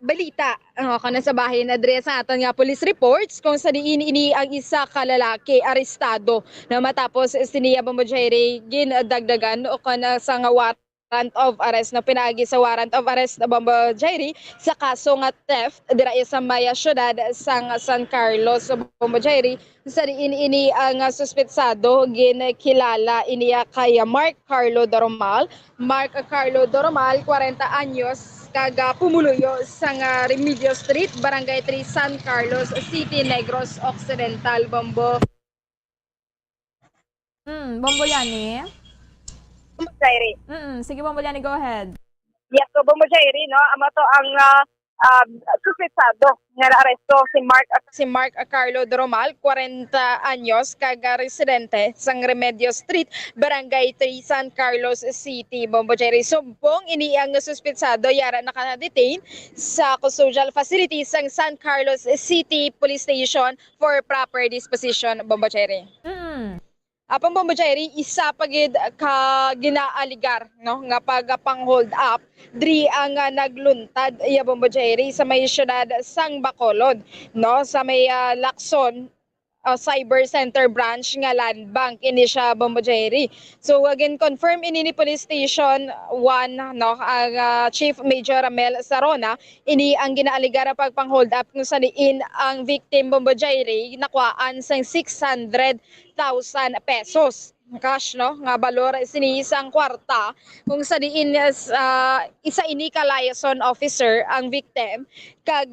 balita kana sa bahin adres sa aton nga police reports kung sa diin ini ang isa ka lalaki arestado na matapos siniya Bombo Jairi ginadagdagan o kana sa nga warrant of arrest na pinaagi sa warrant of arrest na Bombo Jairi sa kaso nga theft dira sa Maya syudad sang San Carlos Bombo Jairi sa diin ini ang suspetsado ginakilala iniya kay Mark Carlo Doromal 40 anyos kaga pumuluyo sa Remedios Street Barangay 3 San Carlos City Negros Occidental Bombo Bombolyani Bombo Jairi. Sige Bombolyani, go ahead. Yes, so Bombo Jairi, no, amo to ang suspetsado nga aresto si Mark Carlo Doromal, 40 anyos, kaga residente sang Remedios Street, Barangay 3, San Carlos City, Bombo Jairi. Sumbong ini ang suspetsado yara naka-detain sa custodial facility sang San Carlos City Police Station for proper disposition, Bombo Jairi. Apang Bombo Jairi, isa pagid ka ginaaligar no nga pagapang hold up diri ang nagluntad iya Bombo Jairi sa may syudad sang Bacolod no sa may Lacson Cyber Center branch nga Land Bank ini siya Bombo Jairi. So again confirm ini ni Police Station 1 no ang Chief Major Ramel Sarona ini ang ginaaligar pagpang hold up kung sa diin ang victim Bombo Jairi nakuhaan sang 600,000 pesos cash no nga balor sini isang kwarta kung sa diin isa ini ka liaison officer ang victim kag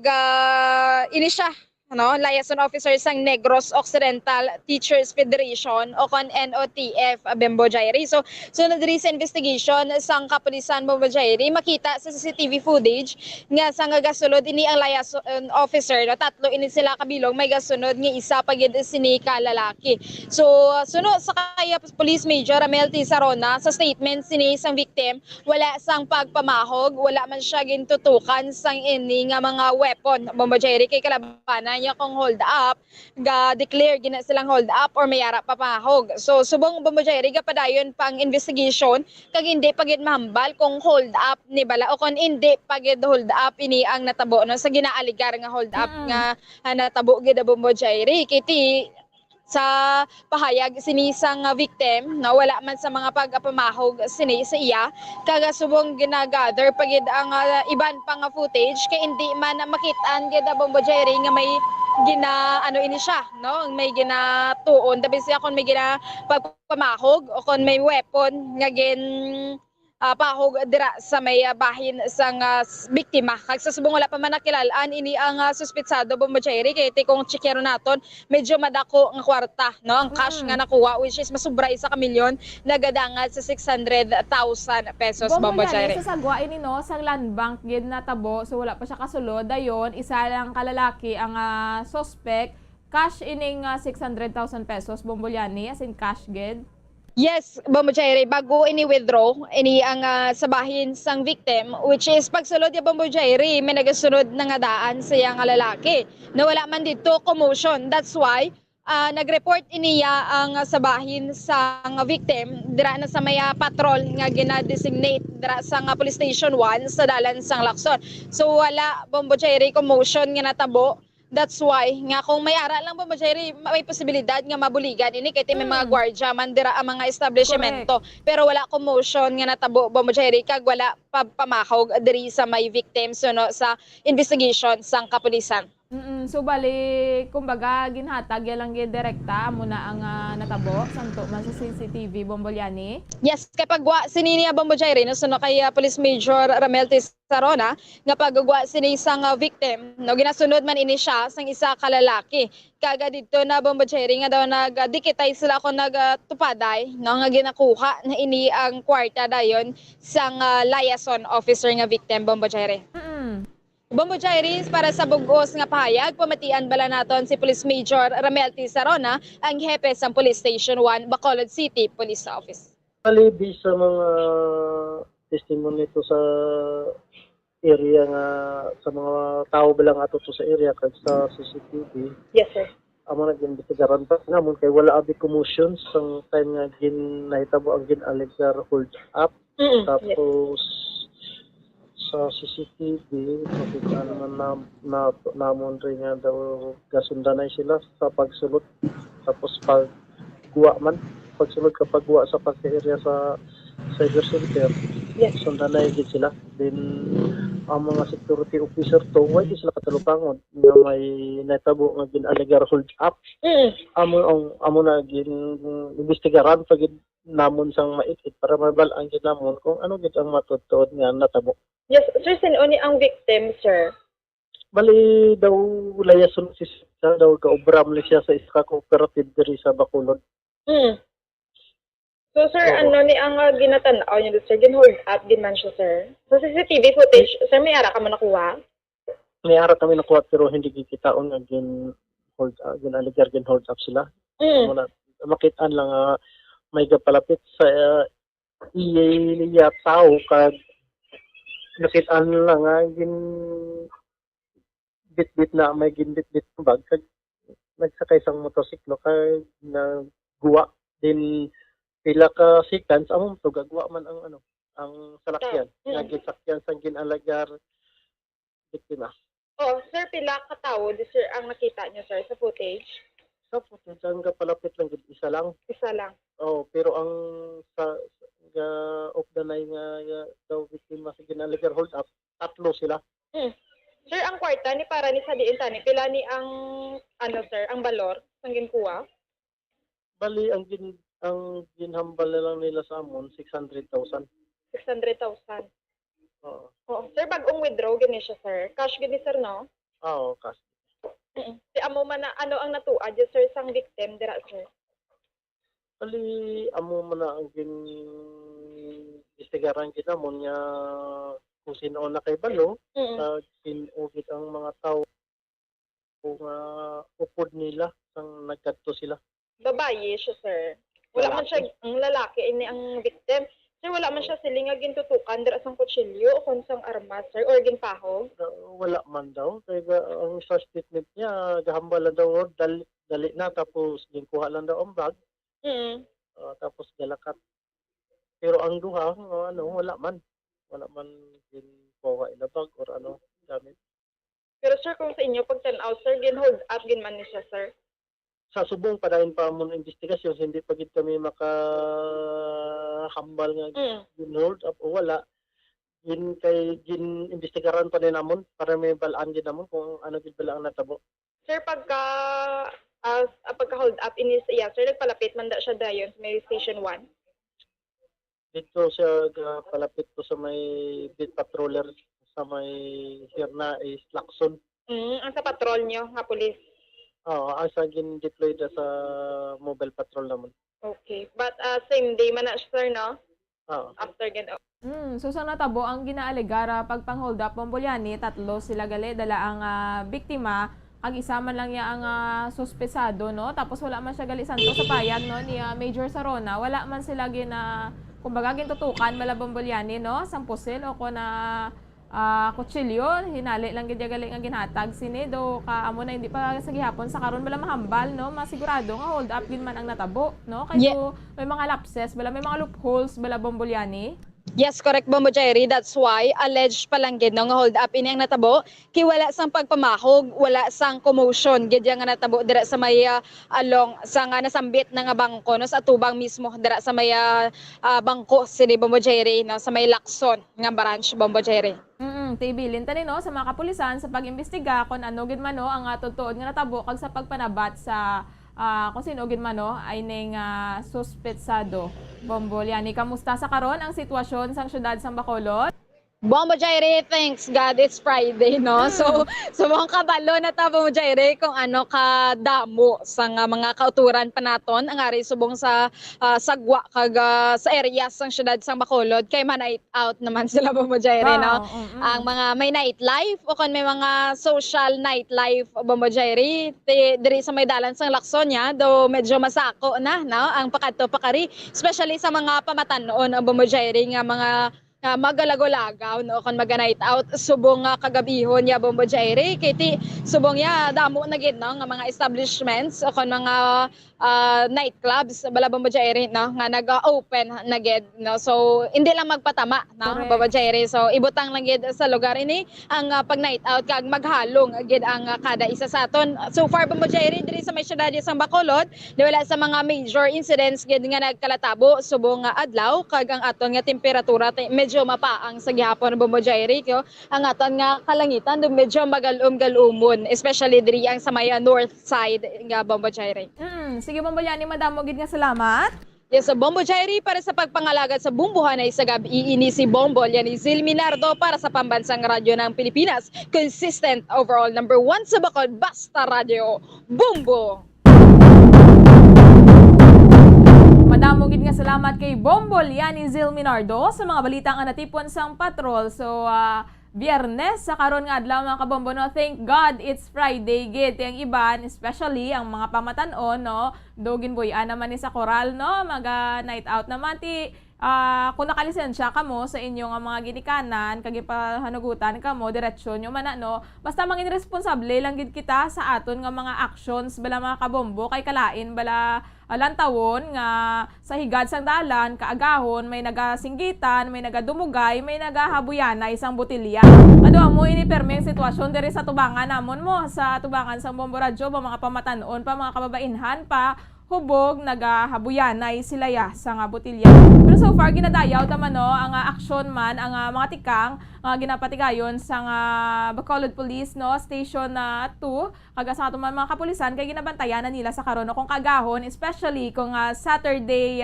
ini siya no liaison officer sang Negros Occidental Teachers Federation o kon NOTF Bombo Jairi. So sunod diri sa investigation sang kapulisan Bombo Jairi makita sa CCTV footage nga sang gasulod ini ang liaison officer no tatlo ini sila kabilog may gasunod nga isa pagid sini ka lalaki. So sunod sa kaya Police Major Ramel T. Sarona sa statement sini sang victim wala sang pagpamahog wala man siya gintutukan sang ini nga mga weapon Bombo Jairi kay kalabanan niya kung hold up ga-declare gina silang hold up or mayara papahog. So subong Bombo Jairi gapadayon pang investigation kag hindi pagid mahambal kung hold up ni bala o kung hindi pagid hold up ini ang natabo no sa ginaaligar nga hold up nga natabo gid Bombo Jairi kiti sa pahayag sinisang victim na wala man sa mga pagpamahog sini sa iya kaga subong ginagather pagid ang iban pang footage kay hindi man makitaan gid Bombo Jairi nga may ano ini siya, no? May ginatuon, tabi siya kung may pagpamahog o kung may weapon nga pahog dira sa may bahin sang biktima. Kag sa subong wala pa man nakilalaan ini ang suspetsado Bombo Cherry kay kung checkero naton medyo madako nga kwarta, no? Ang cash nga nakuha which is masubra 1 milyon nagadangat sa 600,000 pesos Bombo Cherry. Sa sagwa ini no sang land bank gid natabo so wala pa siya kasulod dayon isa lang kalalaki ang suspect cash ining 600,000 pesos Bombolyani as in cash gid. Yes, Bombo Cherry, bago ini-withdraw, ini ang sabahin sang victim, which is pagsulod ya Bombo Cherry, may nagasunod na nga daan sa yang lalaki. Nawala man dito commotion. That's why nag-report iniya ang sabahin sang victim dira na sa may patrol nga gina-designate dira sang police station 1 sa dalan sang Lacson. So wala Bombo Cherry commotion nga natabo. That's why nga kung may ara lang Bombo Cherry may posibilidad nga mabuligan ini kay may mga gwardiya man dira ang mga establishmento. Pero wala commotion nga natabo Bombo Cherry kag wala pamahog diri sa may victim so no, sa investigation sang kapulisan. So bali kumbaga ginhatag ya lang gid direkta mo na ang natabo santo man sa CCTV Bombolyani. Yes, kay pagwa sinini Bombo Cherry no suno kay Police Major Ramel Sarona nga pagwa sini sang victim no ginasunod man ini siya sang isa ka lalaki. Kaga dito na Bombo Cherry nga daw nagdikitay sila kon nagtupaday no nga ginakuha na ini ang kwarta dayon sang liaison officer nga victim Bombo Cherry. Bombo Cherry, para sa bugos nga pahayag, pamatian bala naton si Police Major Ramel Sarona, ang hepe sa Police Station 1, Bacolod City Police Office. Alibi sa mga testimony to sa area nga sa mga tao bilang ato to sa area kag sa CCTV. Yes, sir. Amo na ginbitigaran pa namon kay wala abi commotion sang time nga nahitabo ang ginalegar hold up. Tapos sa CCTV, makita naman namon rin nga daw gasundanay sila sa pagsulod. Tapos pagsulod kapag guwa sa pagka-area sa cyber center, sundanay gid sila. Then, ang mga security officer to, why di sila katulupangon nga may natabo nga ginalegar hold up. Amo na investigaran pag namon sang maitit para mabalaan gid namon kung ano gid ang matutod nga natabo. Yes, sir, sino ni ang victim, sir? Bali daw layason si siya daw kaobram li siya sa isa cooperative diri sa Bacolod. So, sir, ano ni ang ginatanaw niyo, sir? Gin-hold up, gin-man siya, sir? Sa CCTV footage, sir, may ara ka mo nakuha? May ara kami nakuha pero hindi kikitaon nga gin-aligar gin-hold up sila. Makitaan lang may gapalapit sa iya tao kag nakitaan lang bit-bit na may ginbit-bit ng bag kag nagsakay sang motorsiklo kag naguwa din pila ka seconds among to gagawa man ang salakyan nagisakyan sang ginalagar biktima. Oh, sir, pila ka tawo sir ang nakita niyo, sir, sa footage? Sa footage ang palapit lang isa lang. Isa lang. Oh, pero ang sa of the night nga daw biktima sa ginalagar hold up, 3 sila. Sir, ang kwarta ni para ni sa diin tani pila ni ang sir, ang balor sang ginkuha? Bali ang ginhambal na lang nila sa amon 600,000. 600,000. Oo. Sir, bagong withdraw gini siya, sir. Cash gini, sir, no? Oo, cash. Si amo man na ano ang natuad sir sang victim dira, sir? Bali amo man na ang istigaran ginamon nga kung sino na kay balo, sinugit ang mga tao kung upod nila sang nagkadto sila. Babaye siya, sir. Wala man siya ang lalaki ini ang victim. Sir, wala man siya siling nga gintutukan dira sang kutsilyo o kung sang armas, sir, or ginpahog? Wala man daw. Kaya ang sa statement niya, gahambal lang daw, dali na, tapos ginkuha lang daw ang bag. Tapos galakat. Pero ang duha, wala man. Wala man ginkuha ilabag or gamit. Pero sir, kung sa inyo, pag tanaw, sir, gin-hold up, ginman niya, sir? Sa subong pa rin pa mo ng investigasyon, hindi pa gid kami makahambal nga gin-hold up o wala. Gin-investigaran pa rin namon para may balaan gid namon kung ano gid bala ang natabo. Sir, pagka-hold up ini siya, sir, nagpalapit man da siya dayon sa may Station 1. Dito siya palapit ko sa may beat patroller sa may Hirna is Lacson. Ang sa patrol nyo, nga pulis. Oo, asa gin-deploy sa mobile patrol naman. Okay. But same day man na siya, sir, no? Oo. After gan. So sa natabo, ang ginaalegara pagpang-hold up Bombolyani, 3 sila gali, dala ang biktima, kag isa man lang niya ang suspesado, no? Tapos wala man siya gali santo sa payag, no, ni Major Sarona. Wala man sila kumbaga gintutukan mala Bombolyani, no? Sampusil o ko na kutsilyo, hinali lang gid gali nga ginhatag sinido kaamo na hindi pa sa gihapon sa karon bala mahambal, no? Masigurado nga hold up gid man ang natabo, no? Kay may mga lapses, bala may mga loopholes bala Bombolyani. Yes, correct, Bombo Jerry. That's why alleged palang gid no nga hold up ini ang natabo kay wala sang pagpamahog, wala sang commotion gid nga natabo dira sa may along sa nga nasambit na nga bangko no sa atubang mismo dira sa may bangko sini Bombo Jerry no sa may Lacson nga branch Bombo Jerry. Tibilin tani no sa mga kapulisan sa pag-imbestiga kung ano gid man no ang tutuod nga natabo kag sa pagpanabat sa kung sino gid man no ay ning suspetsado. Bombolyani, kamusta sa karon ang sitwasyon sa syudad sa Bacolod? Bombo Jaire, thanks God, it's Friday, no? So mga kabalo na ta, Bombo Jaire, kung ano kadamo sa mga kauturan pa naton, ang ari subong sa sagwa, kag sa areas ng syudad sa Bacolod, kay man-night out naman sila, Bombo Jaire, no? Ang mga may nightlife, o kung may mga social nightlife, Bombo Jaire, diri sa may dalan sang Lacsonia, do medyo masako na, no? Ang pakadto pakari, especially sa mga pamatanon, Bombo Jaire, nga mga magalagolagaw no kon maga-night out subong kagabihon ya Bombo Jaire kiti subong ya damo na gid no nga mga establishments o kon mga nightclubs bala Bombo Jaire no nga nag-open na gid no so hindi lang magpatama no Bombo Jaire so ibutang lang gid sa lugar ini ang pag night out kag maghalong gid ang kada isa sa aton so far Bombo Jaire diri sa may syudad sa Bacolod di wala sa mga major incidents gid nga nagkalatabo subong adlaw kag ang aton nga temperatura medyo mapaang sa gihapon Bombo Jaire kyo ang aton nga kalangitan do medyo magalum-galumon especially diri ang sa may north side nga Bombo Jaire. Sige Bombolyani, madamo gid nga salamat. Yes, sa Bombo Jaire para sa pagpangalagad sa bumbuhanay sa gabi ini si Bombolyani Zilminardo para sa Pambansang Radyo ng Pilipinas. Consistent overall number 1 sa Bacol, Basta Radio, Bombo! Madamo gid nga salamat kay Bombolyani Zilminardo sa mga balitang natipon sang patrol. So Biyernes sa karon nga adlaw mga kabombo no. Thank God it's Friday gid ang iban especially ang mga pamatanon no. Dogin boy naman ni sa koral no. Night out naman ti kung nakalisensya ka mo sa inyong mga ginikanan kag ipahanugutan ka mo diretsyon nyo man no. Basta mangin responsable lang gid kita sa aton nga mga actions bala mga kabombo kay kalain bala lantawon nga sa higad sang dalan kaagahon may nagasinggitan, may nagadumugay, may nagahabuyanay isang botilya. Ado mo ini permeng sitwasyon diri sa tubangan namon mo sa tubangan sang Bombo Radyo mga pamatanon pa mga kababainhan pa hubog nagahabuyanay sila ya sa nga botilya. Pero so far ginadayaw taman no ang aksyon man ang mga tikang ginapatigayon sa Bacolod Police no Station 2 kaga sa ato mga kapulisan kay ginabantayan na nila sa karon kung kagahon especially kung Saturday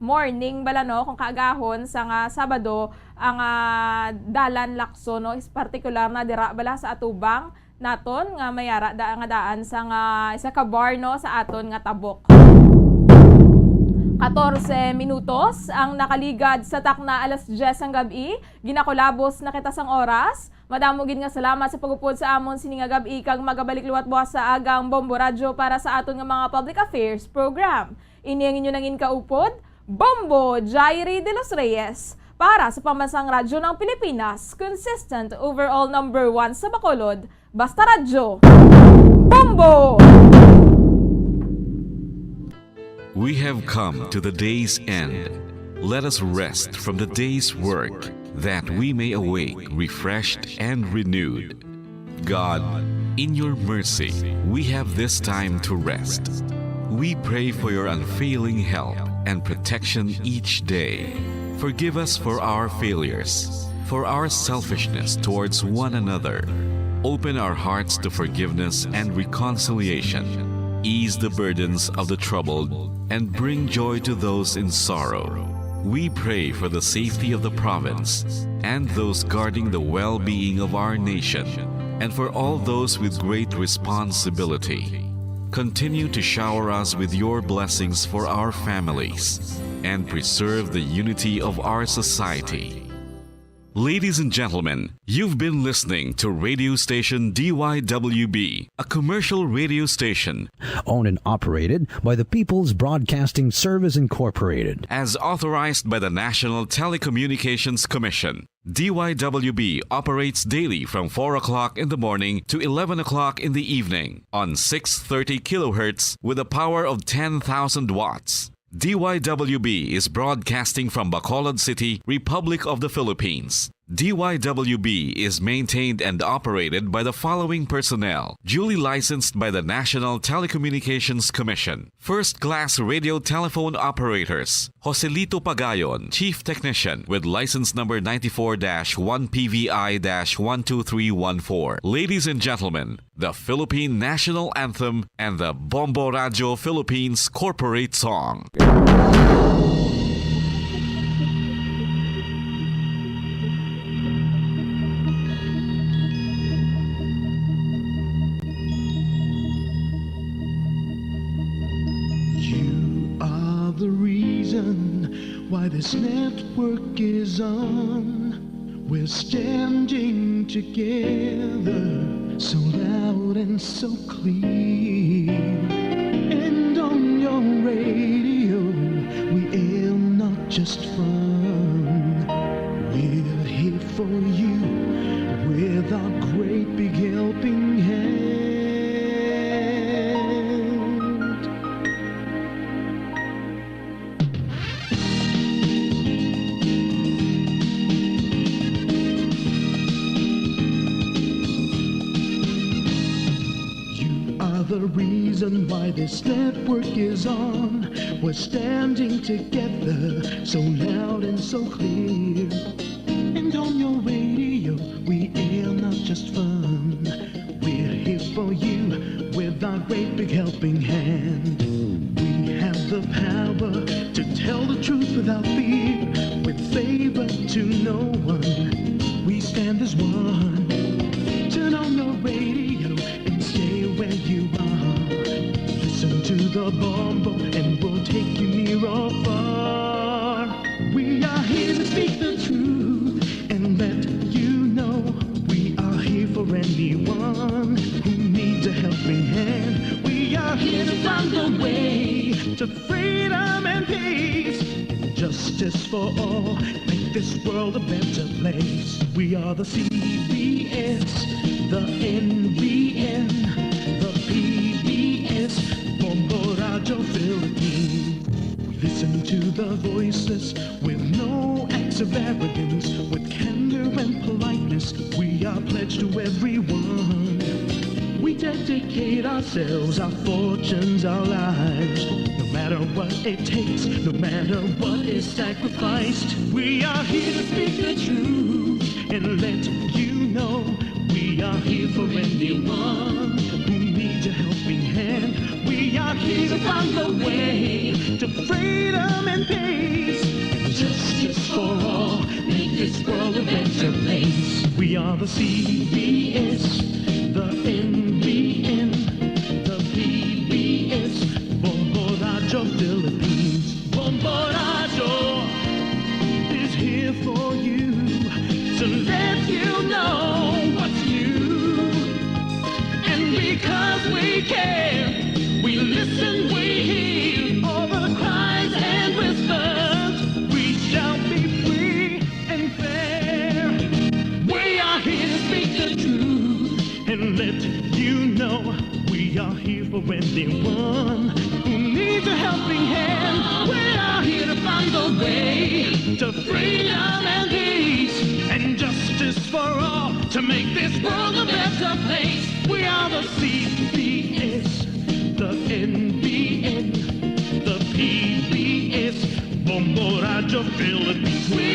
morning bala no kung kaagahon sa Sabado ang dalan Lacson no is particular na dira bala sa atubang naton nga mayara nga daan sa isa ka bar no sa aton nga tabok. 14 minutos ang nakaligad sa takna alas 10 ang gabi. Ginakolabos na kita sang oras. Madamo gid nga salamat sa pagupod sa amon sini nga gabi kag magabalik luwat buwas sa agang Bombo Radyo para sa aton nga mga public affairs program. Ini ang inyo nangin kaupod, Bombo Jaire de los Reyes para sa Pambansang Radyo ng Pilipinas, consistent overall number 1 sa Bacolod, Basta Radyo, Bombo! We have come to the day's end. Let us rest from the day's work, that we may awake refreshed and renewed. God, in your mercy, we have this time to rest. We pray for your unfailing help and protection each day. Forgive us for our failures, for our selfishness towards one another. Open our hearts to forgiveness and reconciliation. Ease the burdens of the troubled and bring joy to those in sorrow. We pray for the safety of the province and those guarding the well-being of our nation, and for all those with great responsibility. Continue to shower us with your blessings for our families and preserve the unity of our society. Ladies and gentlemen, you've been listening to radio station DYWB, a commercial radio station owned and operated by the People's Broadcasting Service Incorporated, as authorized by the National Telecommunications Commission. DYWB operates daily from 4 o'clock in the morning to 11 o'clock in the evening on 630 kilohertz with a power of 10,000 watts. DYWB is broadcasting from Bacolod City, Republic of the Philippines. DYWB is maintained and operated by the following personnel, duly licensed by the National Telecommunications Commission. First-class radio telephone operators, Joselito Pagayon, Chief Technician with license number 94-1PVI-12314. Ladies and gentlemen, the Philippine National Anthem and the Bombo Radio Philippines Corporate Song. The reason why this network is on, we're standing together so loud and so clear. And on your radio we aim not just fun, we're here for you with our great big helping hand. The reason why this network is on, we're standing together so loud and so clear. And on your radio we air not just fun, we're here for you with our great big helping hand. We have the power to tell the truth without fear, with favor to no one, we stand as one. Turn on your radio and stay where you are. Listen to the Bombo and we'll take you near or far. We are here to speak the truth and let you know we are here for anyone who needs a helping hand. We are here to find the way to freedom and peace and justice for all. Make this world a better place. We are the CBS, the NBN, the PBS, Bombo Radio Philippines. We listen to the voiceless with no acts of arrogance, with candor and politeness. We are pledged to everyone. We dedicate ourselves, our fortunes, our lives. No matter what it takes, no matter what is sacrificed, we are here to speak the truth and let you know we are here for anyone who needs a helping hand. We are here to find the way to freedom and peace and justice for all. Make this world a better place. We are the CBS, the NBN, the PBS, Bombo Radio Philippines. Bombo Radio is here for you to let you know what's new. And because we care, we listen, we hear all the cries and whispers. We shall be free and fair. We are here to speak the truth and let you know we are here for anyone who needs a helping hand. We are here to find the way to freedom and peace and justice for all, to make this world a better place. We are the CBS, the NBN, the PBS, Bombo Radio Philippines. We